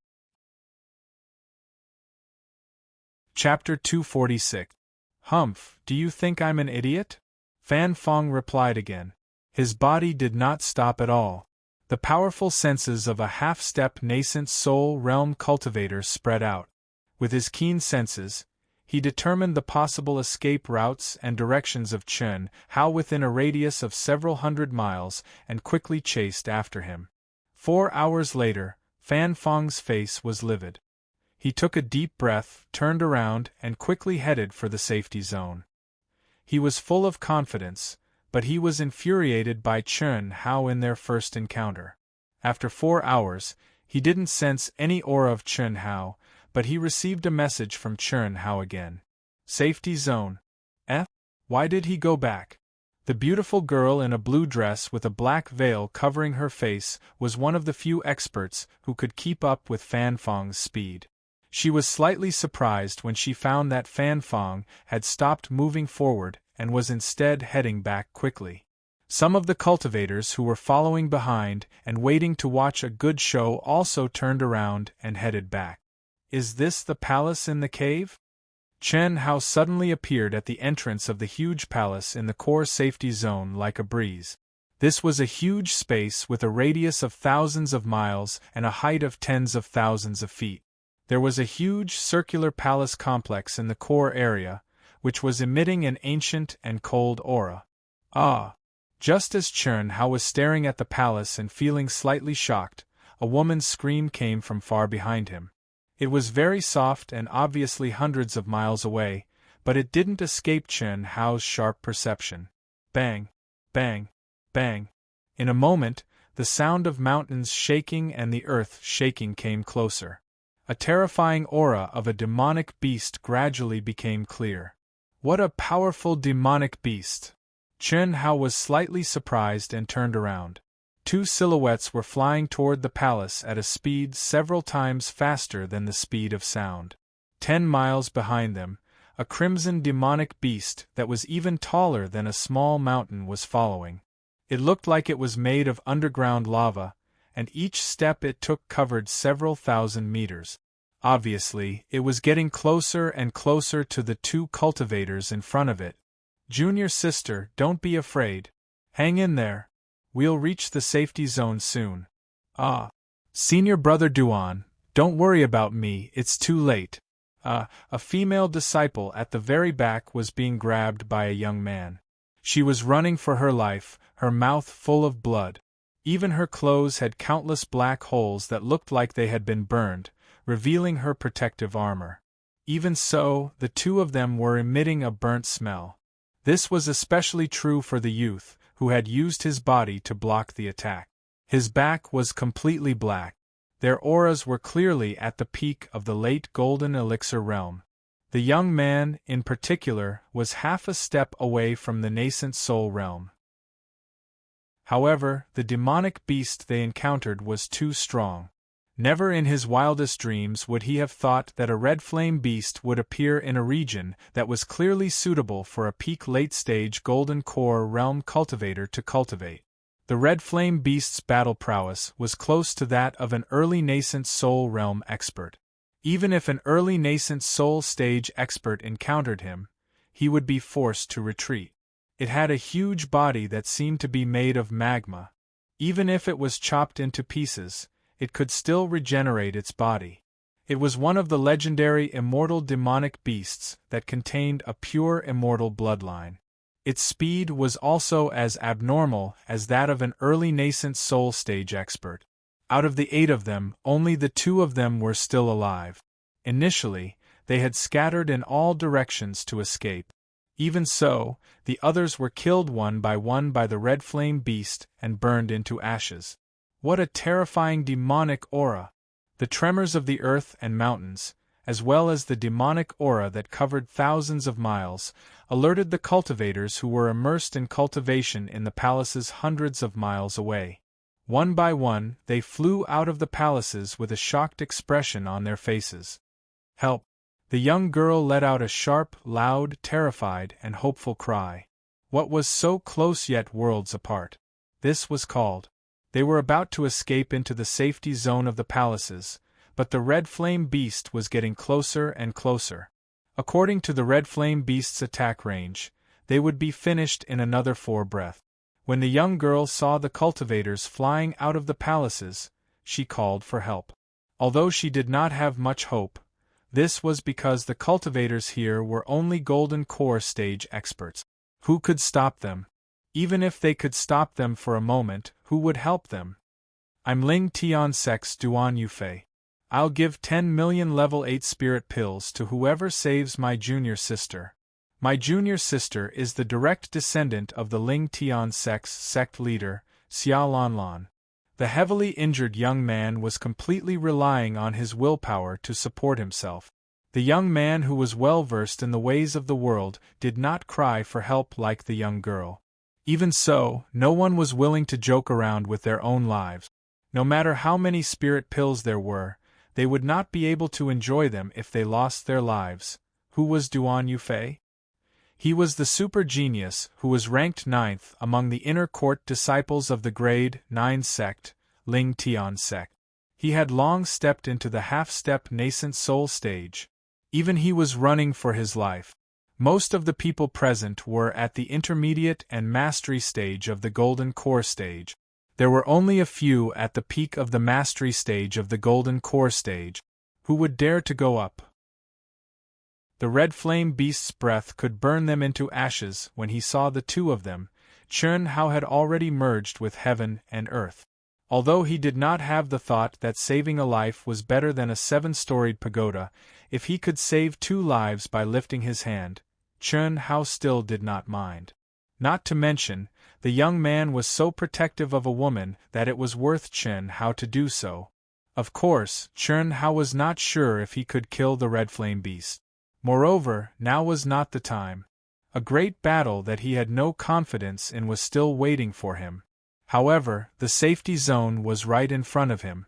Chapter 246. Humph, do you think I'm an idiot? Fan Fang replied again. His body did not stop at all. The powerful senses of a half-step nascent soul realm cultivator spread out. With his keen senses, he determined the possible escape routes and directions of Chen Hao within a radius of several hundred miles and quickly chased after him. 4 hours later, Fan Fang's face was livid. He took a deep breath, turned around, and quickly headed for the safety zone. He was full of confidence, but he was infuriated by Chen Hao in their first encounter. After 4 hours, he didn't sense any aura of Chen Hao, but he received a message from Chen Hao again. Safety zone. Why did he go back? The beautiful girl in a blue dress with a black veil covering her face was one of the few experts who could keep up with Fan Fang's speed. She was slightly surprised when she found that Fan Fong had stopped moving forward and was instead heading back quickly. Some of the cultivators who were following behind and waiting to watch a good show also turned around and headed back. Is this the palace in the cave? Chen Hao suddenly appeared at the entrance of the huge palace in the core safety zone like a breeze. This was a huge space with a radius of thousands of miles and a height of tens of thousands of feet. There was a huge circular palace complex in the core area, which was emitting an ancient and cold aura. Ah! Just as Chen Hao was staring at the palace and feeling slightly shocked, a woman's scream came from far behind him. It was very soft and obviously hundreds of miles away, but it didn't escape Chen Hao's sharp perception. Bang! Bang! Bang! In a moment, the sound of mountains shaking and the earth shaking came closer. A terrifying aura of a demonic beast gradually became clear. What a powerful demonic beast! Chen Hao was slightly surprised and turned around. Two silhouettes were flying toward the palace at a speed several times faster than the speed of sound. 10 miles behind them, a crimson demonic beast that was even taller than a small mountain was following. It looked like it was made of underground lava, and each step it took covered several thousand meters. Obviously, it was getting closer and closer to the two cultivators in front of it. Junior sister, don't be afraid. Hang in there. We'll reach the safety zone soon. Ah. Senior brother Duan, don't worry about me, it's too late. A female disciple at the very back was being grabbed by a young man. She was running for her life, her mouth full of blood. Even her clothes had countless black holes that looked like they had been burned, revealing her protective armor. Even so, the two of them were emitting a burnt smell. This was especially true for the youth, who had used his body to block the attack. His back was completely black. Their auras were clearly at the peak of the late Golden Elixir realm. The young man, in particular, was half a step away from the nascent soul realm. However, the demonic beast they encountered was too strong. Never in his wildest dreams would he have thought that a red flame beast would appear in a region that was clearly suitable for a peak late-stage golden core realm cultivator to cultivate. The red flame beast's battle prowess was close to that of an early nascent soul realm expert. Even if an early nascent soul stage expert encountered him, he would be forced to retreat. It had a huge body that seemed to be made of magma. Even if it was chopped into pieces, it could still regenerate its body. It was one of the legendary immortal demonic beasts that contained a pure immortal bloodline. Its speed was also as abnormal as that of an early nascent soul stage expert. Out of the 8 of them, only the 2 of them were still alive. Initially, they had scattered in all directions to escape. Even so, the others were killed one by the red flame beast and burned into ashes. What a terrifying demonic aura! The tremors of the earth and mountains, as well as the demonic aura that covered thousands of miles, alerted the cultivators who were immersed in cultivation in the palaces hundreds of miles away. One by one, they flew out of the palaces with a shocked expression on their faces. Help! The young girl let out a sharp, loud, terrified, and hopeful cry. What was so close yet worlds apart? This was called. They were about to escape into the safety zone of the palaces, but the red flame beast was getting closer and closer. According to the red flame beast's attack range, they would be finished in another 4 breaths. When the young girl saw the cultivators flying out of the palaces, she called for help. Although she did not have much hope, this was because the cultivators here were only golden core stage experts. Who could stop them? Even if they could stop them for a moment, who would help them? I'm Ling Tian Sex Duan Yufei. I'll give 10 million level 8 spirit pills to whoever saves my junior sister. My junior sister is the direct descendant of the Ling Tian Sex sect leader, Xia Lanlan. The heavily injured young man was completely relying on his willpower to support himself. The young man, who was well versed in the ways of the world, did not cry for help like the young girl. Even so, no one was willing to joke around with their own lives. No matter how many spirit pills there were, they would not be able to enjoy them if they lost their lives. Who was Duan Yufei? He was the super genius who was ranked 9th among the inner court disciples of the grade 9 sect, Ling Tian sect. He had long stepped into the half-step nascent soul stage. Even he was running for his life. Most of the people present were at the intermediate and mastery stage of the golden core stage. There were only a few at the peak of the mastery stage of the golden core stage, who would dare to go up. The red flame beast's breath could burn them into ashes when he saw the two of them. Chun Hao had already merged with heaven and earth. Although he did not have the thought that saving a life was better than a 7-storied pagoda, if he could save 2 lives by lifting his hand, Chun Hao still did not mind. Not to mention, the young man was so protective of a woman that it was worth Chun Hao to do so. Of course, Chun Hao was not sure if he could kill the red flame beast. Moreover, now was not the time. A great battle that he had no confidence in was still waiting for him. However, the safety zone was right in front of him.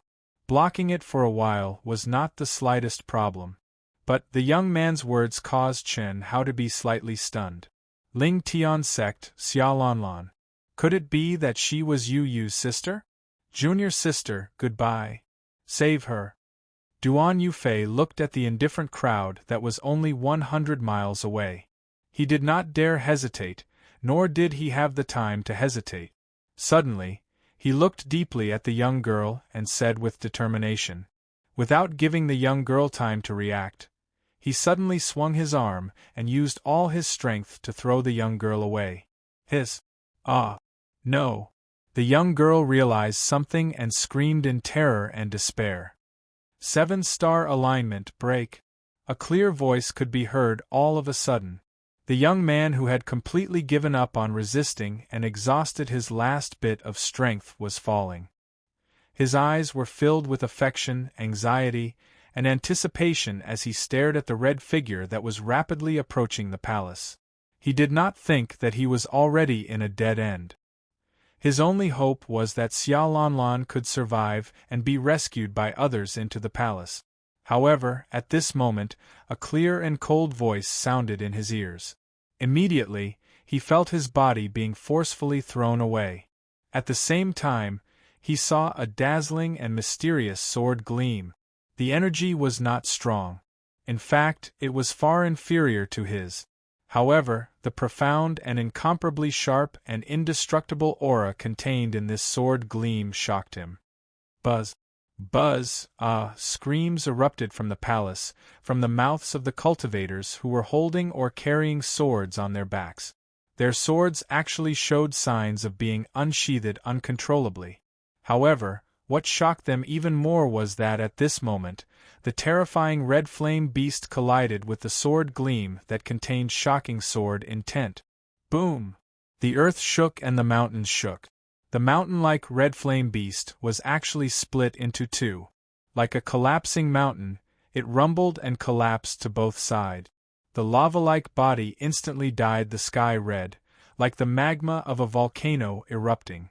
Blocking it for a while was not the slightest problem. But the young man's words caused Chun Hao to be slightly stunned. Ling Tian sect, Xia Lanlan. Could it be that she was Yu Yu's sister? Junior sister, goodbye. Save her. Duan Yufei looked at the indifferent crowd that was only 100 miles away. He did not dare hesitate, nor did he have the time to hesitate. Suddenly, he looked deeply at the young girl and said with determination. Without giving the young girl time to react, he suddenly swung his arm and used all his strength to throw the young girl away. No. The young girl realized something and screamed in terror and despair. 7-star alignment break. A clear voice could be heard all of a sudden. The young man who had completely given up on resisting and exhausted his last bit of strength was falling. His eyes were filled with affection, anxiety, and anticipation as he stared at the red figure that was rapidly approaching the palace. He did not think that he was already in a dead end. His only hope was that Xia Lanlan could survive and be rescued by others into the palace. However, at this moment, a clear and cold voice sounded in his ears. Immediately, he felt his body being forcefully thrown away. At the same time, he saw a dazzling and mysterious sword gleam. The energy was not strong. In fact, it was far inferior to his. However, the profound and incomparably sharp and indestructible aura contained in this sword gleam shocked him. Buzz! Buzz! Screams erupted from the palace, from the mouths of the cultivators who were holding or carrying swords on their backs. Their swords actually showed signs of being unsheathed uncontrollably. However, what shocked them even more was that at this moment, the terrifying red flame beast collided with the sword gleam that contained shocking sword intent. Boom! The earth shook and the mountains shook. The mountain-like red flame beast was actually split into 2. Like a collapsing mountain, it rumbled and collapsed to both sides. The lava-like body instantly dyed the sky red, like the magma of a volcano erupting.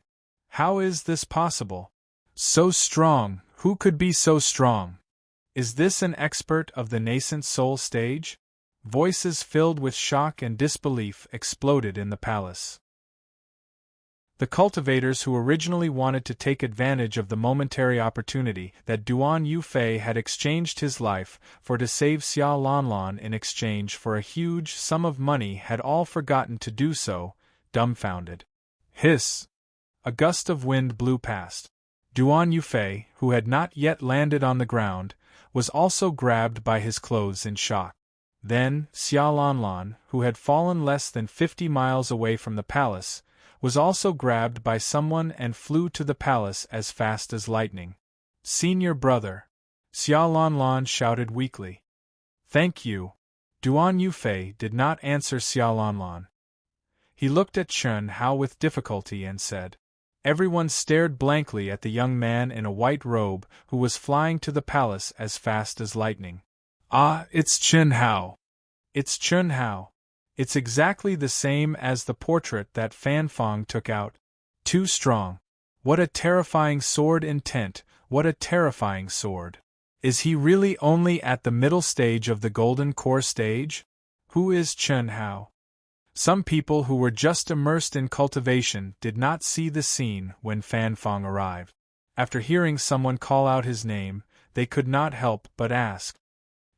How is this possible? So strong, who could be so strong? Is this an expert of the nascent soul stage? Voices filled with shock and disbelief exploded in the palace. The cultivators who originally wanted to take advantage of the momentary opportunity that Duan Yufei had exchanged his life for to save Xia Lanlan in exchange for a huge sum of money had all forgotten to do so, dumbfounded. Hiss! A gust of wind blew past. Duan Yufei, who had not yet landed on the ground, was also grabbed by his clothes in shock. Then, Xia Lanlan, who had fallen less than 50 miles away from the palace, was also grabbed by someone and flew to the palace as fast as lightning. Senior brother! Xia Lanlan shouted weakly. Thank you. Duan Yufei did not answer Xia Lanlan. He looked at Chun Hao with difficulty and said. Everyone stared blankly at the young man in a white robe who was flying to the palace as fast as lightning. It's Chun Hao. It's Chun Hao. It's exactly the same as the portrait that Fan Fong took out. Too strong. What a terrifying sword intent, what a terrifying sword. Is he really only at the middle stage of the golden core stage? Who is Chun Hao? Some people who were just immersed in cultivation did not see the scene when Fan Fong arrived. After hearing someone call out his name, they could not help but ask.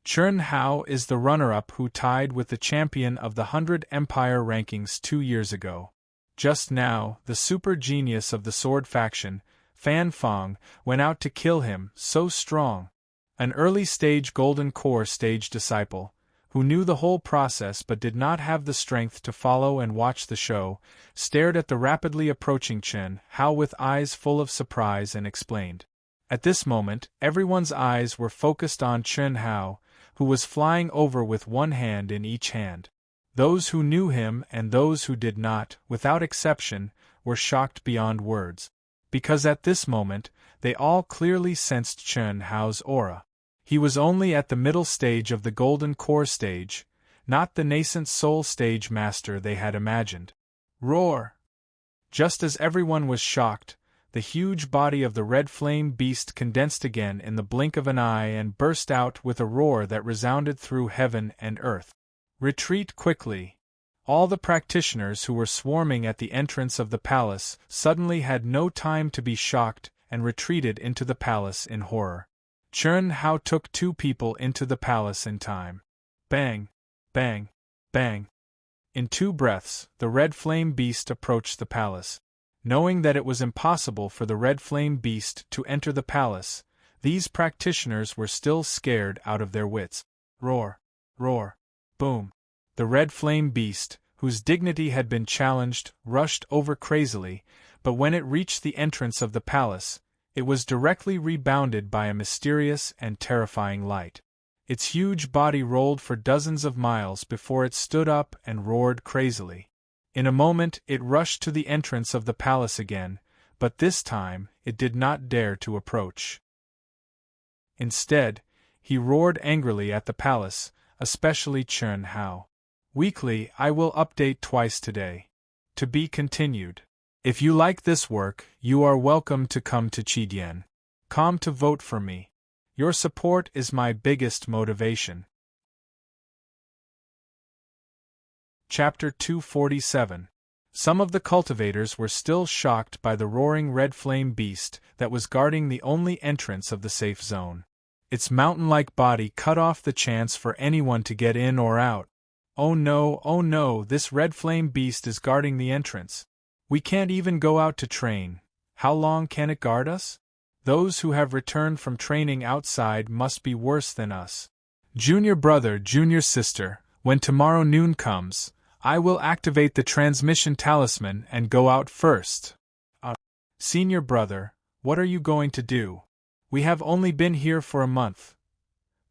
Chun Hao is the runner-up who tied with the champion of the 100 Empire rankings 2 years ago. Just now, the super genius of the sword faction, Fan Fong, went out to kill him, so strong. An early-stage golden core stage disciple, who knew the whole process but did not have the strength to follow and watch the show, stared at the rapidly approaching Chun Hao with eyes full of surprise and explained. At this moment, everyone's eyes were focused on Chun Hao, who was flying over with one hand in each hand. Those who knew him and those who did not, without exception, were shocked beyond words. Because at this moment, they all clearly sensed Chun Hao's aura. He was only at the middle stage of the golden core stage, not the nascent soul stage master they had imagined. Roar! Just as everyone was shocked, the huge body of the red flame beast condensed again in the blink of an eye and burst out with a roar that resounded through heaven and earth. Retreat quickly! All the practitioners who were swarming at the entrance of the palace suddenly had no time to be shocked and retreated into the palace in horror. Chun Hao took 2 people into the palace in time. Bang! Bang! Bang! In 2 breaths, the red flame beast approached the palace. Knowing that it was impossible for the red flame beast to enter the palace, these practitioners were still scared out of their wits. Roar! Roar! Boom! The red flame beast, whose dignity had been challenged, rushed over crazily, but when it reached the entrance of the palace, it was directly rebounded by a mysterious and terrifying light. Its huge body rolled for dozens of miles before it stood up and roared crazily. In a moment it rushed to the entrance of the palace again, but this time it did not dare to approach. Instead, he roared angrily at the palace, especially Chun Hao. Weekly, I will update twice today. To be continued. If you like this work, you are welcome to come to Chidian.com to vote for me. Your support is my biggest motivation. Chapter 247. Some of the cultivators were still shocked by the roaring red flame beast that was guarding the only entrance of the safe zone. Its mountain-like body cut off the chance for anyone to get in or out. Oh no, this red flame beast is guarding the entrance. We can't even go out to train. How long can it guard us? Those who have returned from training outside must be worse than us. Junior brother, junior sister, when tomorrow noon comes, I will activate the transmission talisman and go out first. Senior brother, what are you going to do? We have only been here for a month.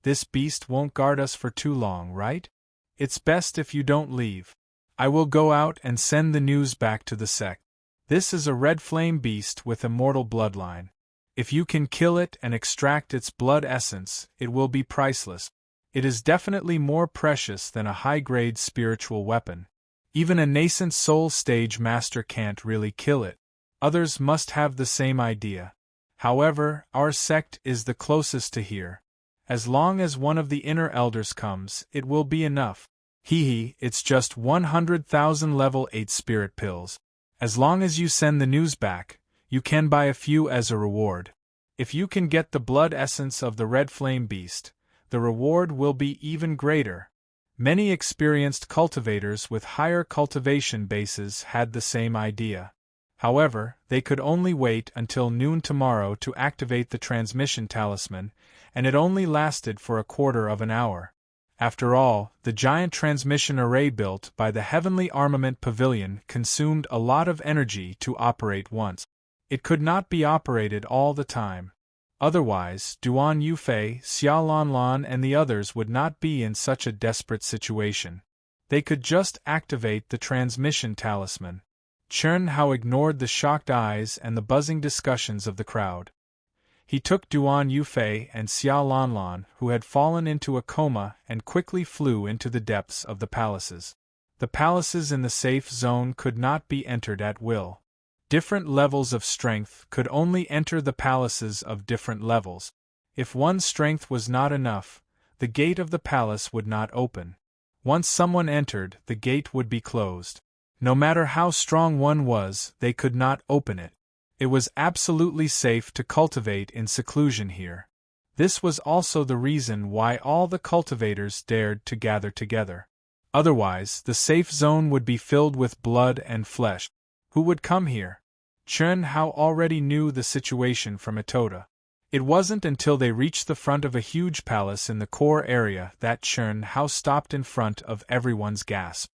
This beast won't guard us for too long, right? It's best if you don't leave. I will go out and send the news back to the sect. This is a red flame beast with immortal bloodline. If you can kill it and extract its blood essence, it will be priceless. It is definitely more precious than a high-grade spiritual weapon. Even a nascent soul stage master can't really kill it. Others must have the same idea. However, our sect is the closest to here. As long as one of the inner elders comes, it will be enough. It's just 100,000 level 8 spirit pills. As long as you send the news back, you can buy a few as a reward. If you can get the blood essence of the red flame beast, the reward will be even greater. Many experienced cultivators with higher cultivation bases had the same idea. However, they could only wait until noon tomorrow to activate the transmission talisman, and it only lasted for a quarter of an hour. After all, the giant transmission array built by the Heavenly Armament Pavilion consumed a lot of energy to operate once. It could not be operated all the time. Otherwise, Duan Yufei, Xia Lanlan and the others would not be in such a desperate situation. They could just activate the transmission talisman. Chun Hao ignored the shocked eyes and the buzzing discussions of the crowd. He took Duan Yufei and Xia Lanlan, who had fallen into a coma, and quickly flew into the depths of the palaces. The palaces in the safe zone could not be entered at will. Different levels of strength could only enter the palaces of different levels. If one's strength was not enough, the gate of the palace would not open. Once someone entered, the gate would be closed. No matter how strong one was, they could not open it. It was absolutely safe to cultivate in seclusion here. This was also the reason why all the cultivators dared to gather together. Otherwise, the safe zone would be filled with blood and flesh. Who would come here? Chun Hao already knew the situation from Itoda. It wasn't until they reached the front of a huge palace in the core area that Chun Hao stopped in front of everyone's gasp.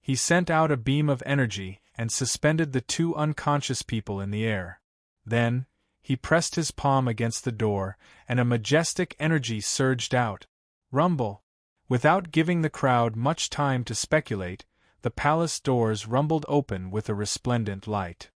He sent out a beam of energy and suspended the two unconscious people in the air. Then, he pressed his palm against the door, and a majestic energy surged out. Rumble! Without giving the crowd much time to speculate, the palace doors rumbled open with a resplendent light.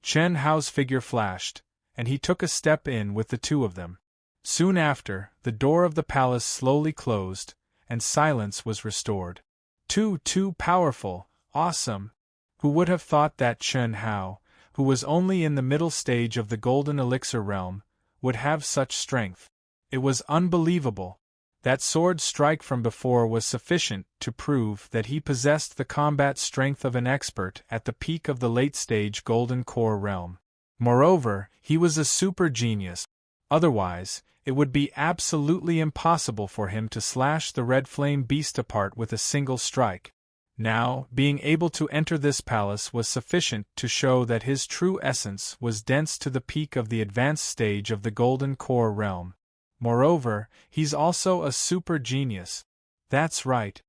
Chen Hao's figure flashed, and he took a step in with the two of them. Soon after, the door of the palace slowly closed, and silence was restored. Too powerful, awesome. Who would have thought that Chen Hao, who was only in the middle stage of the golden elixir realm, would have such strength? It was unbelievable. That sword strike from before was sufficient to prove that he possessed the combat strength of an expert at the peak of the late-stage golden core realm. Moreover, he was a super genius. Otherwise, it would be absolutely impossible for him to slash the red flame beast apart with a single strike. Now, being able to enter this palace was sufficient to show that his true essence was dense to the peak of the advanced stage of the golden core realm. Moreover, he's also a super genius. That's right.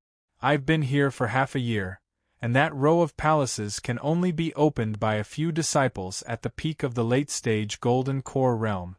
I've been here for half a year, and that row of palaces can only be opened by a few disciples at the peak of the late-stage golden core realm.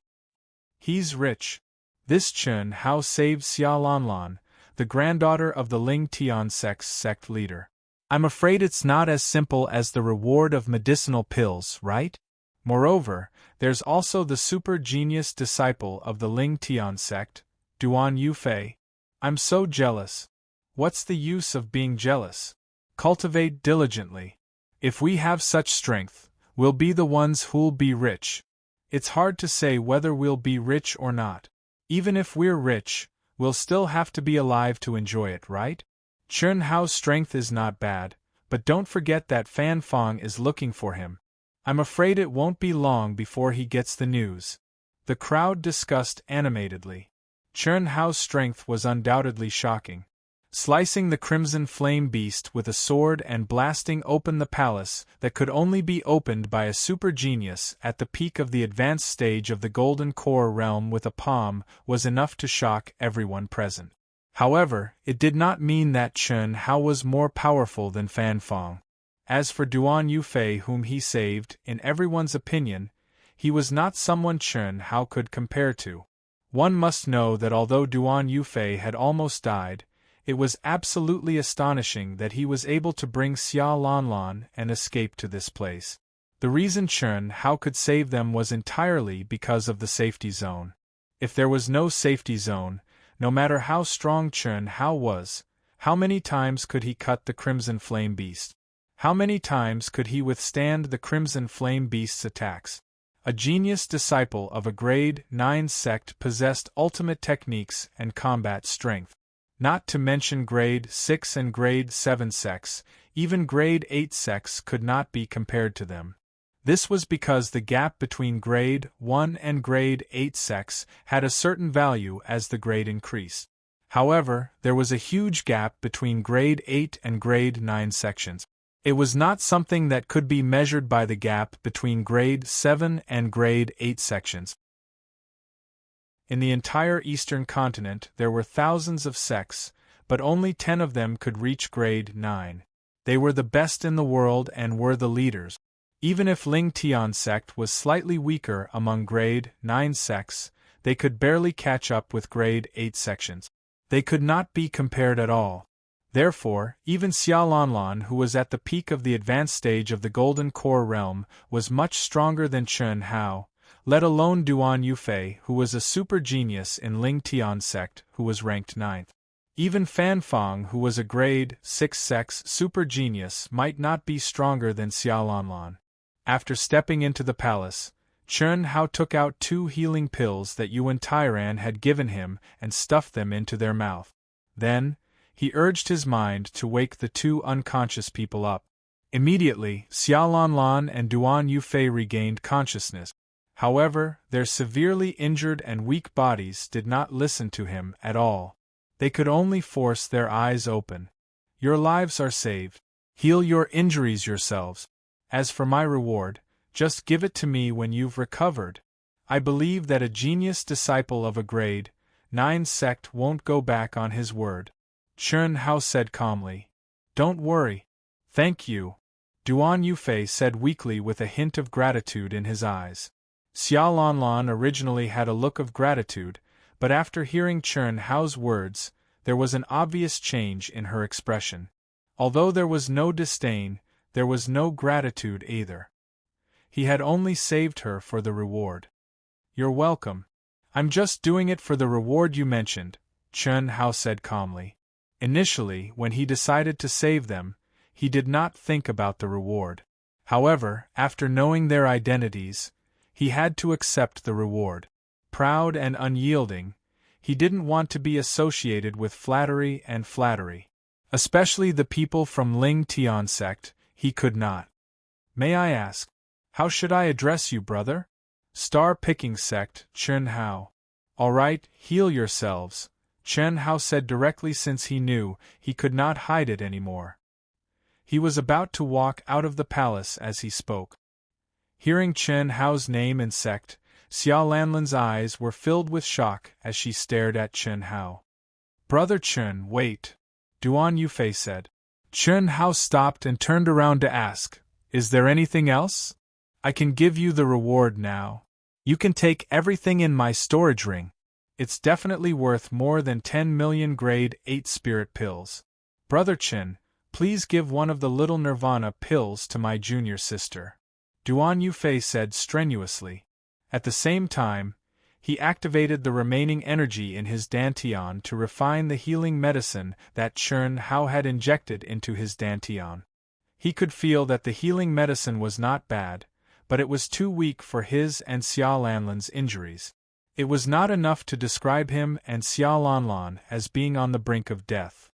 He's rich. This Chun Hao saved Xia Lanlan, the granddaughter of the Ling Tian sect leader. I'm afraid it's not as simple as the reward of medicinal pills, right? Moreover, there's also the super genius disciple of the Ling Tian sect, Duan Yufei. I'm so jealous. What's the use of being jealous? Cultivate diligently. If we have such strength, we'll be the ones who'll be rich. It's hard to say whether we'll be rich or not. Even if we're rich, we'll still have to be alive to enjoy it, right? Chun Hao's strength is not bad, but don't forget that Fan Fong is looking for him. I'm afraid it won't be long before he gets the news. The crowd discussed animatedly. Chun Hao's strength was undoubtedly shocking. Slicing the crimson flame beast with a sword and blasting open the palace that could only be opened by a super genius at the peak of the advanced stage of the golden core realm with a palm was enough to shock everyone present. However, it did not mean that Chun Hao was more powerful than Fan Fong. As for Duan Yufei, whom he saved, in everyone's opinion, he was not someone Chun Hao could compare to. One must know that although Duan Yufei had almost died, it was absolutely astonishing that he was able to bring Xia Lanlan and escape to this place. The reason Chun Hao could save them was entirely because of the safety zone. If there was no safety zone, no matter how strong Chun Hao was, how many times could he cut the Crimson Flame Beast? How many times could he withstand the Crimson Flame Beast's attacks? A genius disciple of a grade 9 sect possessed ultimate techniques and combat strength. Not to mention grade 6 and grade 7 sects, even grade 8 sects could not be compared to them. This was because the gap between grade 1 and grade 8 sects had a certain value as the grade increased. However, there was a huge gap between grade 8 and grade 9 sections. It was not something that could be measured by the gap between grade 7 and grade 8 sections. In the entire eastern continent there were thousands of sects, but only 10 of them could reach grade 9. They were the best in the world and were the leaders. Even if Ling Tian sect was slightly weaker among grade 9 sects, they could barely catch up with grade 8 sections. They could not be compared at all. Therefore, even Xia Lanlan, who was at the peak of the advanced stage of the Golden Core realm, was much stronger than Chun Hao, let alone Duan Yufei, who was a super genius in Ling Tian sect, who was ranked 9th. Even Fan Fong, who was a grade 6 sect super genius, might not be stronger than Xia Lanlan. After stepping into the palace, Chun Hao took out 2 healing pills that Yuan Tairan had given him and stuffed them into their mouth. Then, he urged his mind to wake the 2 unconscious people up. Immediately, Xiaolanlan and Duan Yufei regained consciousness. However, their severely injured and weak bodies did not listen to him at all. They could only force their eyes open. Your lives are saved. Heal your injuries yourselves. As for my reward, just give it to me when you've recovered. I believe that a genius disciple of a grade 9 sect won't go back on his word. Chun Hao said calmly. Don't worry. Thank you. Duan Yufei said weakly with a hint of gratitude in his eyes. Xiaolanlan originally had a look of gratitude, but after hearing Chun Hao's words, there was an obvious change in her expression. Although there was no disdain, there was no gratitude either. He had only saved her for the reward. You're welcome. I'm just doing it for the reward you mentioned, Chun Hao said calmly. Initially, when he decided to save them, he did not think about the reward. However, after knowing their identities, he had to accept the reward. Proud and unyielding, he didn't want to be associated with flattery. Especially the people from Ling Tian sect, he could not. May I ask, how should I address you, brother? Star-picking sect, Chun Hao. All right, heal yourselves, Chun Hao said directly since he knew he could not hide it anymore. He was about to walk out of the palace as he spoke. Hearing Chun Hao's name and sect, Xiaolanlan's eyes were filled with shock as she stared at Chun Hao. Brother Chun, wait, Duan Yufei said. Chun Hao stopped and turned around to ask, is there anything else? I can give you the reward now. You can take everything in my storage ring. It's definitely worth more than 10 million grade 8 spirit pills. Brother Chun, please give one of the little nirvana pills to my junior sister. Duan Yufei said strenuously. At the same time, he activated the remaining energy in his dantian to refine the healing medicine that Chun Hao had injected into his dantian. He could feel that the healing medicine was not bad, but it was too weak for his and Xiaolanlan's injuries. It was not enough to describe him and Xiaolanlan as being on the brink of death.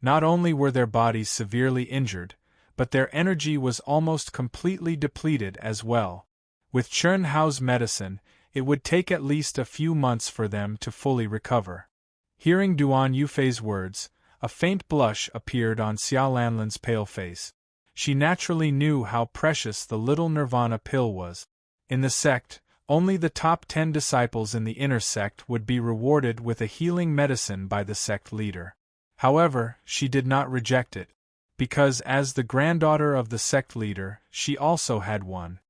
Not only were their bodies severely injured, but their energy was almost completely depleted as well. With Chun Hao's medicine, it would take at least a few months for them to fully recover. Hearing Duan Yufei's words, a faint blush appeared on Xiaolanlan's pale face. She naturally knew how precious the little nirvana pill was. In the sect, only the top 10 disciples in the inner sect would be rewarded with a healing medicine by the sect leader. However, she did not reject it, because as the granddaughter of the sect leader, she also had one.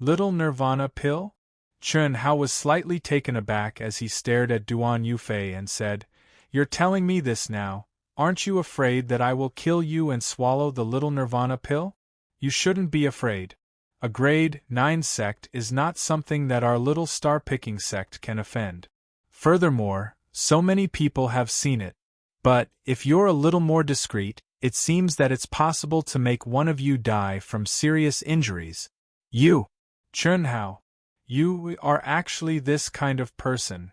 Little nirvana pill? Chun Hao was slightly taken aback as he stared at Duan Yufei and said, You're telling me this now, aren't you afraid that I will kill you and swallow the little nirvana pill? You shouldn't be afraid. A grade 9 sect is not something that our little star-picking sect can offend. Furthermore, so many people have seen it. But, if you're a little more discreet, it seems that it's possible to make one of you die from serious injuries. You, Chun Hao, you are actually this kind of person.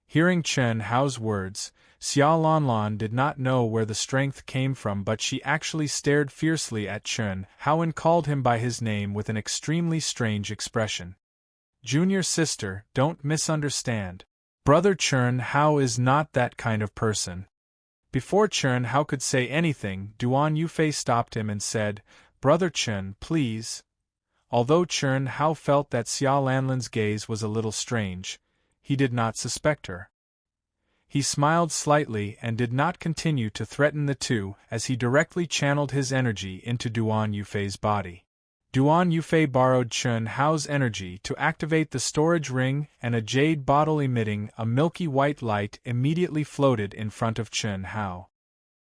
Hearing Chun Hao's words, Xiaolanlan did not know where the strength came from, but she actually stared fiercely at Chun Hao and called him by his name with an extremely strange expression. Junior sister, don't misunderstand. Brother Chun Hao is not that kind of person. Before Chun Hao could say anything, Duan Yufei stopped him and said, Brother Chun, please. Although Chun Hao felt that Xiaolanlan's gaze was a little strange, he did not suspect her. He smiled slightly and did not continue to threaten the two as he directly channeled his energy into Duan Yufei's body. Duan Yufei borrowed Chun Hao's energy to activate the storage ring, and a jade bottle emitting a milky white light immediately floated in front of Chun Hao.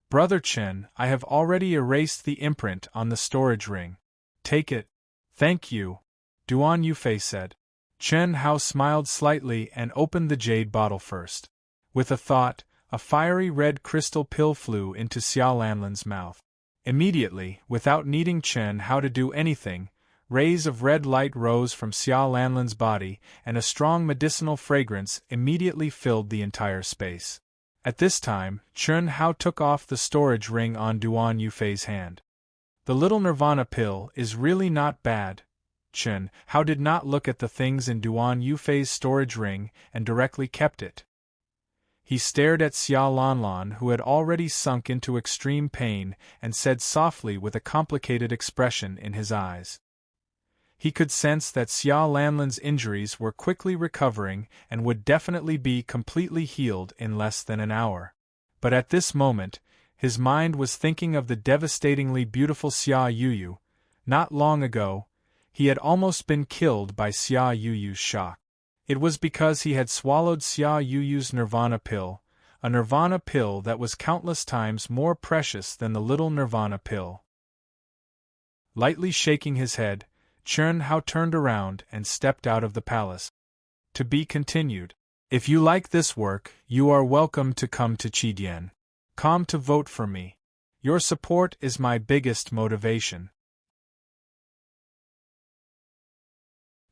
Brother Chun, I have already erased the imprint on the storage ring. Take it. Thank you, Duan Yufei said. Chun Hao smiled slightly and opened the jade bottle first. With a thought, a fiery red crystal pill flew into Xiaolanlan's mouth. Immediately, without needing Chun Hao to do anything, Rays of red light rose from Xia Lanlan's body, and a strong medicinal fragrance immediately filled the entire space. At this time, Chun Hao took off the storage ring on Duan Yufei's hand. The little nirvana pill is really not bad. Chun Hao did not look at the things in Duan Yufei's storage ring and directly kept it. He stared at Xia Lanlan, who had already sunk into extreme pain, and said softly with a complicated expression in his eyes. He could sense that Xia Lanlan's injuries were quickly recovering and would definitely be completely healed in less than an hour. But at this moment, his mind was thinking of the devastatingly beautiful Xia Yuyu. Not long ago, he had almost been killed by Xia Yuyu's shock. It was because he had swallowed Xia Yuyu's nirvana pill, a nirvana pill that was countless times more precious than the little nirvana pill. Lightly shaking his head, Chun Hao turned around and stepped out of the palace. To be continued. If you like this work, you are welcome to come to Qidian. Come to vote for me. Your support is my biggest motivation.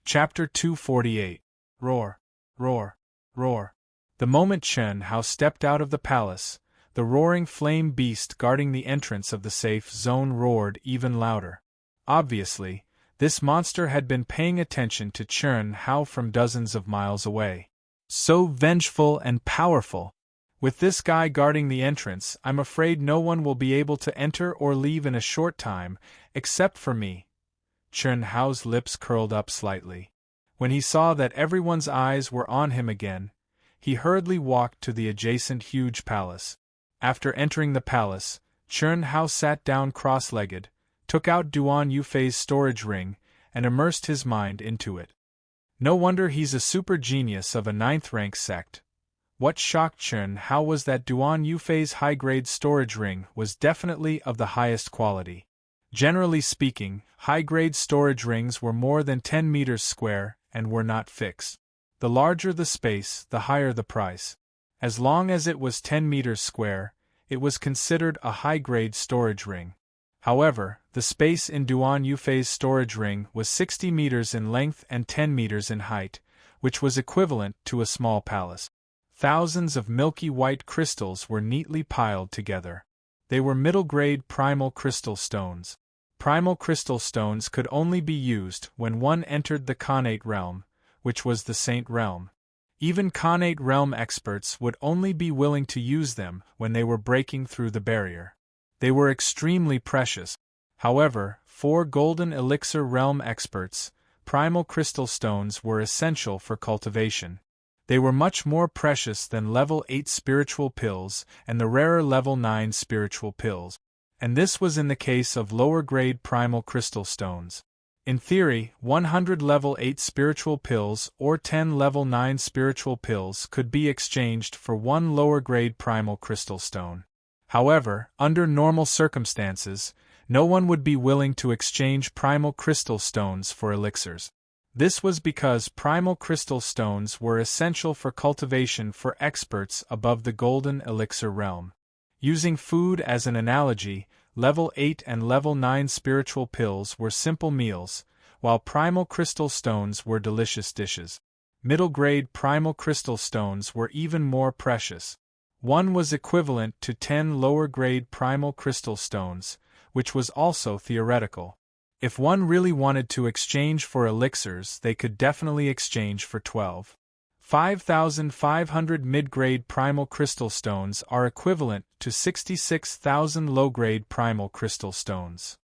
Chapter 248. Roar, roar, roar. The moment Chun Hao stepped out of the palace, the roaring flame beast guarding the entrance of the safe zone roared even louder. Obviously, this monster had been paying attention to Chun Hao from dozens of miles away. So vengeful and powerful. With this guy guarding the entrance, I'm afraid no one will be able to enter or leave in a short time, except for me. Chun Hao's lips curled up slightly. When he saw that everyone's eyes were on him again, he hurriedly walked to the adjacent huge palace. After entering the palace, Chun Hao sat down cross-legged, took out Duan Yufei's storage ring, and immersed his mind into it. No wonder he's a super genius of a 9th-rank sect. What shocked Chun Hao was that Duan Yufei's high-grade storage ring was definitely of the highest quality. Generally speaking, high-grade storage rings were more than 10 meters square and were not fixed. The larger the space, the higher the price. As long as it was 10 meters square, it was considered a high-grade storage ring. However, the space in Duan Yufei's storage ring was 60 meters in length and 10 meters in height, which was equivalent to a small palace. Thousands of milky white crystals were neatly piled together. They were middle-grade primal crystal stones. Primal crystal stones could only be used when one entered the Khanate realm, which was the Saint realm. Even Khanate realm experts would only be willing to use them when they were breaking through the barrier. They were extremely precious. However, for Golden Elixir realm experts, primal crystal stones were essential for cultivation. They were much more precious than level 8 spiritual pills and the rarer level 9 spiritual pills. And this was in the case of lower-grade primal crystal stones. In theory, 100 level 8 spiritual pills or 10 level 9 spiritual pills could be exchanged for one lower-grade primal crystal stone. However, under normal circumstances, no one would be willing to exchange primal crystal stones for elixirs. This was because primal crystal stones were essential for cultivation for experts above the golden elixir realm. Using food as an analogy, level 8 and level 9 spiritual pills were simple meals, while primal crystal stones were delicious dishes. Middle-grade primal crystal stones were even more precious. One was equivalent to 10 lower-grade primal crystal stones, which was also theoretical. If one really wanted to exchange for elixirs, they could definitely exchange for 12. 5,500 mid-grade primal crystal stones are equivalent to 66,000 low-grade primal crystal stones.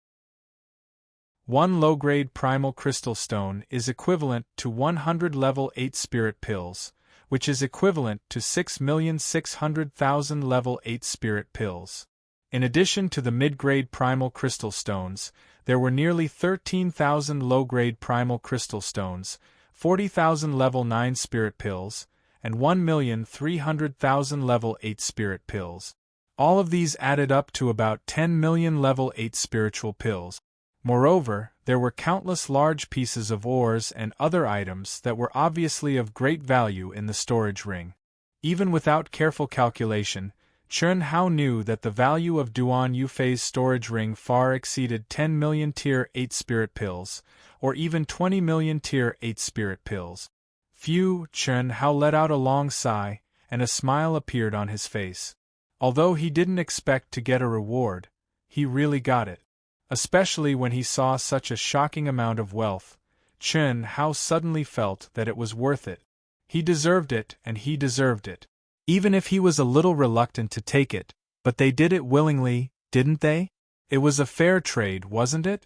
One low-grade primal crystal stone is equivalent to 100 level 8 spirit pills, which is equivalent to 6,600,000 level 8 spirit pills. In addition to the mid-grade primal crystal stones, there were nearly 13,000 low-grade primal crystal stones, 40,000 level 9 spirit pills, and 1,300,000 level 8 spirit pills. All of these added up to about 10 million level 8 spiritual pills. Moreover, there were countless large pieces of ores and other items that were obviously of great value in the storage ring. Even without careful calculation, Chun Hao knew that the value of Duan Yufei's storage ring far exceeded 10 million Tier 8 spirit pills, or even 20 million Tier 8 spirit pills. Phew! Chun Hao let out a long sigh, and a smile appeared on his face. Although he didn't expect to get a reward, he really got it. Especially when he saw such a shocking amount of wealth, Chun Hao suddenly felt that it was worth it. He deserved it, and he deserved it. Even if he was a little reluctant to take it, but they did it willingly, didn't they? It was a fair trade, wasn't it?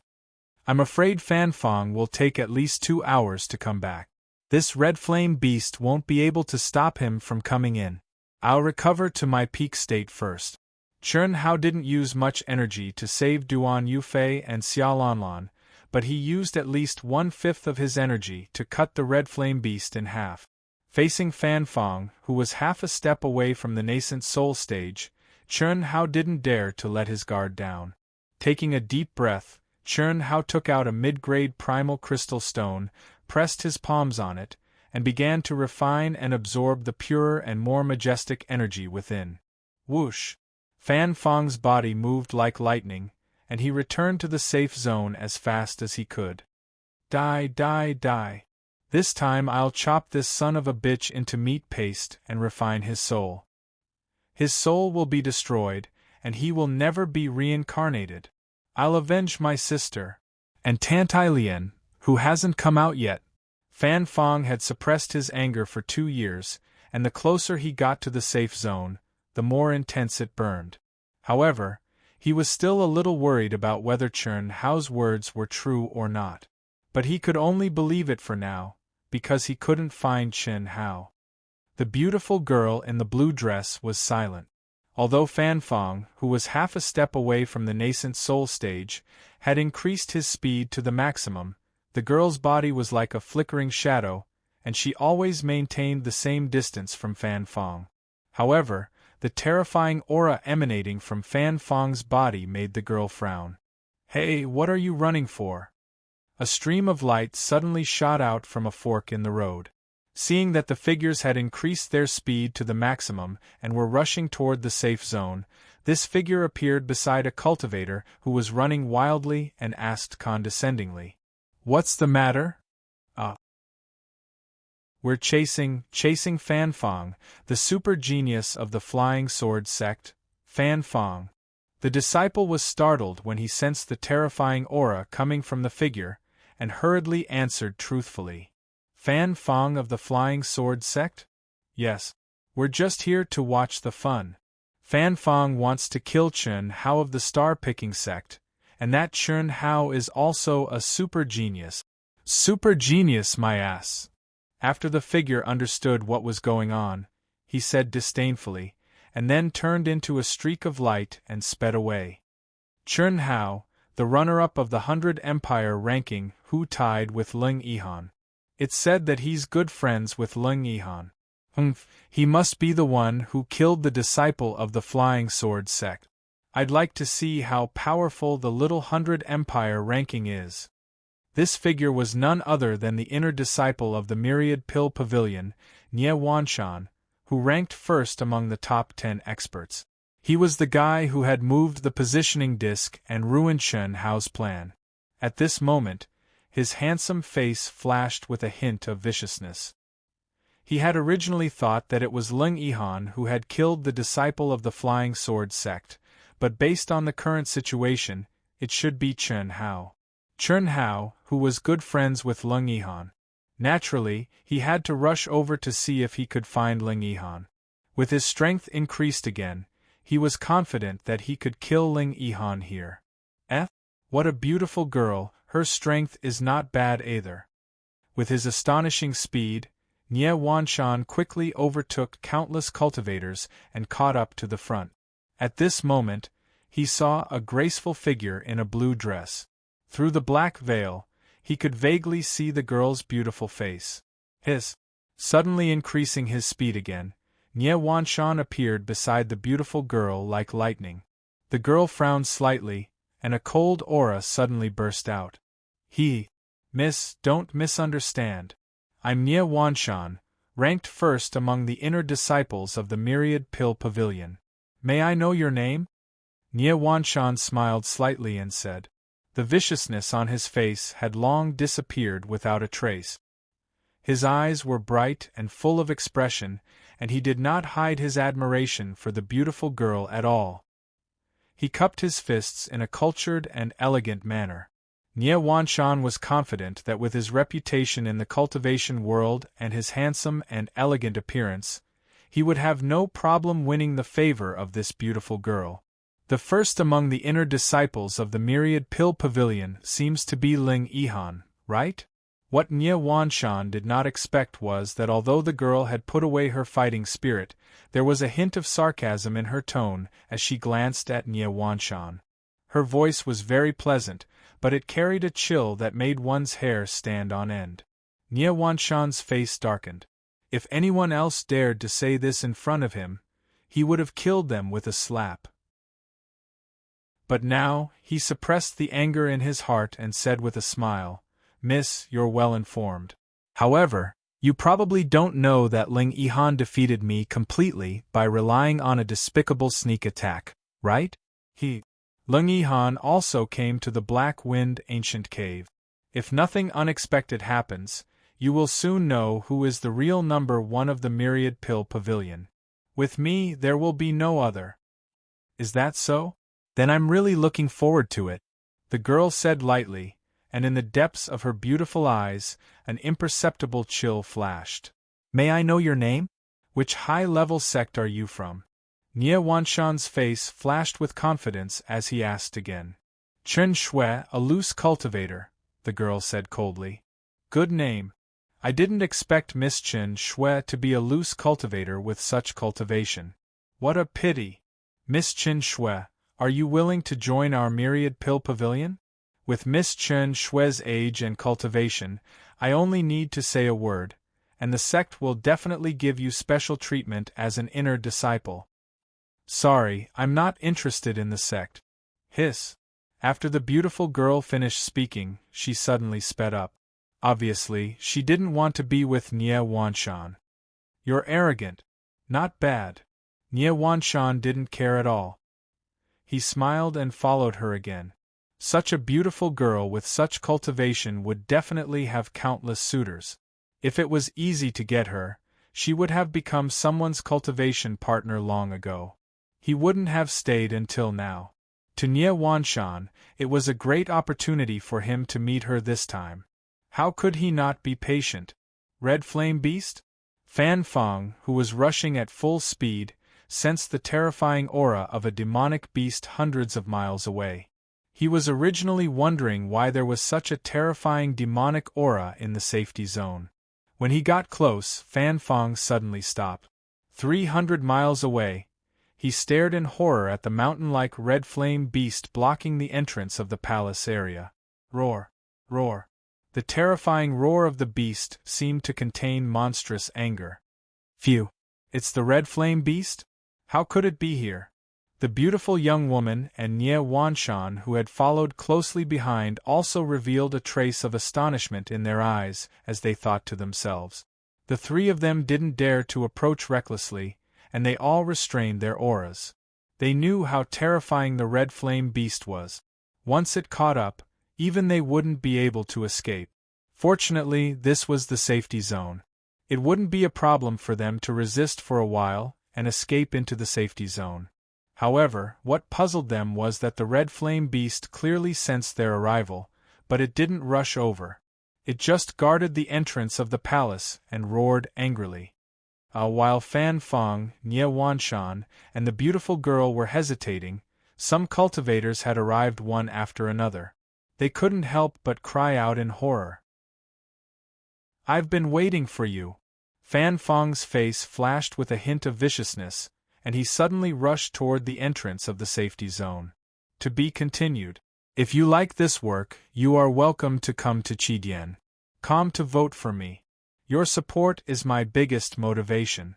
I'm afraid Fan Fong will take at least 2 hours to come back. This red flame beast won't be able to stop him from coming in. I'll recover to my peak state first. Chun Hao didn't use much energy to save Duan Yufei and Xiaolanlan, but he used at least 1/5 of his energy to cut the red flame beast in half. Facing Fan Fong, who was half a step away from the nascent soul stage, Chun Hao didn't dare to let his guard down. Taking a deep breath, Chun Hao took out a mid-grade primal crystal stone, pressed his palms on it, and began to refine and absorb the purer and more majestic energy within. Whoosh! Fan Fong's body moved like lightning, and he returned to the safe zone as fast as he could. Die, die, die. This time I'll chop this son of a bitch into meat paste and refine his soul. His soul will be destroyed, and he will never be reincarnated. I'll avenge my sister. And Tantailian, who hasn't come out yet. Fan Fong had suppressed his anger for 2 years, and the closer he got to the safe zone, the more intense it burned. However, he was still a little worried about whether Chun Hao's words were true or not. But he could only believe it for now, because he couldn't find Chun Hao. The beautiful girl in the blue dress was silent. Although Fan Fong, who was half a step away from the nascent soul stage, had increased his speed to the maximum, the girl's body was like a flickering shadow, and she always maintained the same distance from Fan Fong. However, the terrifying aura emanating from Fan Fong's body made the girl frown. Hey, what are you running for? A stream of light suddenly shot out from a fork in the road. Seeing that the figures had increased their speed to the maximum and were rushing toward the safe zone, this figure appeared beside a cultivator who was running wildly and asked condescendingly, "What's the matter?" We're chasing Fan Fong, the super genius of the Flying Sword sect, Fan Fong. The disciple was startled when he sensed the terrifying aura coming from the figure, and hurriedly answered truthfully. Fan Fong of the Flying Sword sect? Yes. We're just here to watch the fun. Fan Fong wants to kill Chun Hao of the Star-Picking sect, and that Chun Hao is also a super genius. Super genius, my ass! After the figure understood what was going on, he said disdainfully, and then turned into a streak of light and sped away. Chun Hao, the runner-up of the 100 Empire ranking, who tied with Leng Yihan. It's said that he's good friends with Leng Yihan. He must be the one who killed the disciple of the Flying Sword sect. I'd like to see how powerful the little 100 Empire ranking is. This figure was none other than the inner disciple of the Myriad Pill Pavilion, Nie Wanshan, who ranked first among the top 10 experts. He was the guy who had moved the positioning disc and ruined Chun Hao's plan. At this moment, his handsome face flashed with a hint of viciousness. He had originally thought that it was Leng Yihan who had killed the disciple of the Flying Sword sect, but based on the current situation, it should be Chun Hao. Chun Hao, who was good friends with Leng Yihan. Naturally, he had to rush over to see if he could find Leng Yihan. With his strength increased again, he was confident that he could kill Leng Yihan here. What a beautiful girl, her strength is not bad either. With his astonishing speed, Nie Wanshan quickly overtook countless cultivators and caught up to the front. At this moment, he saw a graceful figure in a blue dress. Through the black veil, he could vaguely see the girl's beautiful face. Suddenly increasing his speed again, Nie Wanshan appeared beside the beautiful girl like lightning. The girl frowned slightly, and a cold aura suddenly burst out. Miss, don't misunderstand. I'm Nie Wanshan, ranked first among the inner disciples of the Myriad Pill Pavilion. May I know your name? Nie Wanshan smiled slightly and said. The viciousness on his face had long disappeared without a trace. His eyes were bright and full of expression, and he did not hide his admiration for the beautiful girl at all. He cupped his fists in a cultured and elegant manner. Nie Wanshan was confident that with his reputation in the cultivation world and his handsome and elegant appearance, he would have no problem winning the favor of this beautiful girl. The first among the inner disciples of the Myriad Pill Pavilion seems to be Ling Yihan, right? What Nie Wanshan did not expect was that although the girl had put away her fighting spirit, there was a hint of sarcasm in her tone as she glanced at Nie Wanshan. Her voice was very pleasant, but it carried a chill that made one's hair stand on end. Nie Wanshan's face darkened. If anyone else dared to say this in front of him, he would have killed them with a slap. But now, he suppressed the anger in his heart and said with a smile, Miss, you're well informed. However, you probably don't know that Ling Yihan defeated me completely by relying on a despicable sneak attack, right? Ling Yihan also came to the Black Wind Ancient Cave. If nothing unexpected happens, you will soon know who is the real number one of the Myriad Pill Pavilion. With me, there will be no other. Is that so? Then I'm really looking forward to it, the girl said lightly, and in the depths of her beautiful eyes, an imperceptible chill flashed. May I know your name? Which high-level sect are you from? Nie Wanshan's face flashed with confidence as he asked again. Chen Shui, a loose cultivator, the girl said coldly. Good name. I didn't expect Miss Chen Shui to be a loose cultivator with such cultivation. What a pity. Miss Chen Shui, are you willing to join our Myriad Pill Pavilion? With Miss Chen Shui's age and cultivation, I only need to say a word, and the sect will definitely give you special treatment as an inner disciple. Sorry, I'm not interested in the sect. Hiss. After the beautiful girl finished speaking, she suddenly sped up. Obviously, she didn't want to be with Nie Wanshan. You're arrogant. Not bad. Nie Wanshan didn't care at all. He smiled and followed her again. Such a beautiful girl with such cultivation would definitely have countless suitors. If it was easy to get her, she would have become someone's cultivation partner long ago. He wouldn't have stayed until now. To Nie Wanshan, it was a great opportunity for him to meet her this time. How could he not be patient? Red Flame Beast? Fan Feng, who was rushing at full speed, sensed the terrifying aura of a demonic beast hundreds of miles away. He was originally wondering why there was such a terrifying demonic aura in the safety zone. When he got close, Fan Feng suddenly stopped. 300 miles away, he stared in horror at the mountain-like red flame beast blocking the entrance of the palace area. Roar! Roar! The terrifying roar of the beast seemed to contain monstrous anger. Phew! It's the red flame beast? How could it be here? The beautiful young woman and Nie Wanshan, who had followed closely behind, also revealed a trace of astonishment in their eyes as they thought to themselves. The three of them didn't dare to approach recklessly, and they all restrained their auras. They knew how terrifying the red flame beast was. Once it caught up, even they wouldn't be able to escape. Fortunately, this was the safety zone. It wouldn't be a problem for them to resist for a while and escape into the safety zone. However, what puzzled them was that the red flame beast clearly sensed their arrival, but it didn't rush over. It just guarded the entrance of the palace and roared angrily. While Fan Feng, Nie Wanshan, and the beautiful girl were hesitating, some cultivators had arrived one after another. They couldn't help but cry out in horror. I've been waiting for you. Fan Feng's face flashed with a hint of viciousness, and he suddenly rushed toward the entrance of the safety zone. To be continued. If you like this work, you are welcome to come to Chidian. Come to vote for me. Your support is my biggest motivation.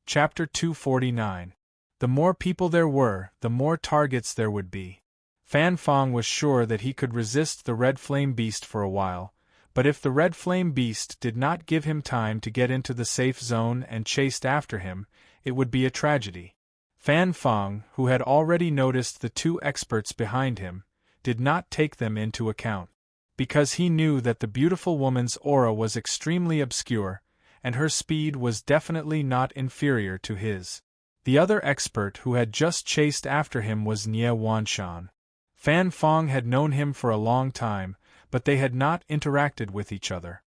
Chapter 249. The more people there were, the more targets there would be. Fan Feng was sure that he could resist the red flame beast for a while, but if the red flame beast did not give him time to get into the safe zone and chased after him, it would be a tragedy. Fan Feng, who had already noticed the two experts behind him, did not take them into account. Because he knew that the beautiful woman's aura was extremely obscure, and her speed was definitely not inferior to his. The other expert who had just chased after him was Nie Wanshan. Fan Feng had known him for a long time, but they had not interacted with each other.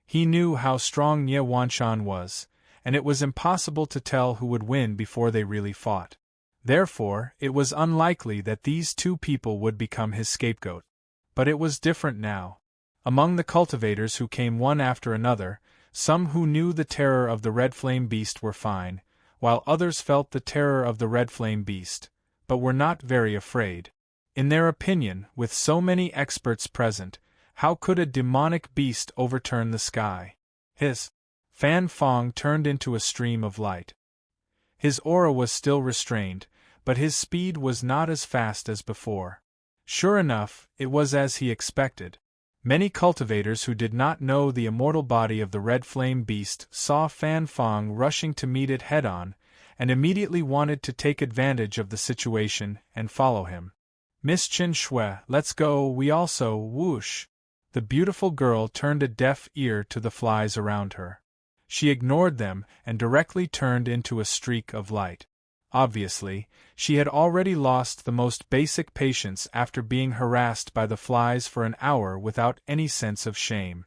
He knew how strong Nie Wanshan was, and it was impossible to tell who would win before they really fought. Therefore, it was unlikely that these two people would become his scapegoat. But it was different now. Among the cultivators who came one after another, some who knew the terror of the red flame beast were fine, while others felt the terror of the red flame beast, but were not very afraid. In their opinion, with so many experts present, how could a demonic beast overturn the sky? Fan Feng turned into a stream of light. His aura was still restrained, but his speed was not as fast as before. Sure enough, it was as he expected. Many cultivators who did not know the immortal body of the red flame beast saw Fan Feng rushing to meet it head-on, and immediately wanted to take advantage of the situation and follow him. Miss Qin Shui, let's go, we also, whoosh. The beautiful girl turned a deaf ear to the flies around her. She ignored them and directly turned into a streak of light. Obviously, she had already lost the most basic patience after being harassed by the flies for an hour without any sense of shame.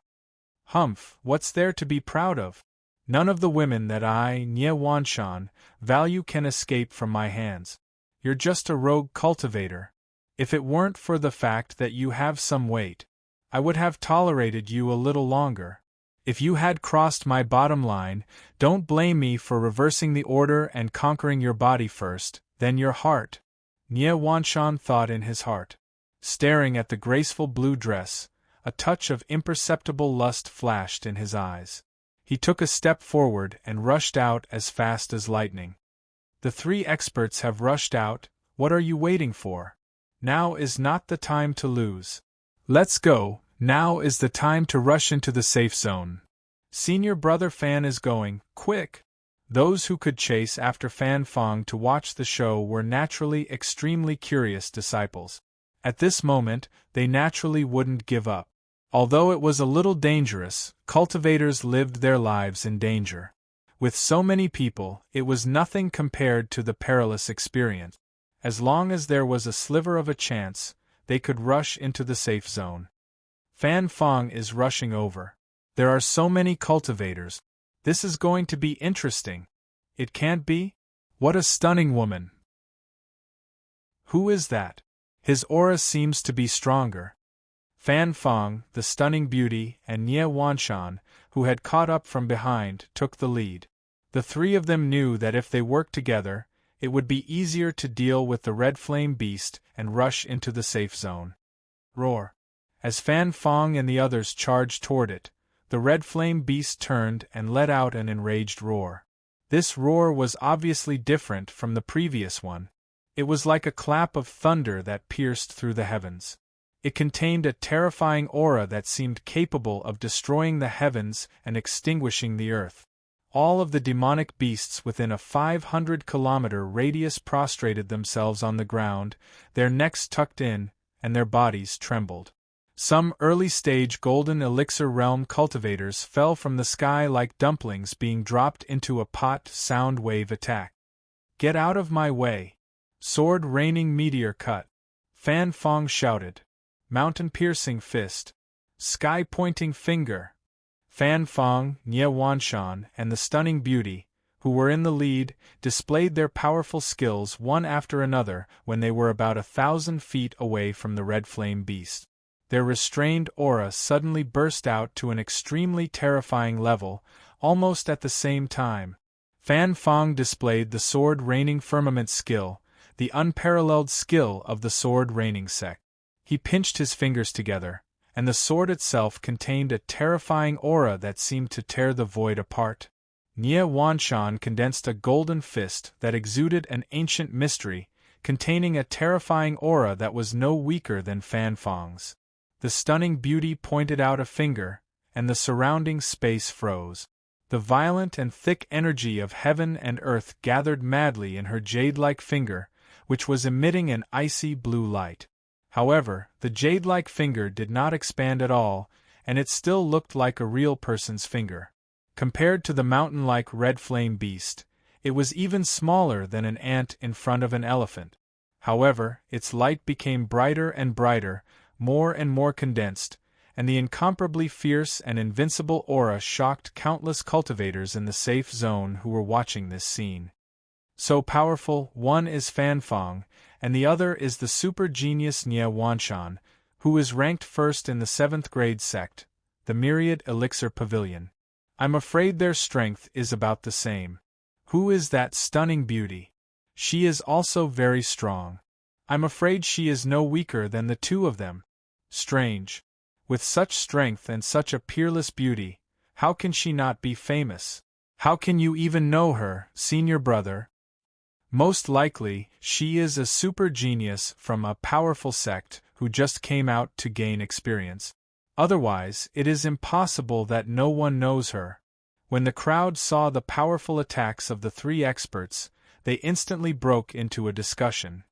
Humph, what's there to be proud of? None of the women that I, Nie Wanshan, value can escape from my hands. You're just a rogue cultivator. If it weren't for the fact that you have some weight, I would have tolerated you a little longer. If you had crossed my bottom line, don't blame me for reversing the order and conquering your body first, then your heart. Nie Wanshan thought in his heart. Staring at the graceful blue dress, a touch of imperceptible lust flashed in his eyes. He took a step forward and rushed out as fast as lightning. The three experts have rushed out, what are you waiting for? Now is not the time to lose. Let's go. Now is the time to rush into the safe zone. Senior brother Fan is going, quick! Those who could chase after Fan Feng to watch the show were naturally extremely curious disciples. At this moment, they naturally wouldn't give up. Although it was a little dangerous, cultivators lived their lives in danger. With so many people, it was nothing compared to the perilous experience. As long as there was a sliver of a chance, they could rush into the safe zone. Fan Feng is rushing over. There are so many cultivators. This is going to be interesting. It can't be? What a stunning woman! Who is that? His aura seems to be stronger. Fan Feng, the stunning beauty, and Nie Wanshan, who had caught up from behind, took the lead. The three of them knew that if they worked together, it would be easier to deal with the red flame beast and rush into the safe zone. Roar! As Fan Feng and the others charged toward it, the red flame beast turned and let out an enraged roar. This roar was obviously different from the previous one. It was like a clap of thunder that pierced through the heavens. It contained a terrifying aura that seemed capable of destroying the heavens and extinguishing the earth. All of the demonic beasts within a 500-kilometer radius prostrated themselves on the ground, their necks tucked in, and their bodies trembled. Some early-stage golden elixir realm cultivators fell from the sky like dumplings being dropped into a pot. Sound wave attack. Get out of my way! Sword raining meteor cut. Fan Feng shouted. Mountain-piercing fist. Sky-pointing finger. Fan Feng, Nie Wanshan, and the stunning beauty, who were in the lead, displayed their powerful skills one after another when they were about 1,000 feet away from the red flame beast. Their restrained aura suddenly burst out to an extremely terrifying level, almost at the same time. Fan Feng displayed the sword raining firmament skill, the unparalleled skill of the sword raining sect. He pinched his fingers together, and the sword itself contained a terrifying aura that seemed to tear the void apart. Nie Wanshan condensed a golden fist that exuded an ancient mystery, containing a terrifying aura that was no weaker than Fan Feng's. The stunning beauty pointed out a finger, and the surrounding space froze. The violent and thick energy of heaven and earth gathered madly in her jade-like finger, which was emitting an icy blue light. However, the jade-like finger did not expand at all, and it still looked like a real person's finger. Compared to the mountain-like red flame beast, it was even smaller than an ant in front of an elephant. However, its light became brighter and brighter, more and more condensed, and the incomparably fierce and invincible aura shocked countless cultivators in the safe zone who were watching this scene. So powerful, one is Fanfong, and the other is the super genius Nye Wanshan, who is ranked first in the 7th grade sect, the Myriad Elixir Pavilion. I'm afraid their strength is about the same. Who is that stunning beauty? She is also very strong. I'm afraid she is no weaker than the two of them. Strange. With such strength and such a peerless beauty, how can she not be famous? How can you even know her, senior brother? Most likely, she is a super genius from a powerful sect who just came out to gain experience. Otherwise, it is impossible that no one knows her. When the crowd saw the powerful attacks of the three experts, they instantly broke into a discussion.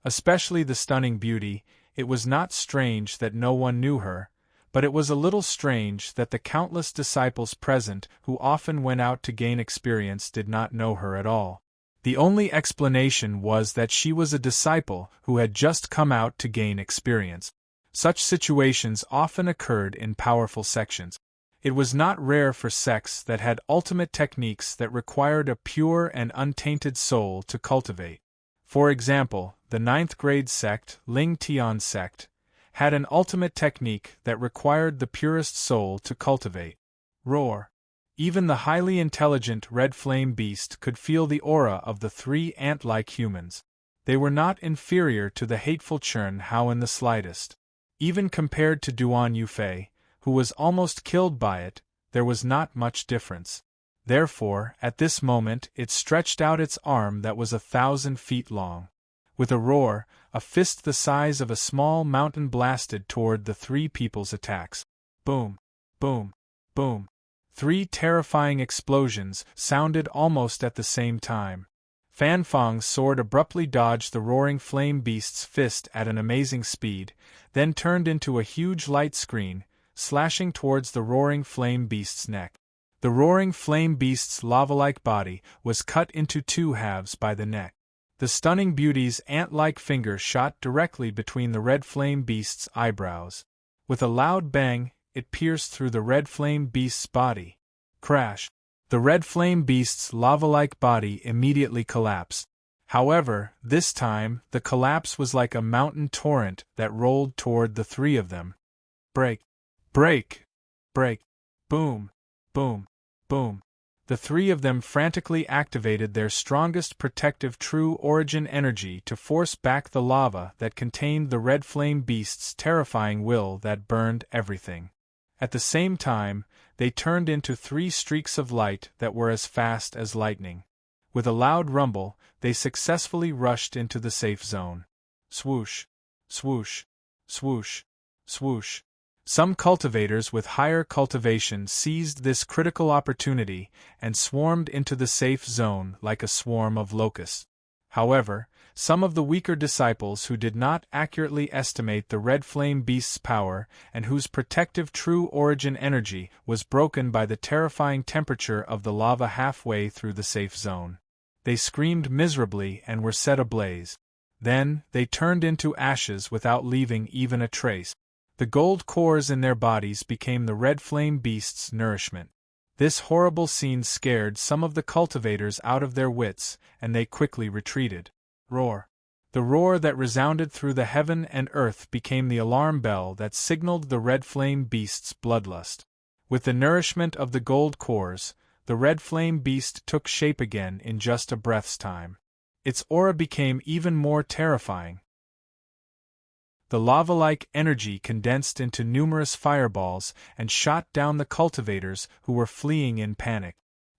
Especially the stunning beauty, it was not strange that no one knew her, but it was a little strange that the countless disciples present who often went out to gain experience did not know her at all. The only explanation was that she was a disciple who had just come out to gain experience. Such situations often occurred in powerful sections. It was not rare for sects that had ultimate techniques that required a pure and untainted soul to cultivate. For example, the 9th grade sect, Ling Tian sect, had an ultimate technique that required the purest soul to cultivate. Roar. Even the highly intelligent red flame beast could feel the aura of the three ant-like humans. They were not inferior to the hateful Chern Hao in the slightest. Even compared to Duan Yufei, who was almost killed by it, there was not much difference. Therefore, at this moment it stretched out its arm that was 1,000 feet long. With a roar, a fist the size of a small mountain blasted toward the three people's attacks. Boom! Boom! Boom! 3 terrifying explosions sounded almost at the same time. Fanfong's sword abruptly dodged the roaring flame beast's fist at an amazing speed, then turned into a huge light screen, slashing towards the roaring flame beast's neck. The roaring flame beast's lava-like body was cut into 2 halves by the neck. The stunning beauty's ant-like finger shot directly between the red flame beast's eyebrows. With a loud bang, it pierced through the red flame beast's body. Crash! The red flame beast's lava-like body immediately collapsed. However, this time, the collapse was like a mountain torrent that rolled toward the three of them. Break! Break! Break! Boom! Boom! Boom! The three of them frantically activated their strongest protective true origin energy to force back the lava that contained the red flame beast's terrifying will that burned everything. At the same time, they turned into 3 streaks of light that were as fast as lightning. With a loud rumble, they successfully rushed into the safe zone. Swoosh! Swoosh! Swoosh! Swoosh! Some cultivators with higher cultivation seized this critical opportunity and swarmed into the safe zone like a swarm of locusts. However, some of the weaker disciples who did not accurately estimate the red flame beast's power and whose protective true origin energy was broken by the terrifying temperature of the lava halfway through the safe zone. They screamed miserably and were set ablaze. Then, they turned into ashes without leaving even a trace. The gold cores in their bodies became the red flame beast's nourishment. This horrible scene scared some of the cultivators out of their wits, and they quickly retreated. Roar! The roar that resounded through the heaven and earth became the alarm bell that signaled the red flame beast's bloodlust. With the nourishment of the gold cores, the red flame beast took shape again in just a breath's time. Its aura became even more terrifying. The lava-like energy condensed into numerous fireballs and shot down the cultivators who were fleeing in panic.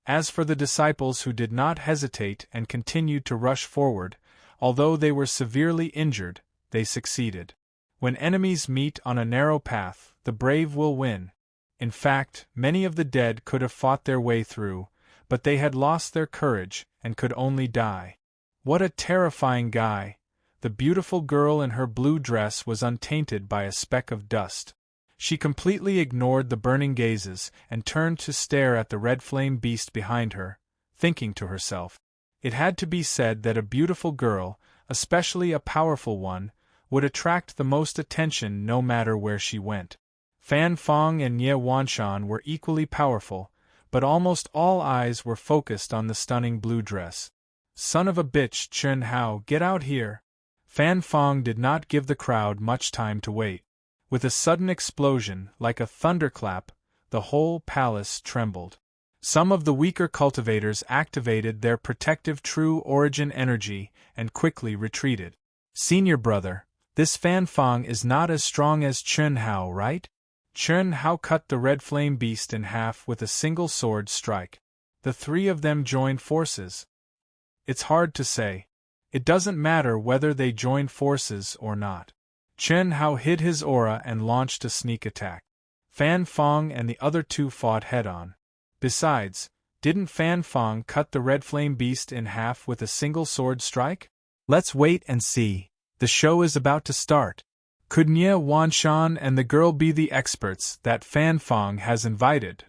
As for the disciples who did not hesitate and continued to rush forward, although they were severely injured, they succeeded. When enemies meet on a narrow path, the brave will win. In fact, many of the dead could have fought their way through, but they had lost their courage and could only die. What a terrifying guy! The beautiful girl in her blue dress was untainted by a speck of dust. She completely ignored the burning gazes and turned to stare at the red flame beast behind her, thinking to herself, it had to be said that a beautiful girl, especially a powerful one, would attract the most attention no matter where she went. Fan Fong and Nye Wanshan were equally powerful, but almost all eyes were focused on the stunning blue dress. Son of a bitch, Chen Hao, get out here! Fan Fong did not give the crowd much time to wait. With a sudden explosion, like a thunderclap, the whole palace trembled. Some of the weaker cultivators activated their protective true origin energy and quickly retreated. Senior brother, this Fan Fong is not as strong as Chen Hao, right? Chen Hao cut the red flame beast in half with a single sword strike. The three of them joined forces. It's hard to say. It doesn't matter whether they joined forces or not. Chen Hao hid his aura and launched a sneak attack. Fan Fong and the other two fought head-on. Besides, didn't Fan Fong cut the red flame beast in half with a single sword strike? Let's wait and see. The show is about to start. Could Nye Wanshan and the girl be the experts that Fan Fong has invited?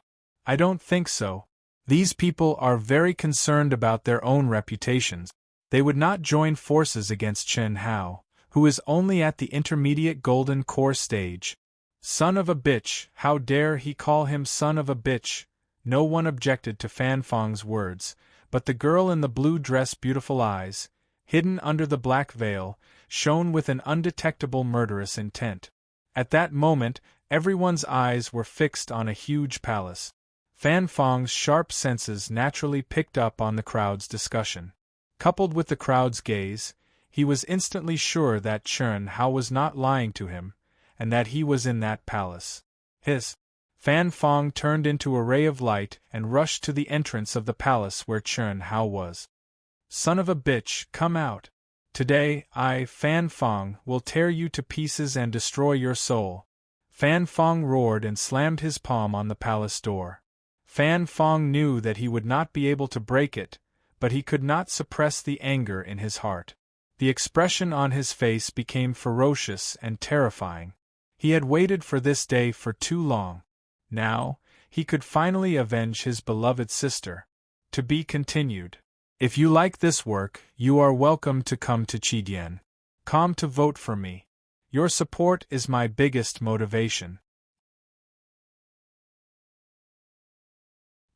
I don't think so. These people are very concerned about their own reputations. They would not join forces against Chen Hao, who is only at the intermediate golden core stage. Son of a bitch, how dare he call him son of a bitch? No one objected to Fan Fong's words, but the girl in the blue dress, beautiful eyes, hidden under the black veil, shone with an undetectable murderous intent. At that moment, everyone's eyes were fixed on a huge palace. Fan Fong's sharp senses naturally picked up on the crowd's discussion. Coupled with the crowd's gaze, he was instantly sure that Chen Hao was not lying to him, and that he was in that palace. Fan Fong turned into a ray of light and rushed to the entrance of the palace where Chen Hao was. Son of a bitch, come out. Today, I, Fan Fong, will tear you to pieces and destroy your soul. Fan Fong roared and slammed his palm on the palace door. Fan Fong knew that he would not be able to break it, but he could not suppress the anger in his heart. The expression on his face became ferocious and terrifying. He had waited for this day for too long. Now, he could finally avenge his beloved sister. To be continued. If you like this work, you are welcome to come to Chidian. Come to vote for me. Your support is my biggest motivation.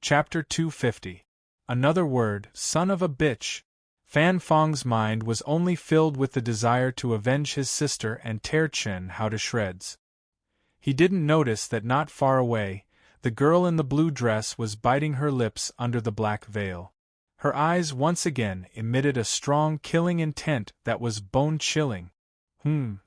Chapter 250. Another word, son of a bitch. Fan Fong's mind was only filled with the desire to avenge his sister and tear Chen Hao to shreds. He didn't notice that not far away, the girl in the blue dress was biting her lips under the black veil. Her eyes once again emitted a strong killing intent that was bone-chilling. Nye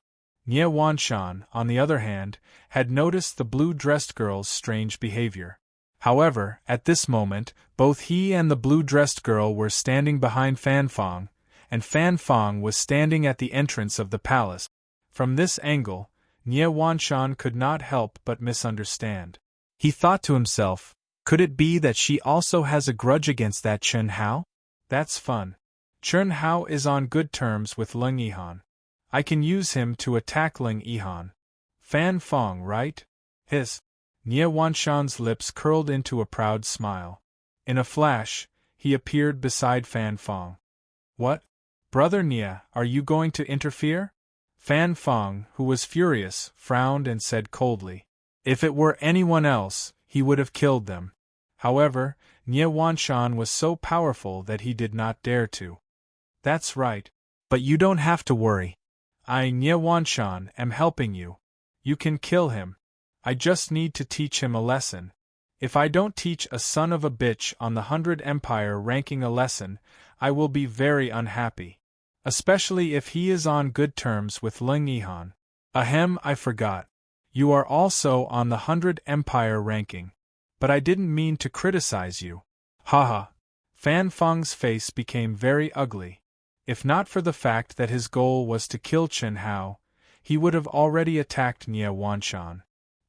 Wanshan, on the other hand, had noticed the blue-dressed girl's strange behavior. However, at this moment, both he and the blue-dressed girl were standing behind Fan Fong, and Fan Fong was standing at the entrance of the palace. From this angle, Nye Wanshan could not help but misunderstand. He thought to himself, could it be that she also has a grudge against that Chen Hao? That's fun. Chen Hao is on good terms with Leng Yihan. I can use him to attack Leng Yihan. Fan Fong, right? Nye Wanshan's lips curled into a proud smile. In a flash, he appeared beside Fan Fong. What? Brother Nye, are you going to interfere? Fan Fong, who was furious, frowned and said coldly, if it were anyone else, he would have killed them. However, Nye Wanshan was so powerful that he did not dare to. That's right. But you don't have to worry. I, Nye Wanshan, am helping you. You can kill him. I just need to teach him a lesson. If I don't teach a son of a bitch on the 100 Empire ranking a lesson, I will be very unhappy. Especially if he is on good terms with Leng Yihan. Ahem, I forgot. You are also on the 100 Empire ranking. But I didn't mean to criticize you. Haha. Fan Fong's face became very ugly. If not for the fact that his goal was to kill Chen Hao, he would have already attacked Nie Wanshan.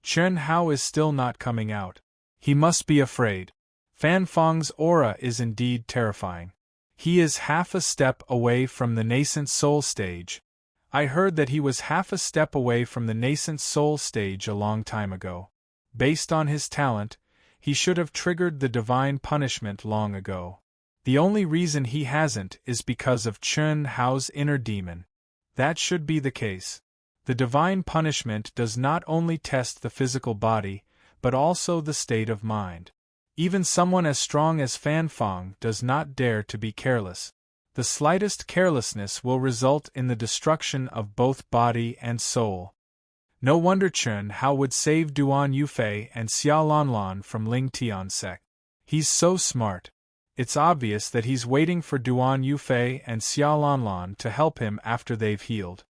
Chen Hao is still not coming out. He must be afraid. Fan Fang's aura is indeed terrifying. He is half a step away from the nascent soul stage. I heard that he was half a step away from the nascent soul stage a long time ago. Based on his talent, he should have triggered the divine punishment long ago. The only reason he hasn't is because of Chen Hao's inner demon. That should be the case. The divine punishment does not only test the physical body, but also the state of mind. Even someone as strong as Fan Fang does not dare to be careless. The slightest carelessness will result in the destruction of both body and soul. No wonder Chen Hao would save Duan Yufei and Xia Lanlan from Ling Tian sect. He's so smart. It's obvious that he's waiting for Duan Yufei and Xia Lanlan to help him after they've healed.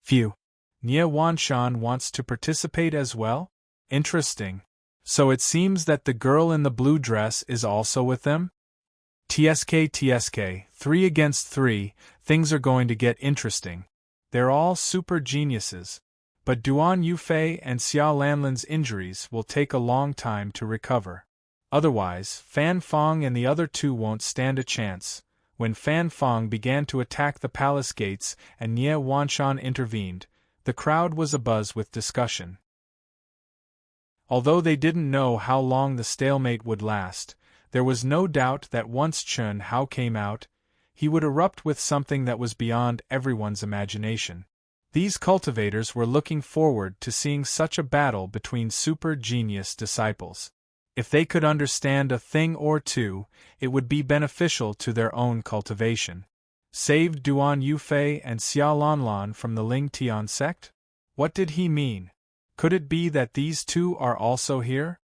Phew. Nie Wanshan wants to participate as well? Interesting. So it seems that the girl in the blue dress is also with them? TSK, 3 against 3, things are going to get interesting. They're all super geniuses. But Duan Yufei and Xia Lanlan's injuries will take a long time to recover. Otherwise, Fan Fang and the other two won't stand a chance. When Fan Fang began to attack the palace gates and Nie Wanshan intervened, the crowd was abuzz with discussion. Although they didn't know how long the stalemate would last, there was no doubt that once Chen Hao came out, he would erupt with something that was beyond everyone's imagination. These cultivators were looking forward to seeing such a battle between super genius disciples. If they could understand a thing or two, it would be beneficial to their own cultivation. Saved Duan Yufei and Xia Lanlan from the Ling Tian sect? What did he mean? Could it be that these two are also here?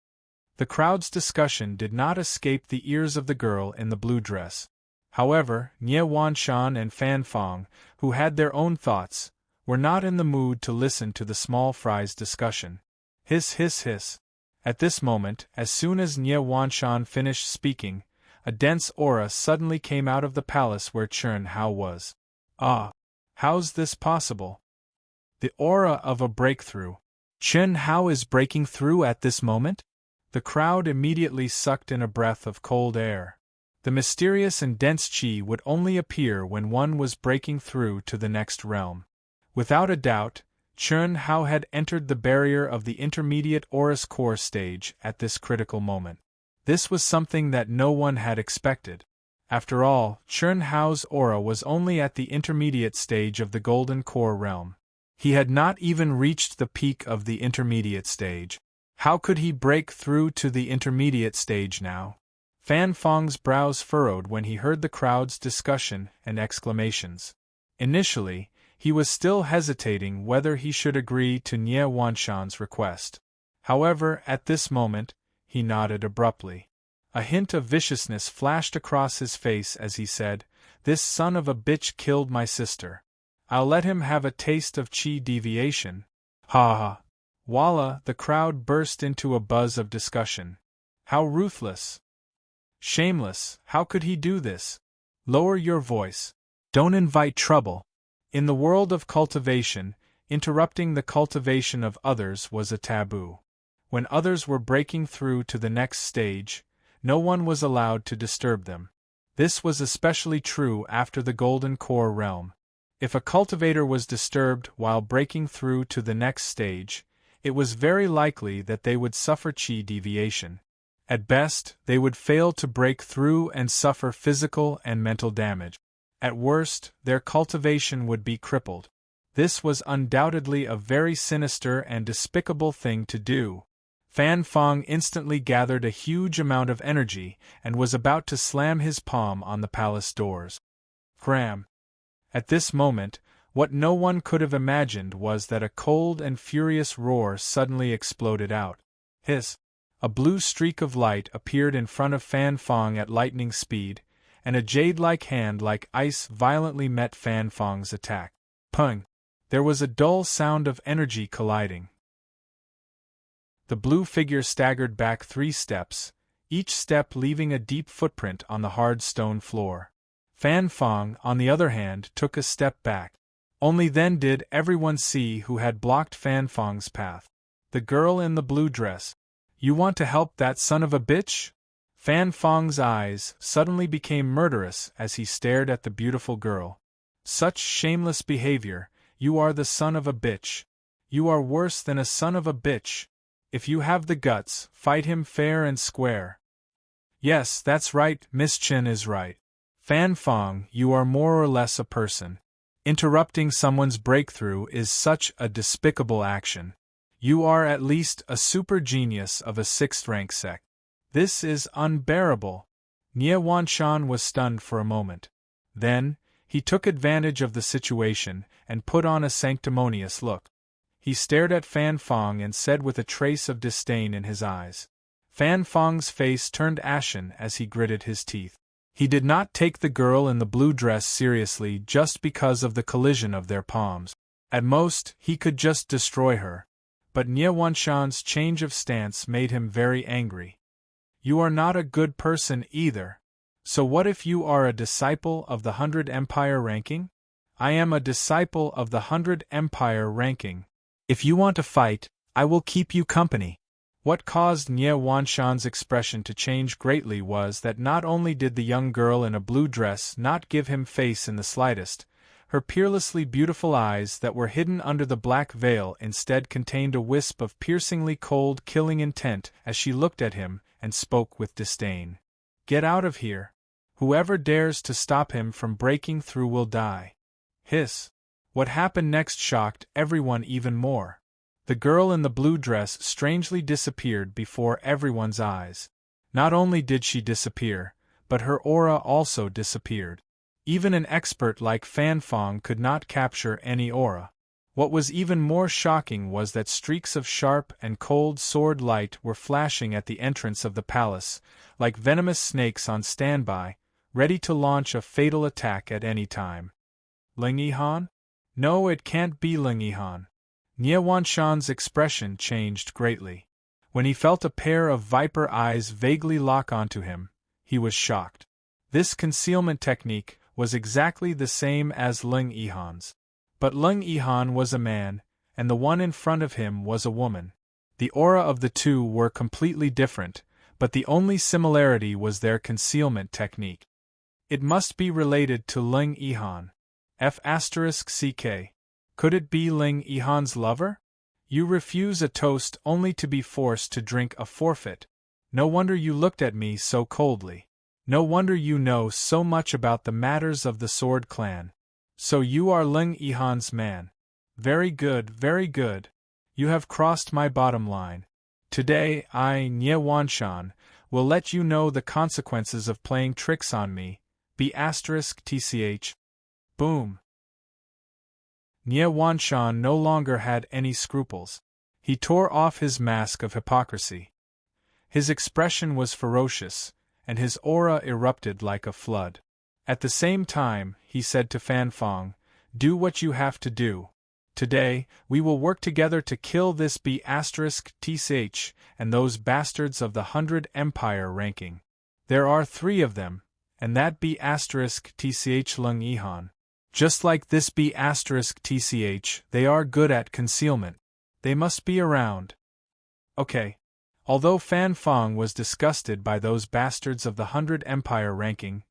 The crowd's discussion did not escape the ears of the girl in the blue dress. However, Nie Wanshan and Fan Fang, who had their own thoughts, were not in the mood to listen to the small fry's discussion. Hiss, hiss, hiss. At this moment, as soon as Nie Wanshan finished speaking, a dense aura suddenly came out of the palace where Chen Hao was. Ah! How's this possible? The aura of a breakthrough. Chen Hao is breaking through at this moment? The crowd immediately sucked in a breath of cold air. The mysterious and dense qi would only appear when one was breaking through to the next realm. Without a doubt, Chen Hao had entered the barrier of the intermediate Aurous Core stage at this critical moment. This was something that no one had expected. After all, Chen Hao's aura was only at the intermediate stage of the Golden Core realm. He had not even reached the peak of the intermediate stage. How could he break through to the intermediate stage now? Fan Fang's brows furrowed when he heard the crowd's discussion and exclamations. Initially, he was still hesitating whether he should agree to Nie Wanshan's request. However, at this moment, he nodded abruptly. A hint of viciousness flashed across his face as he said, "This son of a bitch killed my sister. I'll let him have a taste of qi deviation." Ha ha! Voila! The crowd burst into a buzz of discussion. How ruthless! Shameless! How could he do this? Lower your voice. Don't invite trouble. In the world of cultivation, interrupting the cultivation of others was a taboo. When others were breaking through to the next stage, no one was allowed to disturb them. This was especially true after the Golden Core realm. If a cultivator was disturbed while breaking through to the next stage, it was very likely that they would suffer qi deviation. At best, they would fail to break through and suffer physical and mental damage. At worst, their cultivation would be crippled. This was undoubtedly a very sinister and despicable thing to do. Fan Fang instantly gathered a huge amount of energy and was about to slam his palm on the palace doors. Cram! At this moment, what no one could have imagined was that a cold and furious roar suddenly exploded out. Hiss! A blue streak of light appeared in front of Fan Fang at lightning speed, and a jade-like hand like ice violently met Fan Fang's attack. Pung! There was a dull sound of energy colliding. The blue figure staggered back 3 steps, each step leaving a deep footprint on the hard stone floor. Fan Fang, on the other hand, took a step back. Only then did everyone see who had blocked Fan Fang's path. The girl in the blue dress. You want to help that son of a bitch? Fan Fang's eyes suddenly became murderous as he stared at the beautiful girl. Such shameless behavior, you are the son of a bitch. You are worse than a son of a bitch. If you have the guts, fight him fair and square. Yes, that's right, Miss Chin is right. Fan Fang, you are more or less a person. Interrupting someone's breakthrough is such a despicable action. You are at least a super genius of a sixth-rank sect. This is unbearable. Nie Wanshan was stunned for a moment. Then, he took advantage of the situation and put on a sanctimonious look. He stared at Fan Fang and said with a trace of disdain in his eyes. Fan Fang's face turned ashen as he gritted his teeth. He did not take the girl in the blue dress seriously just because of the collision of their palms. At most, he could just destroy her. But Nie Wanshan's change of stance made him very angry. You are not a good person either. So what if you are a disciple of the 100 Empire ranking? I am a disciple of the 100 Empire ranking. If you want to fight, I will keep you company. What caused Nie Wanshan's expression to change greatly was that not only did the young girl in a blue dress not give him face in the slightest, her peerlessly beautiful eyes that were hidden under the black veil instead contained a wisp of piercingly cold, killing intent as she looked at him and spoke with disdain. Get out of here. Whoever dares to stop him from breaking through will die. Hiss. What happened next shocked everyone even more. The girl in the blue dress strangely disappeared before everyone's eyes. Not only did she disappear, but her aura also disappeared. Even an expert like Fan Fang could not capture any aura. What was even more shocking was that streaks of sharp and cold sword light were flashing at the entrance of the palace, like venomous snakes on standby, ready to launch a fatal attack at any time. Ling Yihan? No, it can't be Ling Yihan. Nie Wanshan's expression changed greatly. When he felt a pair of viper eyes vaguely lock onto him, he was shocked. This concealment technique was exactly the same as Ling Yihan's. But Ling Yihan was a man, and the one in front of him was a woman. The aura of the two were completely different, but the only similarity was their concealment technique. It must be related to Ling Yihan. F***ck. Could it be Ling Yihan's lover? You refuse a toast only to be forced to drink a forfeit. No wonder you looked at me so coldly. No wonder you know so much about the matters of the Sword Clan. So you are Ling Yihan's man. Very good, very good. You have crossed my bottom line. Today I, Nie Wanshan, will let you know the consequences of playing tricks on me. B***tch. Boom. Nie Wanshan no longer had any scruples. He tore off his mask of hypocrisy. His expression was ferocious, and his aura erupted like a flood. At the same time, he said to Fan Fang, do what you have to do. Today, we will work together to kill this B***tch and those bastards of the 100 Empire ranking. There are 3 of them, and that B***tch Ling Yihan. Just like this B***tch, they are good at concealment. They must be around. Okay. Although Fan Fang was disgusted by those bastards of the 100 Empire ranking,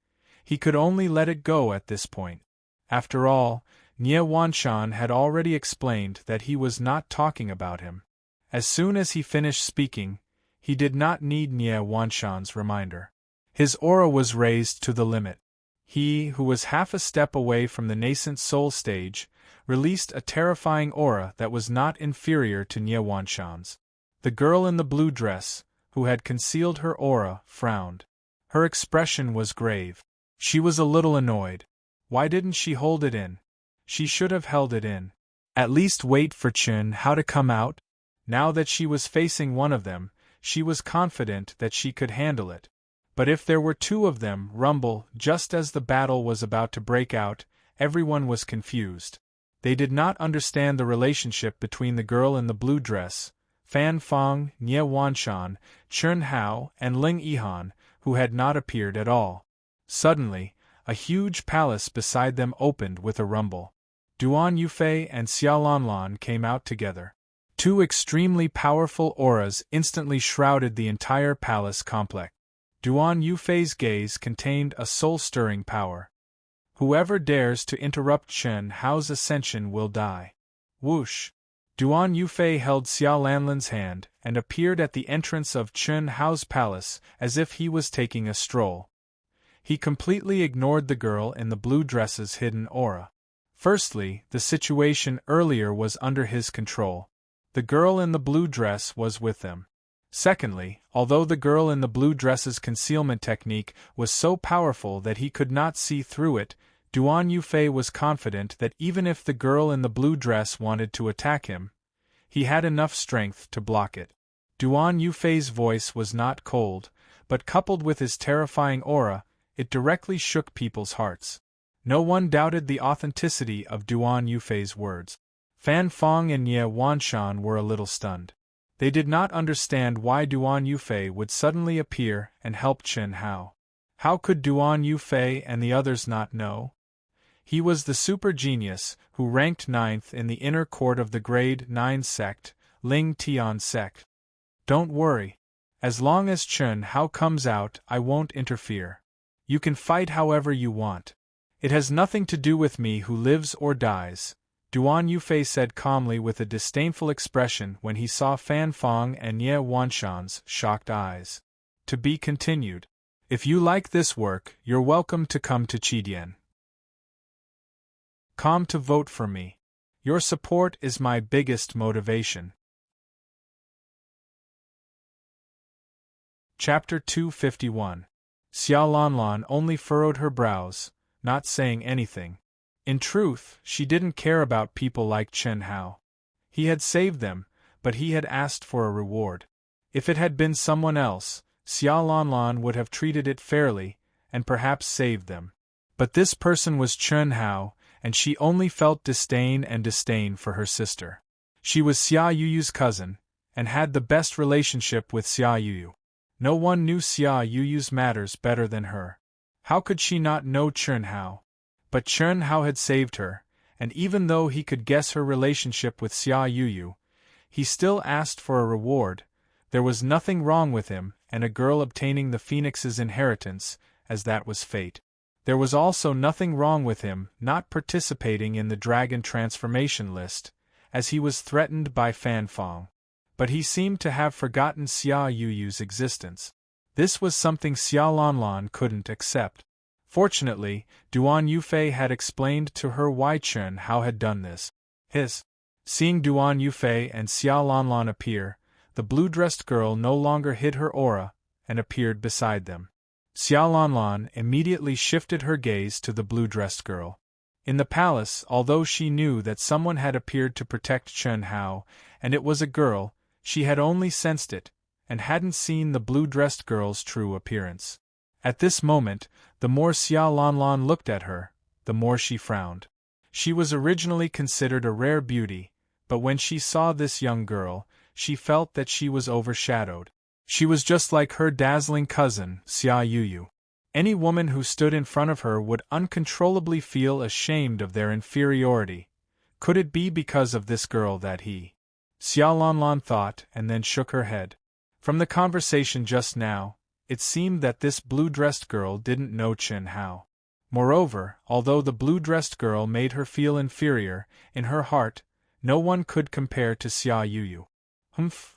he could only let it go at this point. After all, Nie Wanshan had already explained that he was not talking about him. As soon as he finished speaking, he did not need Nie Wanshan's reminder. His aura was raised to the limit. He, who was half a step away from the nascent soul stage, released a terrifying aura that was not inferior to Nie Wanshan's. The girl in the blue dress, who had concealed her aura, frowned. Her expression was grave. She was a little annoyed. Why didn't she hold it in? She should have held it in. At least wait for Chun Hao to come out. Now that she was facing one of them, she was confident that she could handle it. But if there were 2 of them, rumble, just as the battle was about to break out, everyone was confused. They did not understand the relationship between the girl in the blue dress, Fan Fang, Nie Wanshan, Chun Hao, and Ling Yihan, who had not appeared at all. Suddenly, a huge palace beside them opened with a rumble. Duan Yufei and Xiaolanlan came out together. Two extremely powerful auras instantly shrouded the entire palace complex. Duan Yufei's gaze contained a soul-stirring power. Whoever dares to interrupt Chen Hao's ascension will die. Whoosh! Duan Yufei held Xiaolanlan's hand and appeared at the entrance of Chen Hao's palace as if he was taking a stroll. He completely ignored the girl in the blue dress's hidden aura. Firstly, the situation earlier was under his control. The girl in the blue dress was with them. Secondly, although the girl in the blue dress's concealment technique was so powerful that he could not see through it, Duan Yufei was confident that even if the girl in the blue dress wanted to attack him, he had enough strength to block it. Duan Yufei's voice was not cold, but coupled with his terrifying aura, it directly shook people's hearts. No one doubted the authenticity of Duan Yufei's words. Fan Feng and Ye Wanshan were a little stunned. They did not understand why Duan Yufei would suddenly appear and help Chen Hao. How could Duan Yufei and the others not know? He was the super genius who ranked 9th in the inner court of the grade 9 sect, Ling Tian sect. Don't worry. As long as Chen Hao comes out, I won't interfere. You can fight however you want. It has nothing to do with me who lives or dies, Duan Yufei said calmly with a disdainful expression when he saw Fan Feng and Ye Wanshan's shocked eyes. To be continued. If you like this work, you're welcome to come to Qidian. Come to vote for me. Your support is my biggest motivation. Chapter 251. Xiaolanlan only furrowed her brows, not saying anything. In truth, she didn't care about people like Chen Hao. He had saved them, but he had asked for a reward. If it had been someone else, Xiaolanlan would have treated it fairly, and perhaps saved them. But this person was Chen Hao, and she only felt disdain for her sister. She was Xia Yuyu's cousin, and had the best relationship with Xia Yuyu. No one knew Xia Yuyu's matters better than her. How could she not know Chen Hao? But Chen Hao had saved her, and even though he could guess her relationship with Xia Yuyu, he still asked for a reward. There was nothing wrong with him and a girl obtaining the Phoenix's inheritance, as that was fate. There was also nothing wrong with him not participating in the dragon transformation list, as he was threatened by Fan Feng. But he seemed to have forgotten Xia Yuyu's existence. This was something Xiaolanlan couldn't accept. Fortunately, Duan Yufei had explained to her why Chen Hao had done this. Seeing Duan Yufei and Xiaolanlan appear, the blue-dressed girl no longer hid her aura, and appeared beside them. Xiaolanlan immediately shifted her gaze to the blue-dressed girl. In the palace, although she knew that someone had appeared to protect Chen Hao, and it was a girl, she had only sensed it, and hadn't seen the blue-dressed girl's true appearance. At this moment, the more Xiaolanlan looked at her, the more she frowned. She was originally considered a rare beauty, but when she saw this young girl, she felt that she was overshadowed. She was just like her dazzling cousin, Xia Yuyu. Any woman who stood in front of her would uncontrollably feel ashamed of their inferiority. Could it be because of this girl that he? Xiaolanlan thought and then shook her head. From the conversation just now, it seemed that this blue-dressed girl didn't know Chen Hao. Moreover, although the blue-dressed girl made her feel inferior, in her heart, no one could compare to Xia Yuyu.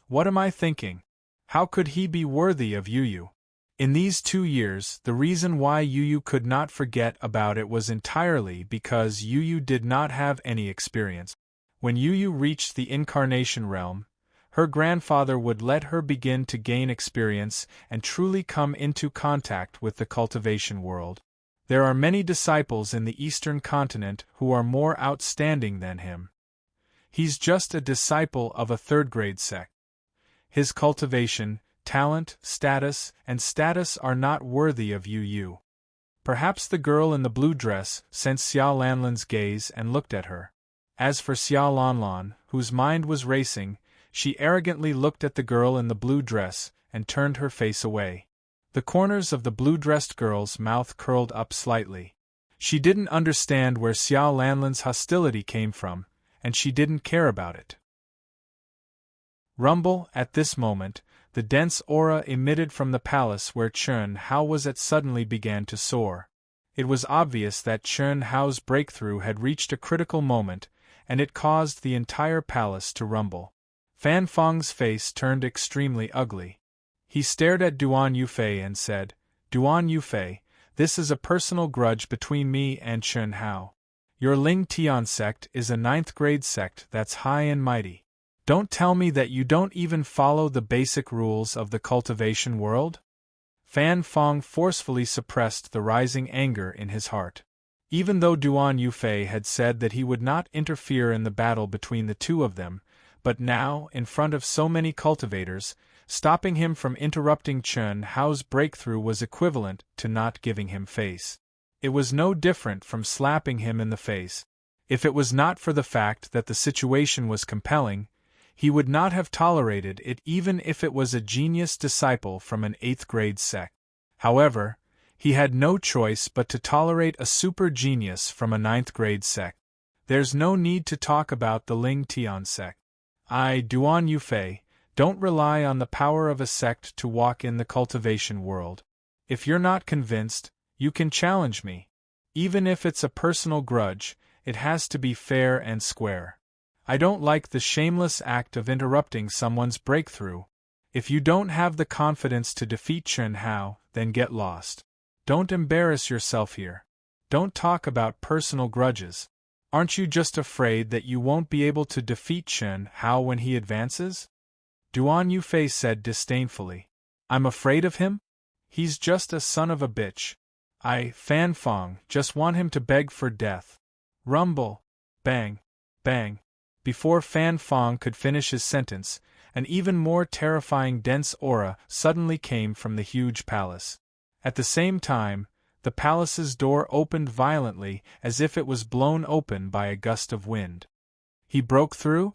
What am I thinking? How could he be worthy of Yuyu? In these 2 years, the reason why Yuyu could not forget about it was entirely because Yuyu did not have any experience. When Yuyu reached the incarnation realm, her grandfather would let her begin to gain experience and truly come into contact with the cultivation world. There are many disciples in the Eastern continent who are more outstanding than him. He's just a disciple of a third-grade sect. His cultivation, talent, status are not worthy of Yuyu. Perhaps the girl in the blue dress sensed Xiaolanlan's gaze and looked at her. As for Xiaolanlan, whose mind was racing, she arrogantly looked at the girl in the blue dress and turned her face away. The corners of the blue-dressed girl's mouth curled up slightly. She didn't understand where Xiao Lanlin's hostility came from, and she didn't care about it. Rumble, at this moment, the dense aura emitted from the palace where Chun Hao was at suddenly began to soar. It was obvious that Chun Hao's breakthrough had reached a critical moment, and it caused the entire palace to rumble. Fan Feng's face turned extremely ugly. He stared at Duan Yufei and said, "Duan Yufei, this is a personal grudge between me and Chun Hao. Your Ling Tian sect is a 9th-grade sect that's high and mighty. Don't tell me that you don't even follow the basic rules of the cultivation world?" Fan Feng forcefully suppressed the rising anger in his heart. Even though Duan Yufei had said that he would not interfere in the battle between the two of them, but now, in front of so many cultivators, stopping him from interrupting Chun Hao's breakthrough was equivalent to not giving him face. It was no different from slapping him in the face. If it was not for the fact that the situation was compelling, he would not have tolerated it even if it was a genius disciple from an 8th-grade sect. However, he had no choice but to tolerate a super genius from a 9th-grade sect. There's no need to talk about the Ling Tian sect. Duan Yufei, don't rely on the power of a sect to walk in the cultivation world. If you're not convinced, you can challenge me. Even if it's a personal grudge, it has to be fair and square. I don't like the shameless act of interrupting someone's breakthrough. If you don't have the confidence to defeat Chun Hao, then get lost. Don't embarrass yourself here. Don't talk about personal grudges. Aren't you just afraid that you won't be able to defeat Chun Hao when he advances? Duan Yufei said disdainfully. I'm afraid of him? He's just a son of a bitch. Fan Feng, just want him to beg for death. Rumble. Bang. Bang. Before Fan Feng could finish his sentence, an even more terrifying dense aura suddenly came from the huge palace. At the same time, the palace's door opened violently as if it was blown open by a gust of wind. He broke through?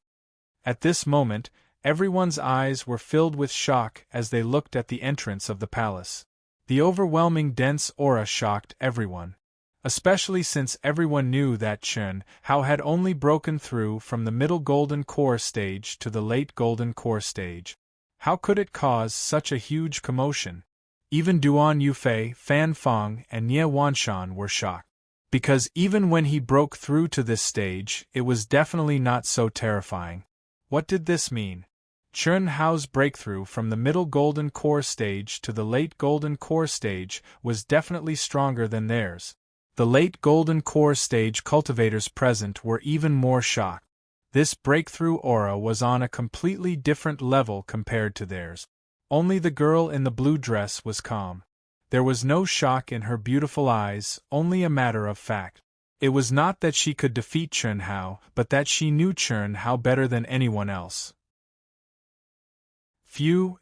At this moment, everyone's eyes were filled with shock as they looked at the entrance of the palace. The overwhelming dense aura shocked everyone. Especially since everyone knew that Chun Hao had only broken through from the middle golden core stage to the late golden core stage. How could it cause such a huge commotion? Even Duan Yufei, Fan Feng, and Nie Wanshan were shocked. Because even when he broke through to this stage, it was definitely not so terrifying. What did this mean? Chun Hao's breakthrough from the middle golden core stage to the late golden core stage was definitely stronger than theirs. The late golden core stage cultivators present were even more shocked. This breakthrough aura was on a completely different level compared to theirs. Only the girl in the blue dress was calm. There was no shock in her beautiful eyes, only a matter of fact. It was not that she could defeat Chun Hao, but that she knew Chun Hao better than anyone else.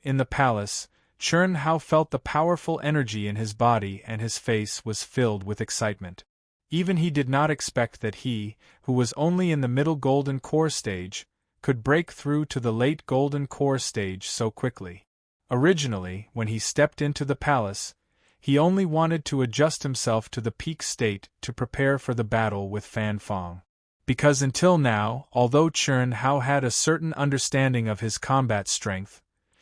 In the palace, Chun Hao felt the powerful energy in his body and his face was filled with excitement. Even he did not expect that he, who was only in the middle golden core stage, could break through to the late golden core stage so quickly. Originally, when he stepped into the palace, he only wanted to adjust himself to the peak state to prepare for the battle with Fan Feng. Because until now, although Chun Hao had a certain understanding of his combat strength,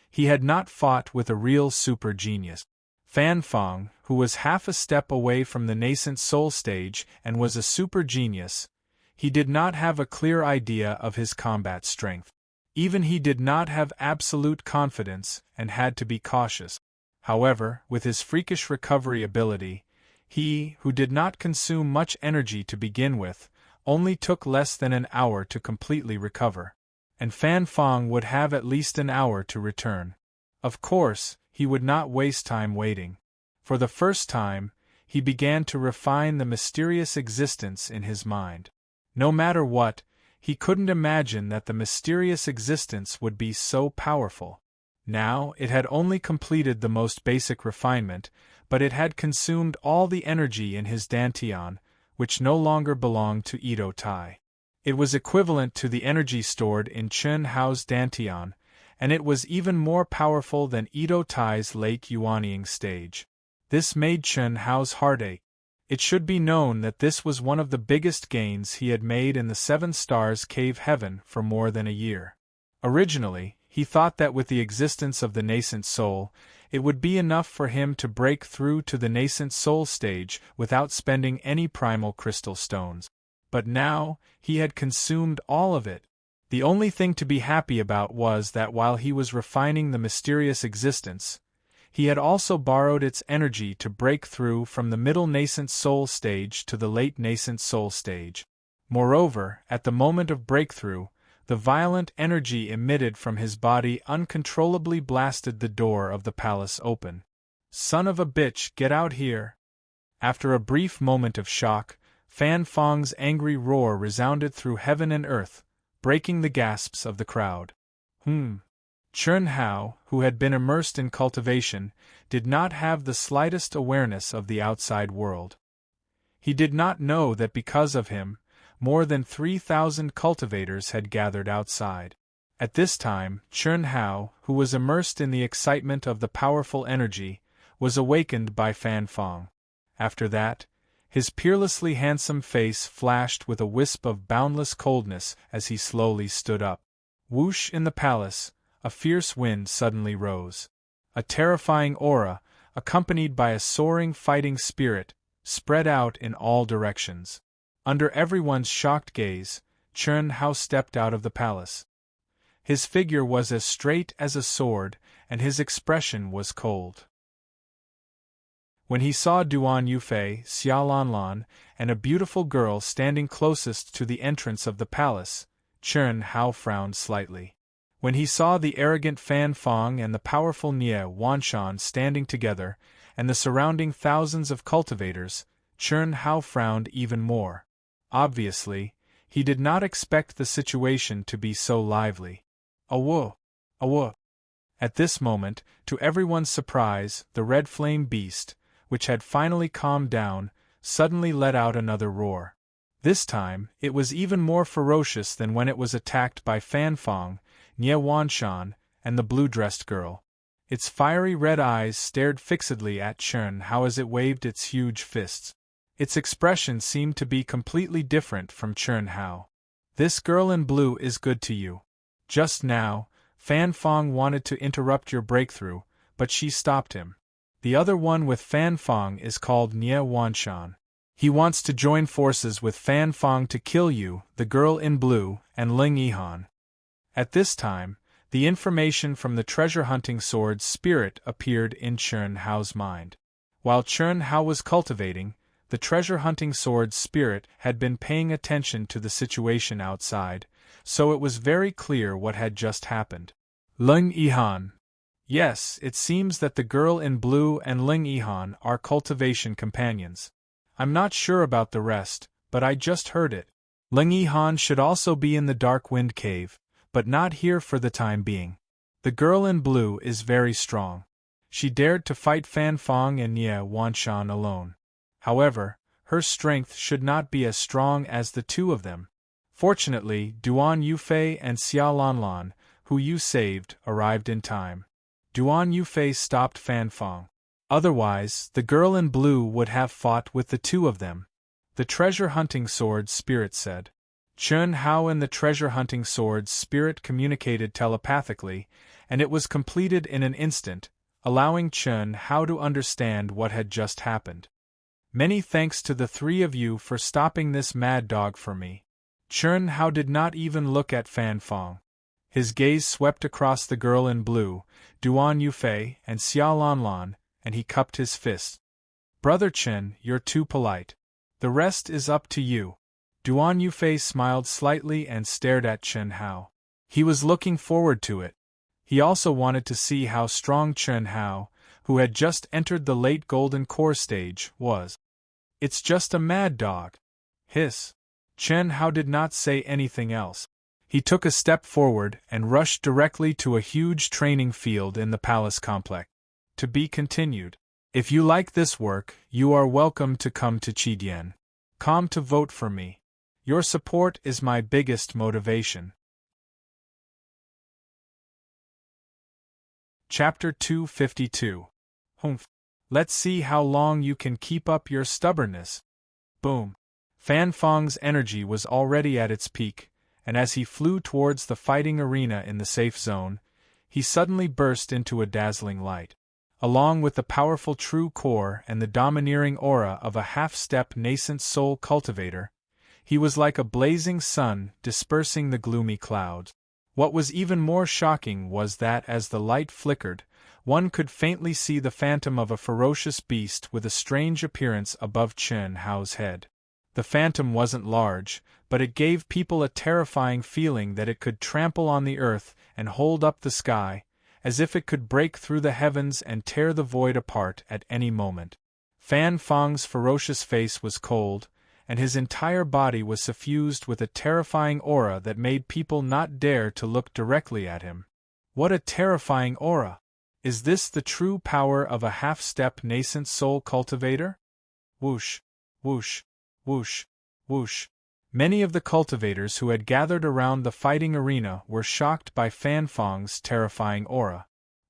he had not fought with a real super genius. Fan Feng, who was half a step away from the nascent soul stage and was a super genius, he did not have a clear idea of his combat strength. Even he did not have absolute confidence and had to be cautious. However, with his freakish recovery ability, he, who did not consume much energy to begin with, only took less than an hour to completely recover. And Fan Feng would have at least an hour to return. Of course, he would not waste time waiting. For the first time, he began to refine the mysterious existence in his mind. No matter what, he couldn't imagine that the mysterious existence would be so powerful. Now, it had only completed the most basic refinement, but it had consumed all the energy in his dantian, which no longer belonged to Edo Tai. It was equivalent to the energy stored in Chun Hao's dantian, and it was even more powerful than Edo Tai's late Yuanying stage. This made Chun Hao's heart ache. It should be known that this was one of the biggest gains he had made in the Seven Stars Cave Heaven for more than a year. Originally, he thought that with the existence of the nascent soul, it would be enough for him to break through to the nascent soul stage without spending any primal crystal stones. But now, he had consumed all of it. The only thing to be happy about was that while he was refining the mysterious existence, he had also borrowed its energy to break through from the middle nascent soul stage to the late nascent soul stage. Moreover, at the moment of breakthrough, the violent energy emitted from his body uncontrollably blasted the door of the palace open. "Son of a bitch, get out here!" After a brief moment of shock, Fan Fong's angry roar resounded through heaven and earth, breaking the gasps of the crowd. Chun Hao, who had been immersed in cultivation, did not have the slightest awareness of the outside world. He did not know that because of him, more than 3,000 cultivators had gathered outside. At this time, Chun Hao, who was immersed in the excitement of the powerful energy, was awakened by Fan Fong. After that, his peerlessly handsome face flashed with a wisp of boundless coldness as he slowly stood up. Whoosh in the palace, a fierce wind suddenly rose. A terrifying aura, accompanied by a soaring fighting spirit, spread out in all directions. Under everyone's shocked gaze, Chun Hao stepped out of the palace. His figure was as straight as a sword, and his expression was cold. When he saw Duan Yufei, Xiaolanlan, and a beautiful girl standing closest to the entrance of the palace, Chun Hao frowned slightly. When he saw the arrogant Fan Fong and the powerful Nie Wanshan standing together, and the surrounding thousands of cultivators, Chun Hao frowned even more. Obviously, he did not expect the situation to be so lively. Awo! Awo! At this moment, to everyone's surprise, the red flame beast, which had finally calmed down, suddenly let out another roar. This time, it was even more ferocious than when it was attacked by Fan Fong, Nie Wanshan, and the blue-dressed girl. Its fiery red eyes stared fixedly at Chun Hao as it waved its huge fists. Its expression seemed to be completely different from Chun Hao. "This girl in blue is good to you. Just now, Fan Fong wanted to interrupt your breakthrough, but she stopped him. The other one with Fan Fong is called Nie Wanshan. He wants to join forces with Fan Fong to kill you, the girl in blue, and Ling Yihan." At this time, the information from the treasure-hunting sword's spirit appeared in Chun Hao's mind. While Chun Hao was cultivating, the treasure-hunting sword's spirit had been paying attention to the situation outside, so it was very clear what had just happened. Ling Yihan. Yes, it seems that the girl in blue and Ling Yihan are cultivation companions. I'm not sure about the rest, but I just heard it. Ling Yihan should also be in the Dark Wind Cave, but not here for the time being. The girl in blue is very strong. She dared to fight Fan Fong and Nie Wanshan alone. However, her strength should not be as strong as the two of them. Fortunately, Duan Yufei and Xiaolanlan, who you saved, arrived in time. Duan Yufei stopped Fan Fong. Otherwise, the girl in blue would have fought with the two of them. The treasure-hunting sword spirit said. Chun Hao and the treasure-hunting sword's spirit communicated telepathically, and it was completed in an instant, allowing Chun Hao to understand what had just happened. "Many thanks to the three of you for stopping this mad dog for me." Chun Hao did not even look at Fan Fong. His gaze swept across the girl in blue, Duan Yufei, and Xiaolanlan, and he cupped his fist. "Brother Chen, you're too polite. The rest is up to you." Duan Yufei smiled slightly and stared at Chun Hao. He was looking forward to it. He also wanted to see how strong Chun Hao, who had just entered the late golden core stage, was. "It's just a mad dog." Hiss. Chun Hao did not say anything else. He took a step forward and rushed directly to a huge training field in the palace complex. To be continued. If you like this work, you are welcome to come to Chidian. Come to vote for me. Your support is my biggest motivation. Chapter 252. Humph. Let's see how long you can keep up your stubbornness. Boom. Fan Fang's energy was already at its peak, and as he flew towards the fighting arena in the safe zone, he suddenly burst into a dazzling light. Along with the powerful true core and the domineering aura of a half-step nascent soul cultivator, he was like a blazing sun dispersing the gloomy clouds. What was even more shocking was that as the light flickered, one could faintly see the phantom of a ferocious beast with a strange appearance above Chen Hao's head. The phantom wasn't large, but it gave people a terrifying feeling that it could trample on the earth and hold up the sky, as if it could break through the heavens and tear the void apart at any moment. Fan Fang's ferocious face was cold, and his entire body was suffused with a terrifying aura that made people not dare to look directly at him. What a terrifying aura! Is this the true power of a half-step nascent soul cultivator? Whoosh, whoosh, whoosh, whoosh. Many of the cultivators who had gathered around the fighting arena were shocked by Fan Fang's terrifying aura.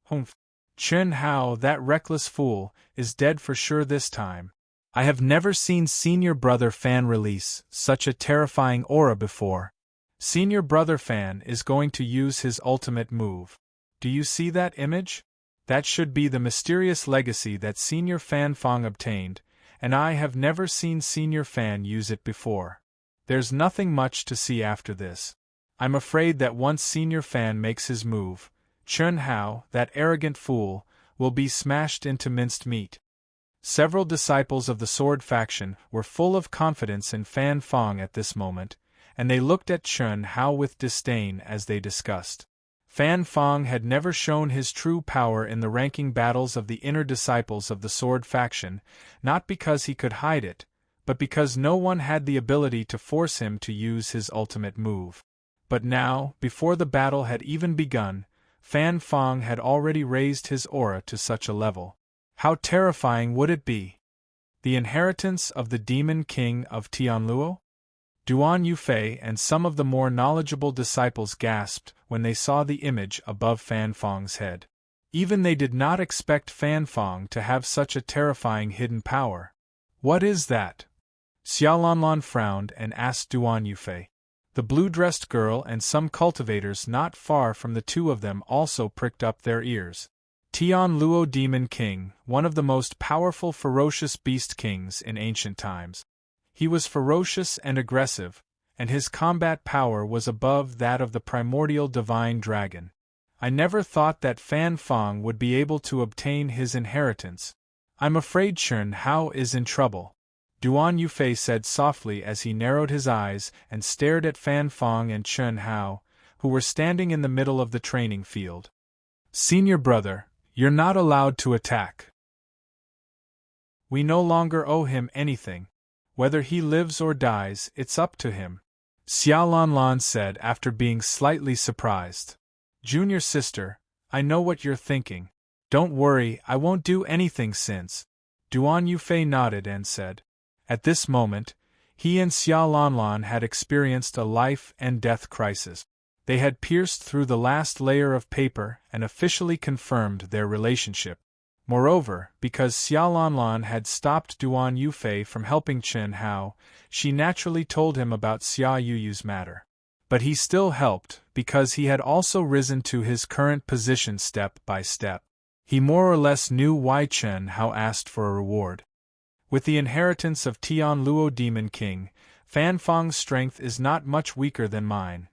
Humph! Chen Hao, that reckless fool, is dead for sure this time. I have never seen Senior Brother Fan release such a terrifying aura before. Senior Brother Fan is going to use his ultimate move. Do you see that image? That should be the mysterious legacy that Senior Fan Fang obtained, and I have never seen Senior Fan use it before. There's nothing much to see after this. I'm afraid that once Senior Fan makes his move, Chen Hao, that arrogant fool, will be smashed into minced meat. Several disciples of the Sword faction were full of confidence in Fan Fang at this moment, and they looked at Chen Hao with disdain as they discussed. Fan Fang had never shown his true power in the ranking battles of the inner disciples of the Sword faction, not because he could hide it, but because no one had the ability to force him to use his ultimate move. But now, before the battle had even begun, Fan Fang had already raised his aura to such a level. How terrifying would it be? The inheritance of the Demon King of Tianluo? Duan Yufei and some of the more knowledgeable disciples gasped when they saw the image above Fan Fang's head. Even they did not expect Fan Fang to have such a terrifying hidden power. What is that? Xiaolanlan frowned and asked Duan Yufei. The blue-dressed girl and some cultivators not far from the two of them also pricked up their ears. Tianluo Demon King, one of the most powerful ferocious beast kings in ancient times. He was ferocious and aggressive, and his combat power was above that of the primordial divine dragon. I never thought that Fan Fang would be able to obtain his inheritance. I'm afraid Chen Hao is in trouble, Duan Yufei said softly as he narrowed his eyes and stared at Fan Fang and Chen Hao, who were standing in the middle of the training field. Senior brother, you're not allowed to attack. We no longer owe him anything. Whether he lives or dies, it's up to him, Xiaolanlan said after being slightly surprised. Junior sister, I know what you're thinking. Don't worry, I won't do anything since. Duan Yufei nodded and said. At this moment, he and Xiaolanlan had experienced a life-and-death crisis. They had pierced through the last layer of paper and officially confirmed their relationship. Moreover, because Xiaolanlan had stopped Duan Yufei from helping Chen Hao, she naturally told him about Xia Yuyu's matter. But he still helped, because he had also risen to his current position step by step. He more or less knew why Chen Hao asked for a reward. With the inheritance of Tianluo Demon King, Fan Fang's strength is not much weaker than mine.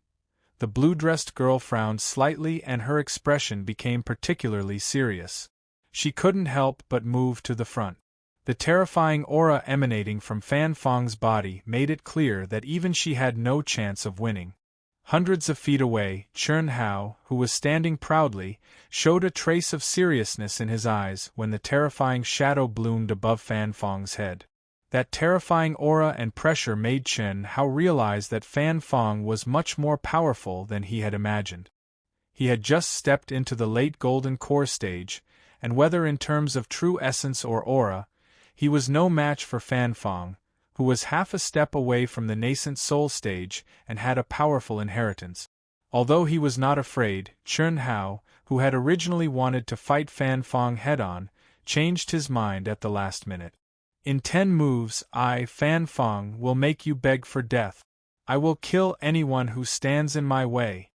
The blue-dressed girl frowned slightly and her expression became particularly serious. She couldn't help but move to the front. The terrifying aura emanating from Fan Fang's body made it clear that even she had no chance of winning. Hundreds of feet away, Chen Hao, who was standing proudly, showed a trace of seriousness in his eyes when the terrifying shadow bloomed above Fan Fang's head. That terrifying aura and pressure made Chen Hao realize that Fan Fang was much more powerful than he had imagined. He had just stepped into the late Golden Core stage, and whether in terms of true essence or aura, he was no match for Fan Fang, who was half a step away from the nascent soul stage and had a powerful inheritance. Although he was not afraid, Chen Hao, who had originally wanted to fight Fan Fang head-on, changed his mind at the last minute. In 10 moves, I, Fan Fong, will make you beg for death. I will kill anyone who stands in my way.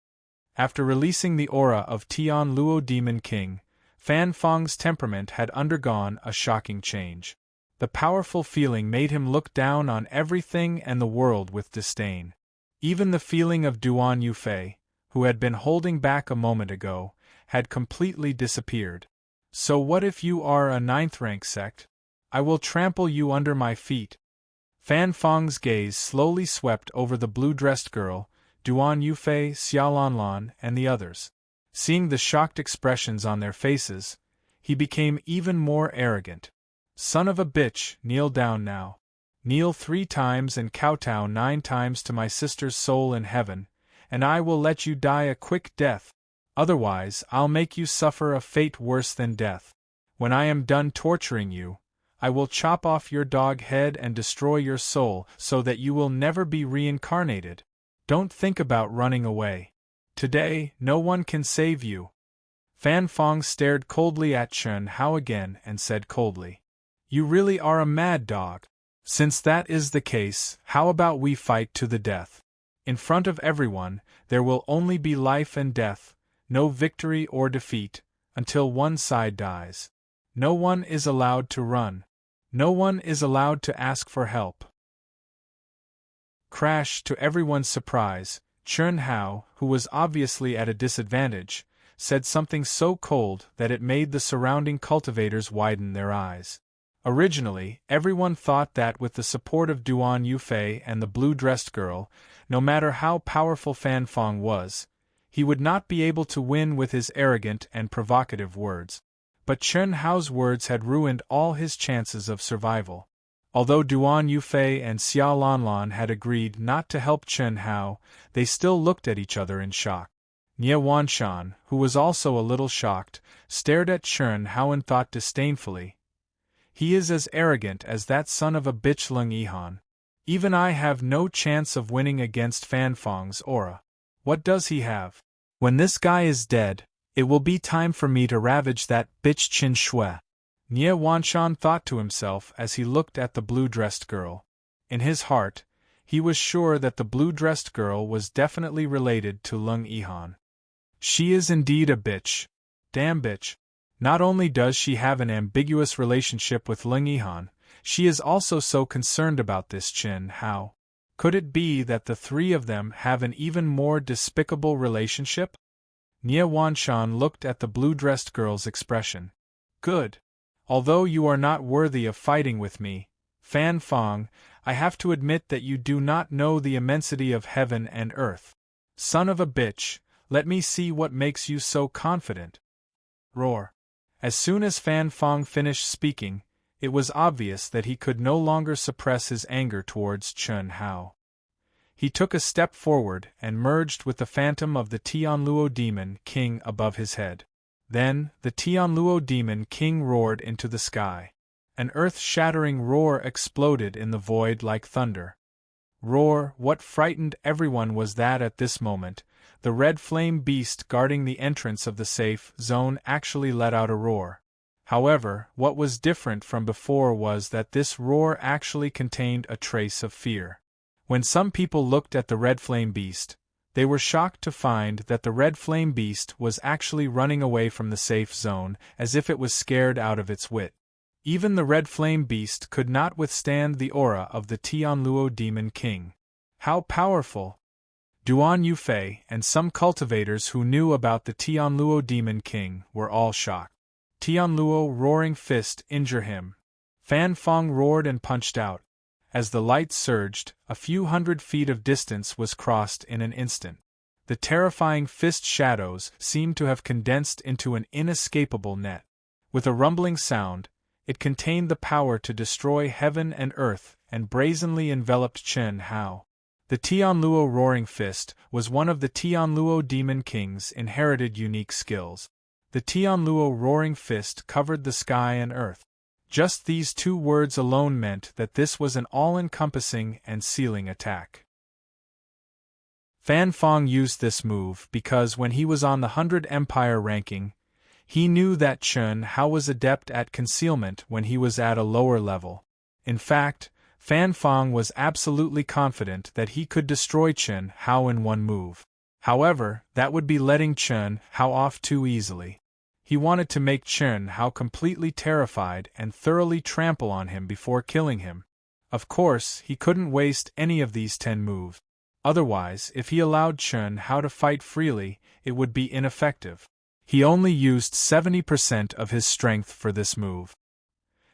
After releasing the aura of Tian Luo Demon King, Fan Fong's temperament had undergone a shocking change. The powerful feeling made him look down on everything and the world with disdain. Even the feeling of Duan Yufei, who had been holding back a moment ago, had completely disappeared. So what if you are a 9th-rank sect? I will trample you under my feet. Fan Fong's gaze slowly swept over the blue-dressed girl, Duan Yufei, Xiaolanlan, and the others. Seeing the shocked expressions on their faces, he became even more arrogant. Son of a bitch, kneel down now. Kneel 3 times and kowtow 9 times to my sister's soul in heaven, and I will let you die a quick death. Otherwise, I'll make you suffer a fate worse than death. When I am done torturing you, I will chop off your dog head and destroy your soul so that you will never be reincarnated. Don't think about running away. Today, no one can save you. Fan Fong stared coldly at Chen Hao again and said coldly, You really are a mad dog. Since that is the case, how about we fight to the death? In front of everyone, there will only be life and death, no victory or defeat, until one side dies. No one is allowed to run. No one is allowed to ask for help. Crash! To everyone's surprise, Chen Hao, who was obviously at a disadvantage, said something so cold that it made the surrounding cultivators widen their eyes. Originally, everyone thought that with the support of Duan Yufei and the blue-dressed girl, no matter how powerful Fan Fong was, he would not be able to win with his arrogant and provocative words. But Chen Hao's words had ruined all his chances of survival. Although Duan Yufei and Xiao Lanlan had agreed not to help Chen Hao, they still looked at each other in shock. Nie Wanshan, who was also a little shocked, stared at Chen Hao and thought disdainfully, He is as arrogant as that son of a bitch Lung Yihan. Even I have no chance of winning against Fan Fong's aura. What does he have? When this guy is dead, it will be time for me to ravage that bitch Qin Shui. Nie Wanshan thought to himself as he looked at the blue-dressed girl. In his heart, he was sure that the blue-dressed girl was definitely related to Lung Yihan. She is indeed a bitch. Damn bitch. Not only does she have an ambiguous relationship with Lung Yihan, she is also so concerned about this Chen Hao. Could it be that the 3 of them have an even more despicable relationship? Nie Wanshan looked at the blue-dressed girl's expression. Good. Although you are not worthy of fighting with me, Fan Fong, I have to admit that you do not know the immensity of heaven and earth. Son of a bitch, let me see what makes you so confident. Roar. As soon as Fan Fong finished speaking, it was obvious that he could no longer suppress his anger towards Chen Hao. He took a step forward and merged with the phantom of the Tianluo Demon King above his head. Then, the Tianluo Demon King roared into the sky. An earth-shattering roar exploded in the void like thunder. Roar! What frightened everyone was that at this moment, the red flame beast guarding the entrance of the safe zone actually let out a roar. However, what was different from before was that this roar actually contained a trace of fear. When some people looked at the red flame beast, they were shocked to find that the red flame beast was actually running away from the safe zone as if it was scared out of its wit. Even the red flame beast could not withstand the aura of the Tianluo Demon King. How powerful! Duan Yufei and some cultivators who knew about the Tianluo Demon King were all shocked. Tianluo roaring fist injure him. Fan Fong roared and punched out. As the light surged, a few hundred feet of distance was crossed in an instant. The terrifying fist shadows seemed to have condensed into an inescapable net. With a rumbling sound, it contained the power to destroy heaven and earth and brazenly enveloped Chen Hao. The Tianluo Roaring Fist was one of the Tianluo Demon King's inherited unique skills. The Tianluo Roaring Fist covered the sky and earth. Just these 2 words alone meant that this was an all-encompassing and sealing attack. Fan Fong used this move because when he was on the 100 Empire ranking, He knew that Chun Hao was adept at concealment when he was at a lower level. In fact, Fan Fang was absolutely confident that he could destroy Chun Hao in one move. However, that would be letting Chun Hao off too easily. He wanted to make Chun Hao completely terrified and thoroughly trample on him before killing him. Of course, he couldn't waste any of these 10 moves. Otherwise, if he allowed Chun Hao to fight freely, it would be ineffective. He only used 70% of his strength for this move.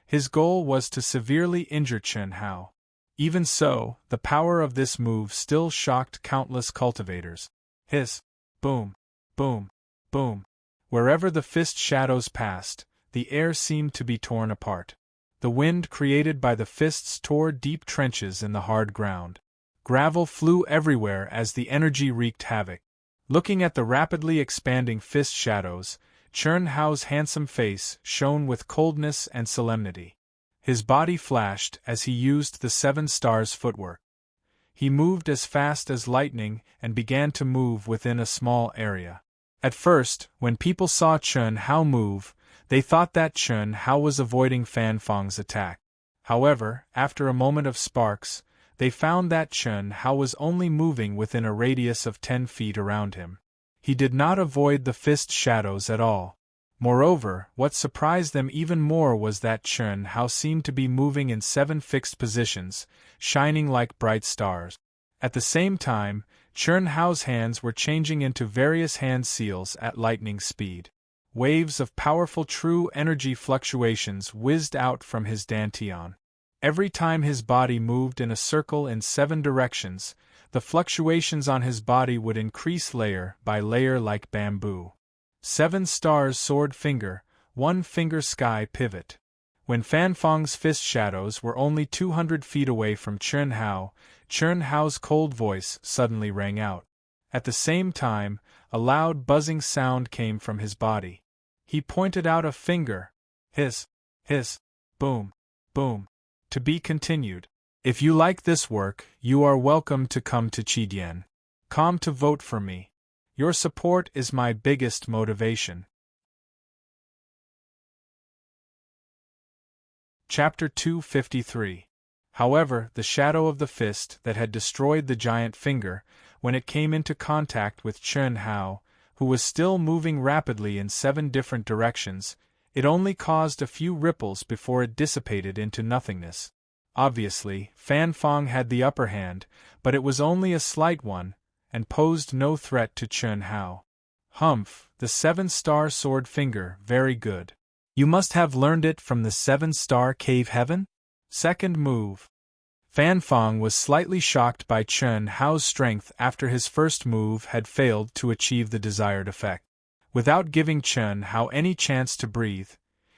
His goal was to severely injure Chun Hao. Even so, the power of this move still shocked countless cultivators. Hiss! Boom! Boom! Boom! Wherever the fist shadows passed, the air seemed to be torn apart. The wind created by the fists tore deep trenches in the hard ground. Gravel flew everywhere as the energy wreaked havoc. Looking at the rapidly expanding fist shadows, Chun Hao's handsome face shone with coldness and solemnity. His body flashed as he used the 7 stars footwork. He moved as fast as lightning and began to move within a small area. At first, when people saw Chun Hao move, they thought that Chun Hao was avoiding Fan Fang's attack. However, after a moment of sparks, they found that Chun Hao was only moving within a radius of 10 feet around him. He did not avoid the fist shadows at all. Moreover, what surprised them even more was that Chun Hao seemed to be moving in 7 fixed positions, shining like bright stars. At the same time, Chun Hao's hands were changing into various hand seals at lightning speed. Waves of powerful true energy fluctuations whizzed out from his dantian. Every time his body moved in a circle in 7 directions, the fluctuations on his body would increase layer by layer like bamboo. 7 stars sword finger, 1 finger sky pivot. When Fan Fang's fist shadows were only 200 feet away from Chun Hao's cold voice suddenly rang out. At the same time, a loud buzzing sound came from his body. He pointed out a finger. Hiss, hiss, boom, boom. To be continued. If you like this work, you are welcome to come to Chidien.com to vote for me. Your support is my biggest motivation. Chapter 253. However, the shadow of the fist that had destroyed the giant finger, when it came into contact with Chun Hao, who was still moving rapidly in 7 different directions, it only caused a few ripples before it dissipated into nothingness. Obviously, Fan Fang had the upper hand, but it was only a slight one, and posed no threat to Chun Hao. Humph, the 7-star sword finger, very good. You must have learned it from the 7-star cave heaven? Second move. Fan Fang was slightly shocked by Chun Hao's strength after his first move had failed to achieve the desired effect. Without giving Chun Hao any chance to breathe,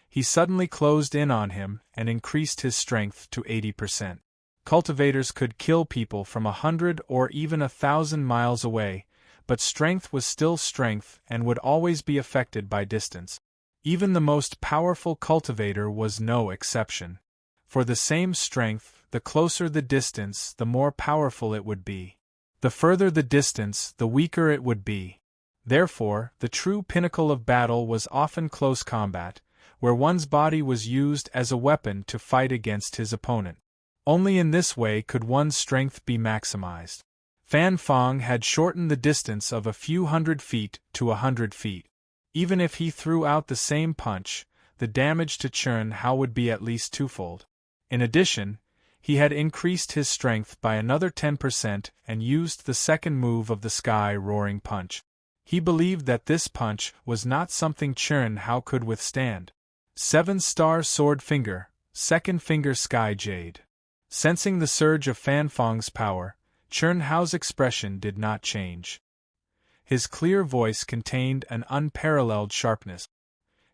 he suddenly closed in on him and increased his strength to 80%. Cultivators could kill people from 100 or even 1,000 miles away, but strength was still strength and would always be affected by distance. Even the most powerful cultivator was no exception. For the same strength, the closer the distance, the more powerful it would be. The further the distance, the weaker it would be. Therefore, the true pinnacle of battle was often close combat, where one's body was used as a weapon to fight against his opponent. Only in this way could one's strength be maximized. Fan Fang had shortened the distance of a few 100 feet to 100 feet. Even if he threw out the same punch, the damage to Chun Hao would be at least twofold. In addition, he had increased his strength by another 10% and used the second move of the Sky Roaring Punch. He believed that this punch was not something Chun Hao could withstand. 7-star sword finger, second finger Sky Jade. Sensing the surge of Fan Fang's power, Chun Hao's expression did not change. His clear voice contained an unparalleled sharpness.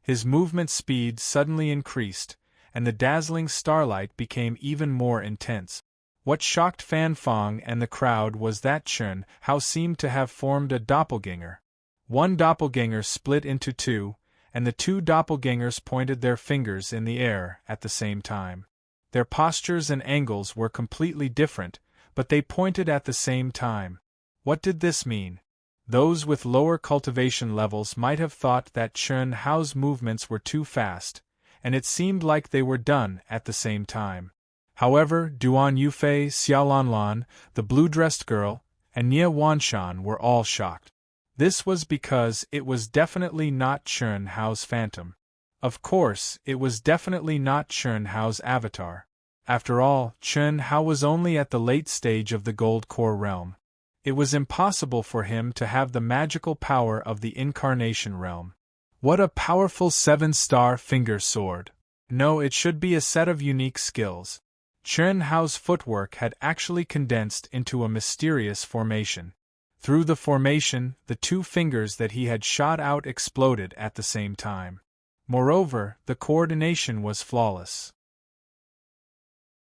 His movement speed suddenly increased, and the dazzling starlight became even more intense. What shocked Fan Fang and the crowd was that Chun Hao seemed to have formed a doppelganger. One doppelganger split into 2, and the 2 doppelgangers pointed their fingers in the air at the same time. Their postures and angles were completely different, but they pointed at the same time. What did this mean? Those with lower cultivation levels might have thought that Chun Hao's movements were too fast, and it seemed like they were done at the same time. However, Duan Yufei, Xiaolanlan, the blue-dressed girl, and Nie Wanshan were all shocked. This was because it was definitely not Chun Hao's phantom. Of course, it was definitely not Chun Hao's avatar. After all, Chun Hao was only at the late stage of the Gold Core realm. It was impossible for him to have the magical power of the Incarnation realm. What a powerful 7-star finger sword! No, it should be a set of unique skills. Chun Hao's footwork had actually condensed into a mysterious formation. Through the formation, the 2 fingers that he had shot out exploded at the same time. Moreover, the coordination was flawless.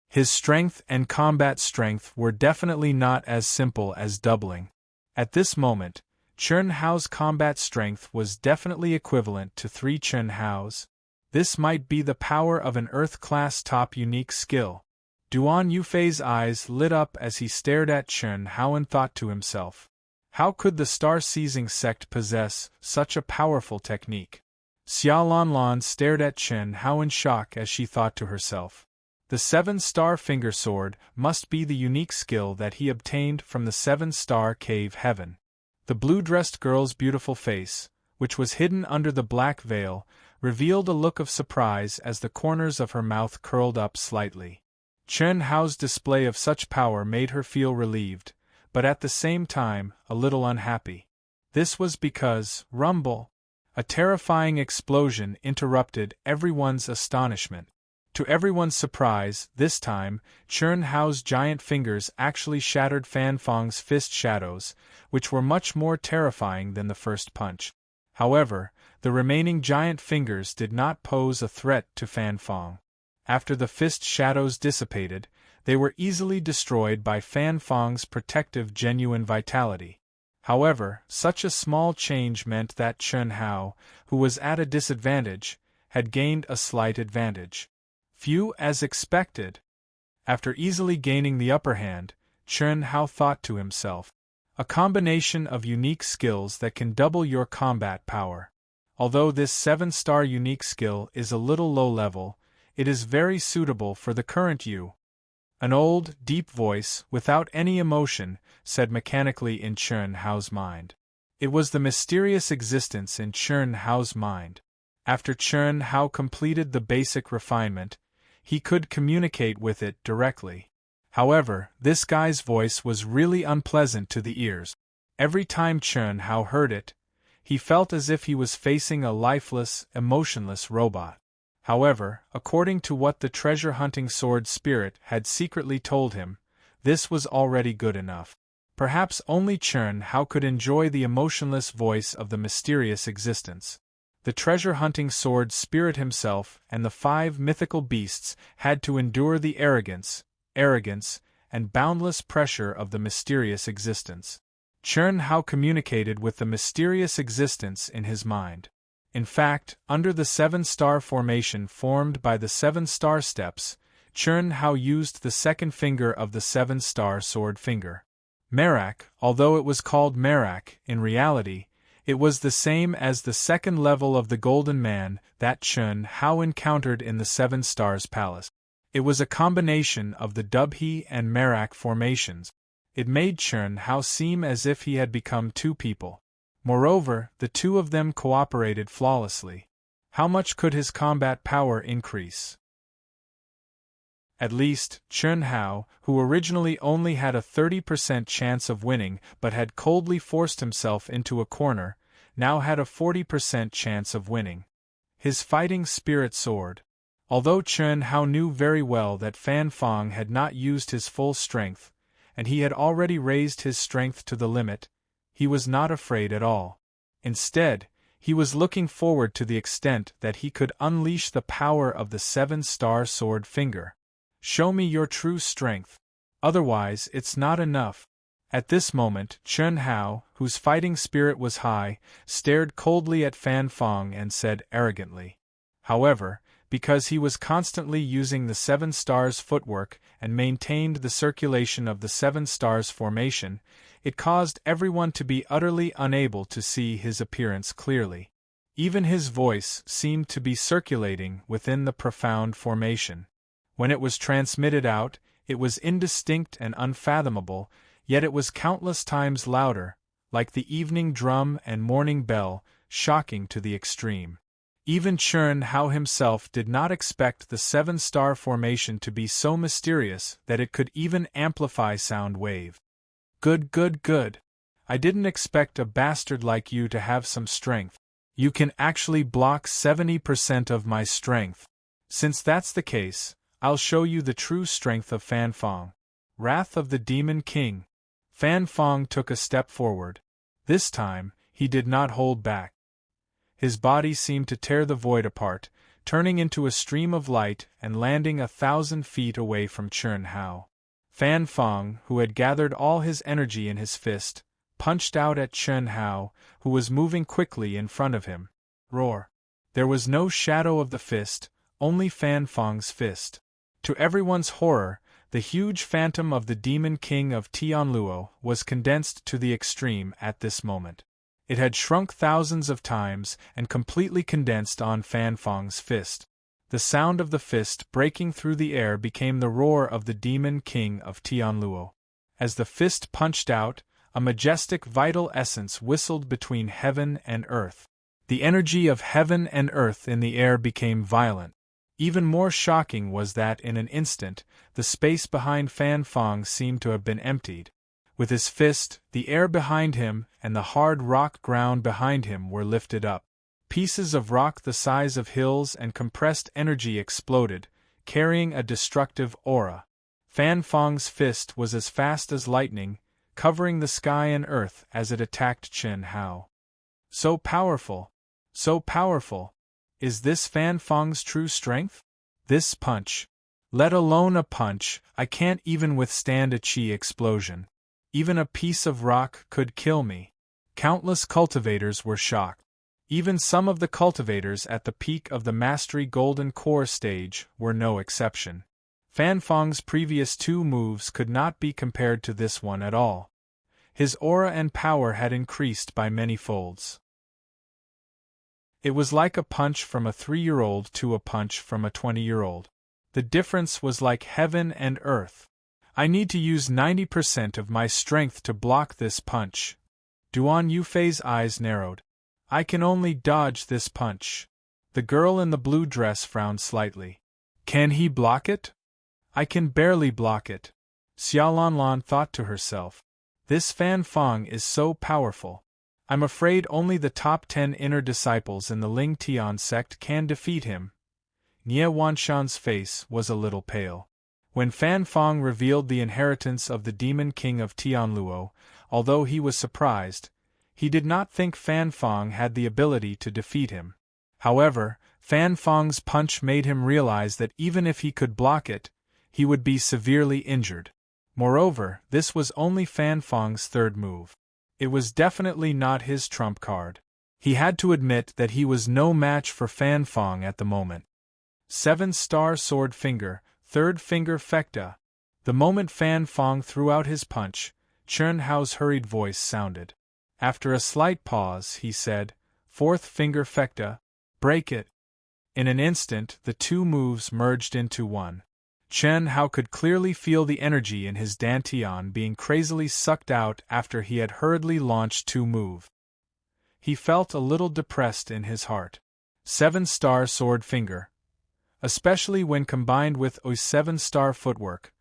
His strength and combat strength were definitely not as simple as doubling. At this moment, Chun Hao's combat strength was definitely equivalent to 3 Chun Hao's. This might be the power of an Earth-class top unique skill. Duan Yufei's eyes lit up as he stared at Chun Hao and thought to himself, how could the star-seizing sect possess such a powerful technique? Xiaolanlan stared at Chun Hao in shock as she thought to herself, the 7-star finger sword must be the unique skill that he obtained from the 7-star cave heaven. The blue-dressed girl's beautiful face, which was hidden under the black veil, revealed a look of surprise as the corners of her mouth curled up slightly. Chun Hao's display of such power made her feel relieved, but at the same time, a little unhappy. This was because, rumble! A terrifying explosion interrupted everyone's astonishment. To everyone's surprise, this time, Chun Hao's giant fingers actually shattered Fan Fang's fist shadows, which were much more terrifying than the first punch. However, the remaining giant fingers did not pose a threat to Fan Fang. After the fist shadows dissipated, they were easily destroyed by Fan Fang's protective genuine vitality. However, such a small change meant that Chun Hao, who was at a disadvantage, had gained a slight advantage. Few as expected. After easily gaining the upper hand, Chun Hao thought to himself, a combination of unique skills that can double your combat power. Although this 7-star unique skill is a little low level, it is very suitable for the current you. An old, deep voice, without any emotion, said mechanically in Chun Hao's mind. It was the mysterious existence in Chun Hao's mind. After Chun Hao completed the basic refinement, he could communicate with it directly. However, this guy's voice was really unpleasant to the ears. Every time Chun Hao heard it, he felt as if he was facing a lifeless, emotionless robot. However, according to what the treasure-hunting sword spirit had secretly told him, this was already good enough. Perhaps only Chun Hao could enjoy the emotionless voice of the mysterious existence. The treasure-hunting sword spirit himself and the 5 mythical beasts had to endure the arrogance, and boundless pressure of the mysterious existence. Chun Hao communicated with the mysterious existence in his mind. In fact, under the 7-star formation formed by the 7-star steps, Chun Hao used the second finger of the 7-star sword finger. Merak, although it was called Merak, in reality, it was the same as the second level of the Golden Man that Chun Hao encountered in the 7 Stars Palace. It was a combination of the Dubhe and Merak formations. It made Chun Hao seem as if he had become 2 people. Moreover, the 2 of them cooperated flawlessly. How much could his combat power increase? At least, Chun Hao, who originally only had a 30% chance of winning but had coldly forced himself into a corner, now had a 40% chance of winning. His fighting spirit soared. Although Chun Hao knew very well that Fan Fang had not used his full strength, and he had already raised his strength to the limit, he was not afraid at all. Instead, he was looking forward to the extent that he could unleash the power of the 7-star sword finger. Show me your true strength. Otherwise, it's not enough. At this moment, Chun Hao, whose fighting spirit was high, stared coldly at Fan Fang and said arrogantly. However, because he was constantly using the 7 stars footwork and maintained the circulation of the 7 stars formation, it caused everyone to be utterly unable to see his appearance clearly. Even his voice seemed to be circulating within the profound formation. When it was transmitted out, it was indistinct and unfathomable, yet it was countless times louder, like the evening drum and morning bell, shocking to the extreme. Even Chun Hao himself did not expect the 7-star formation to be so mysterious that it could even amplify sound wave. Good. I didn't expect a bastard like you to have some strength. You can actually block 70% of my strength. Since that's the case, I'll show you the true strength of Fan Fong. Wrath of the Demon King. Fan Fong took a step forward. This time, he did not hold back. His body seemed to tear the void apart, turning into a stream of light and landing 1,000 feet away from Chun Hao. Fan Fong, who had gathered all his energy in his fist, punched out at Chun Hao, who was moving quickly in front of him. Roar! There was no shadow of the fist, only Fan Fong's fist. To everyone's horror, the huge phantom of the Demon King of Tianluo was condensed to the extreme at this moment. It had shrunk thousands of times and completely condensed on Fan Fong's fist. The sound of the fist breaking through the air became the roar of the Demon King of Tianluo. As the fist punched out, a majestic vital essence whistled between heaven and earth. The energy of heaven and earth in the air became violent. Even more shocking was that in an instant, the space behind Fan Fong seemed to have been emptied. With his fist, the air behind him and the hard rock ground behind him were lifted up. Pieces of rock the size of hills and compressed energy exploded, carrying a destructive aura. Fan Fong's fist was as fast as lightning, covering the sky and earth as it attacked Chun Hao. So powerful! So powerful! Is this Fan Fong's true strength? This punch. Let alone a punch, I can't even withstand a chi explosion. Even a piece of rock could kill me. Countless cultivators were shocked. Even some of the cultivators at the peak of the Mastery Golden Core stage were no exception. Fan Fong's previous 2 moves could not be compared to this one at all. His aura and power had increased by many folds. It was like a punch from a 3-year-old to a punch from a 20-year-old. The difference was like heaven and earth. I need to use 90% of my strength to block this punch. Duan Yufei's eyes narrowed. I can only dodge this punch. The girl in the blue dress frowned slightly. Can he block it? I can barely block it. Xiaolanlan thought to herself. This Fan Fong is so powerful. I'm afraid only the top 10 inner disciples in the Ling Tian sect can defeat him. Nie Wanshan's face was a little pale. When Fan Fong revealed the inheritance of the Demon King of Tianluo, although he was surprised, he did not think Fan Fong had the ability to defeat him. However, Fan Fong's punch made him realize that even if he could block it, he would be severely injured. Moreover, this was only Fan Fong's 3rd move. It was definitely not his trump card. He had to admit that he was no match for Fan Fong at the moment. 7-star sword finger, 3rd finger fecta. The moment Fan Fong threw out his punch, Chun Hao's hurried voice sounded. After a slight pause, he said, 4th finger fecta, break it. In an instant, the 2 moves merged into one. Chun Hao could clearly feel the energy in his dantian being crazily sucked out after he had hurriedly launched 2 moves. He felt a little depressed in his heart. 7-star sword finger, especially when combined with Oi's 7-star footwork,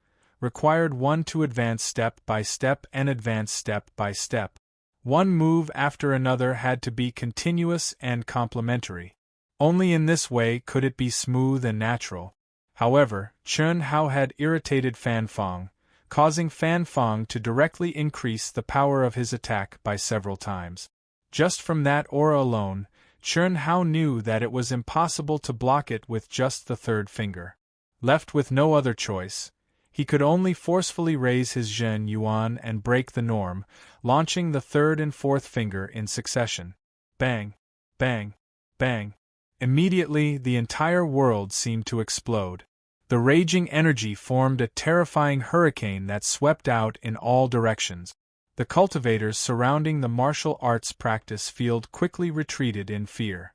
required one to advance step by step and advance step by step. One move after another had to be continuous and complementary. Only in this way could it be smooth and natural. However, Chun Hao had irritated Fan Fong, causing Fan Fong to directly increase the power of his attack by several times. Just from that aura alone, Chun Hao knew that it was impossible to block it with just the 3rd finger. Left with no other choice, he could only forcefully raise his Zhen Yuan and break the norm, launching the 3rd and 4th finger in succession. Bang! Bang! Bang! Immediately, the entire world seemed to explode. The raging energy formed a terrifying hurricane that swept out in all directions. The cultivators surrounding the martial arts practice field quickly retreated in fear.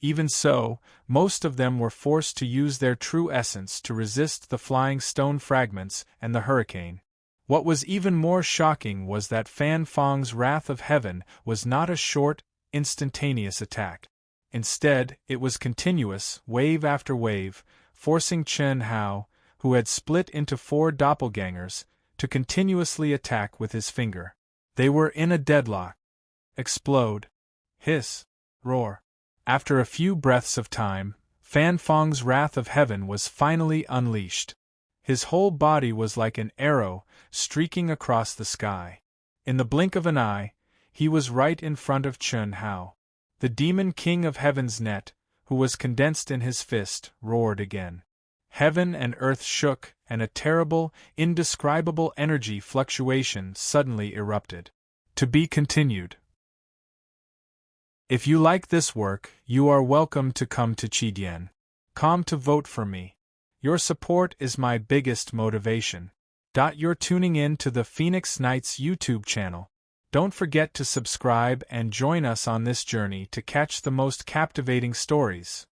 Even so, most of them were forced to use their true essence to resist the flying stone fragments and the hurricane. What was even more shocking was that Fan Fang's wrath of heaven was not a short, instantaneous attack. Instead, it was continuous, wave after wave, forcing Chen Hao, who had split into 4 doppelgangers, to continuously attack with his finger. They were in a deadlock. Explode. Hiss. Roar. After a few breaths of time, Fan Fang's wrath of heaven was finally unleashed. His whole body was like an arrow, streaking across the sky. In the blink of an eye, he was right in front of Chen Hao. The demon king of heaven's net, who was condensed in his fist, roared again. Heaven and earth shook, and a terrible, indescribable energy fluctuation suddenly erupted. To be continued. If you like this work, you are welcome to come to Chidian.com to vote for me. Your support is my biggest motivation. You're tuning in to the Phoenix Knights YouTube channel. Don't forget to subscribe and join us on this journey to catch the most captivating stories.